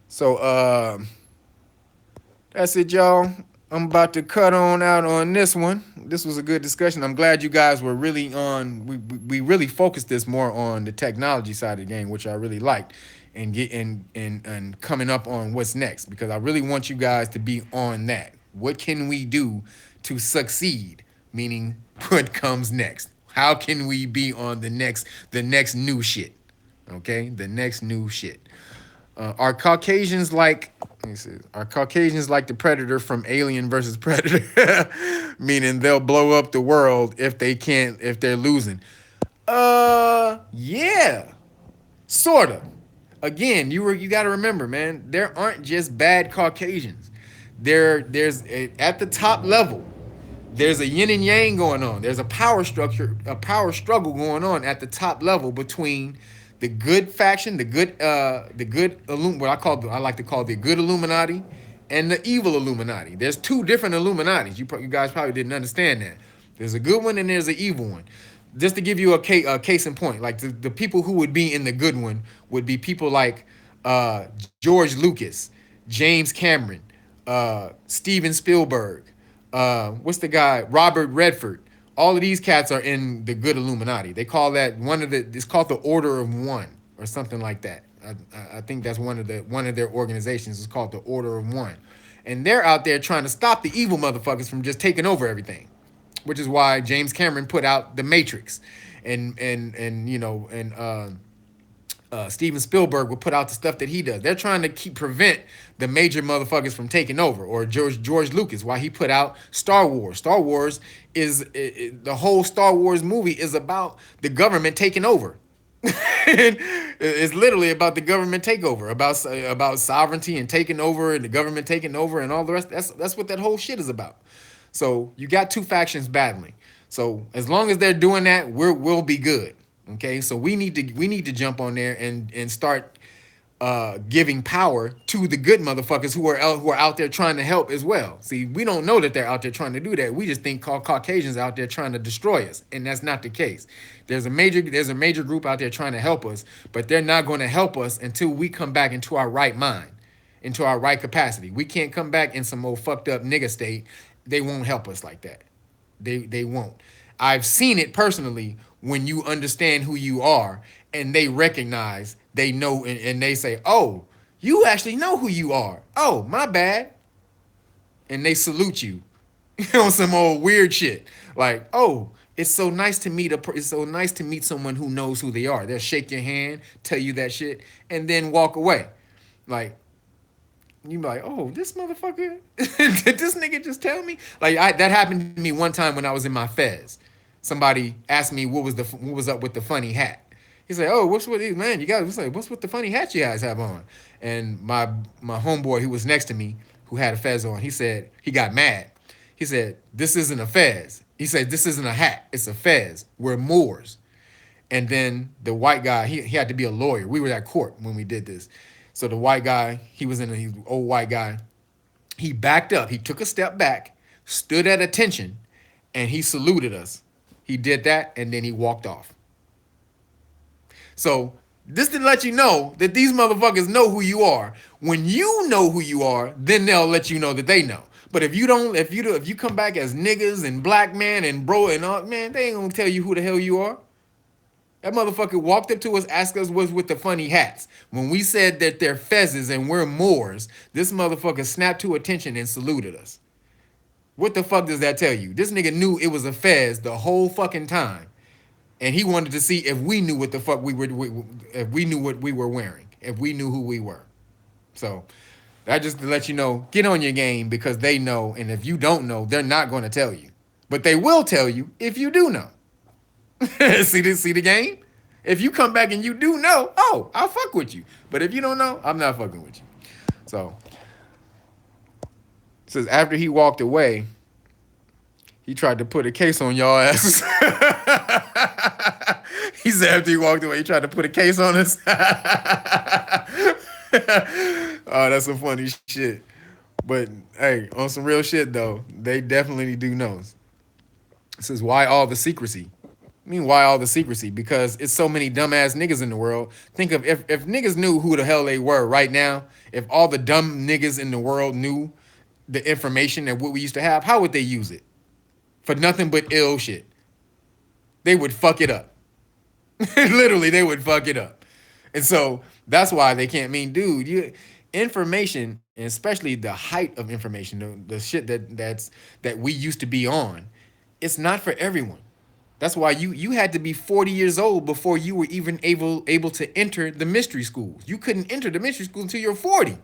So that's it, y'all. I'm about to cut on out on this one. This was a good discussion. I'm glad you guys were really on. We really focused this more on the technology side of the game, which I really liked, and coming up on what's next, because I really want you guys to be on that. What can we do to succeed? Meaning, what comes next? How can we be on the next new shit? Okay, the next new shit. Are Caucasians like? Let me see. Are Caucasians like the Predator from Alien versus Predator? Meaning they'll blow up the world if they're losing. Yeah, sorta. Again, you got to remember, man. There aren't just bad Caucasians. At the top level, there's a yin and yang going on. There's a power struggle going on at the top level between the good faction, what I like to call the good Illuminati, and the evil Illuminati. There's two different Illuminatis. You guys probably didn't understand that. There's a good one and there's an evil one. Just to give you a case in point, like the people who would be in the good one would be people like George Lucas, James Cameron, Steven Spielberg, what's the guy? Robert Redford. All of these cats are in the good Illuminati. They call that it's called the Order of One or something like that. I think that's one of their organizations. It's called the Order of One, and they're out there trying to stop the evil motherfuckers from just taking over everything, which is why James Cameron put out The Matrix, and you know, and Steven Spielberg would put out the stuff that he does. They're trying to prevent the major motherfuckers from taking over. Or George Lucas, why he put out Star Wars. Star Wars is the whole Star Wars movie is about the government taking over. It's literally about the government takeover, about sovereignty and taking over, and the government taking over, and all the rest. That's what that whole shit is about. So you got two factions battling. So as long as they're doing that, we'll be good. Okay, so we need to jump on there and start giving power to the good motherfuckers who are out there trying to help as well. See, we don't know that they're out there trying to do that. We just think Caucasians out there trying to destroy us, and that's not the case. There's a major group out there trying to help us, but they're not going to help us until we come back into our right mind, into our right capacity. We can't come back in some old fucked up nigga state. They won't help us like that. They won't. I've seen it personally when you understand who you are and they recognize, they know, and they say, oh, you actually know who you are. Oh, my bad. And they salute you on some old weird shit. Like, oh, it's so nice to meet it's so nice to meet someone who knows who they are. They'll shake your hand, tell you that shit, and then walk away. Like, you be like, oh, this motherfucker, did this nigga just tell me? Like, that happened to me one time when I was in my fez. Somebody asked me what was up with the funny hat. He said, oh, what's with these, man? You guys, what's with the funny hat you guys have on? And my homeboy who was next to me, who had a fez on, he said, he got mad. He said, this isn't a fez. He said, this isn't a hat. It's a fez. We're Moors. And then the white guy, he had to be a lawyer. We were at court when we did this. So the white guy, he was an old white guy. He backed up. He took a step back, stood at attention, and he saluted us. He did that, and then he walked off. So this to let you know that these motherfuckers know who you are. When you know who you are, then they'll let you know that they know. But if you don't, if you come back as niggas and black man and bro and all, man, they ain't gonna tell you who the hell you are. That motherfucker walked up to us, asked us what's with the funny hats. When we said that they're fezzes and we're Moors, this motherfucker snapped to attention and saluted us. What the fuck does that tell you? This nigga knew it was a fez the whole fucking time. And he wanted to see if we knew what the fuck if we knew what we were wearing, if we knew who we were. So that just to let you know, get on your game because they know. And if you don't know, they're not going to tell you. But they will tell you if you do know. See the game? If you come back and you do know, oh, I'll fuck with you. But if you don't know, I'm not fucking with you. So it says after he walked away, he tried to put a case on y'all asses. He said after he walked away, he tried to put a case on us. Oh, that's some funny shit. But hey, on some real shit though, they definitely do know. It says why all the secrecy? I mean, why all the secrecy? Because it's so many dumbass niggas in the world. Think of if niggas knew who the hell they were right now, if all the dumb niggas in the world knew the information and what we used to have, how would they use it? For nothing but ill shit. They would fuck it up. Literally, they would fuck it up. And so that's why they can't mean, dude, information, and especially the height of information, the shit that we used to be on, it's not for everyone. That's why you had to be 40 years old before you were even able to enter the mystery schools. You couldn't enter the mystery school until you're 40.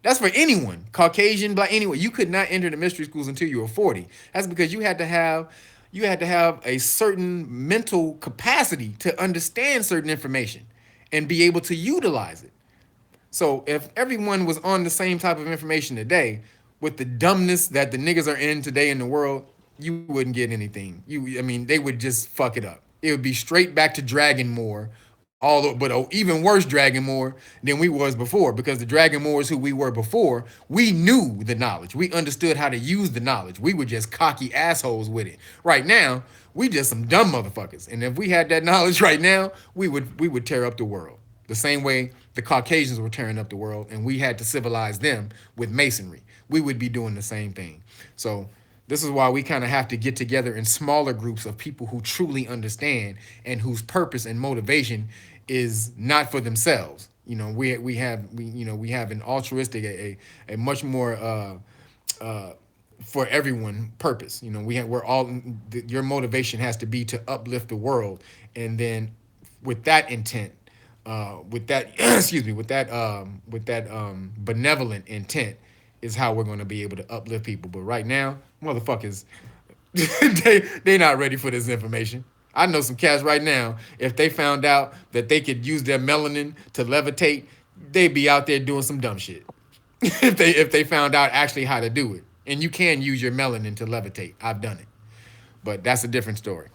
That's for anyone, Caucasian, black, anyone. You could not enter the mystery schools until you were 40. That's because you had to have a certain mental capacity to understand certain information and be able to utilize it. So if everyone was on the same type of information today, with the dumbness that the niggas are in today in the world, you wouldn't get anything. They would just fuck it up. It would be straight back to Dragon Moore, but even worse Dragon Moore than we was before, because the Dragon Moors who we were before, we knew the knowledge. We understood how to use the knowledge. We were just cocky assholes with it. Right now, we just some dumb motherfuckers. And if we had that knowledge right now, we would tear up the world. The same way the Caucasians were tearing up the world and we had to civilize them with masonry. We would be doing the same thing. So this is why we kind of have to get together in smaller groups of people who truly understand and whose purpose and motivation is not for themselves. We have an altruistic, a much more for everyone purpose. We're all, your motivation has to be to uplift the world, and then with that intent, with that excuse me, with that benevolent intent is how we're going to be able to uplift people. But right now, motherfuckers, they not ready for this information. I know some cats right now. If they found out that they could use their melanin to levitate, they'd be out there doing some dumb shit. If they found out actually how to do it, and you can use your melanin to levitate. I've done it, but that's a different story.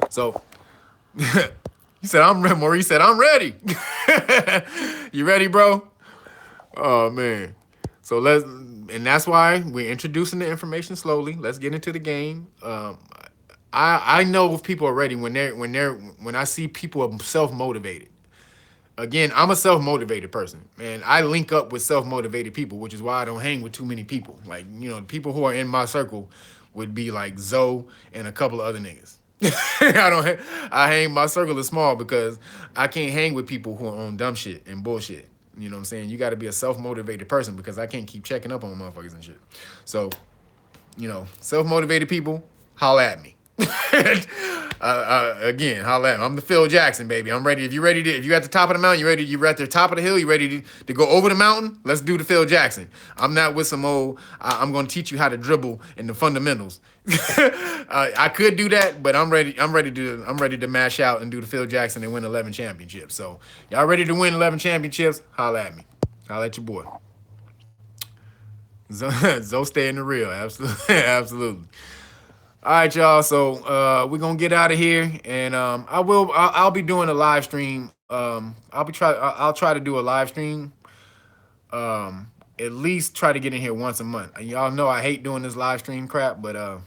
So he said, "I'm ready." Maurice said, "I'm ready." You ready, bro? Oh man. So and that's why we're introducing the information slowly. Let's get into the game. I know if people are ready when I see people are self motivated. Again, I'm a self motivated person, and I link up with self motivated people, which is why I don't hang with too many people. Like, the people who are in my circle would be like Zoe and a couple of other niggas. I hang, my circle is small because I can't hang with people who are on dumb shit and bullshit. You know what I'm saying? You got to be a self-motivated person because I can't keep checking up on motherfuckers and shit. So, self-motivated people, holla at me. Again, holla at me. I'm the Phil Jackson, baby. I'm ready. If you're at the top of the mountain, you're at the top of the hill, you ready to go over the mountain? Let's do the Phil Jackson. I'm not with some old, I'm going to teach you how to dribble and the fundamentals. I could do that, but I'm ready to mash out and do the Phil Jackson and win 11 championships. So y'all ready to win 11 championships? Holla at me. Holla at your boy. Zoe stay in the real. Absolutely. Absolutely. All right, y'all. So we're gonna get out of here, and I'll be doing a live stream. I'll try to do a live stream. At least try to get in here once a month. And y'all know I hate doing this live stream crap, but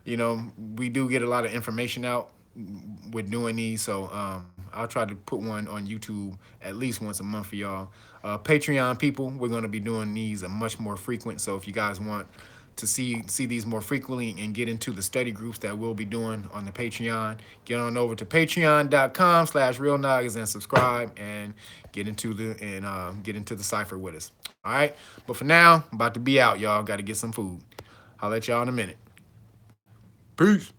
we do get a lot of information out with doing these. So I'll try to put one on YouTube at least once a month for y'all. Patreon people, we're gonna be doing these a much more frequent. So if you guys want to see these more frequently and get into the study groups that we'll be doing on the Patreon, get on over to patreon.com/realnagas and subscribe and get into the cipher with us. All right, but for now, I'm about to be out, y'all. Got to get some food. I'll let y'all in a minute. Peace.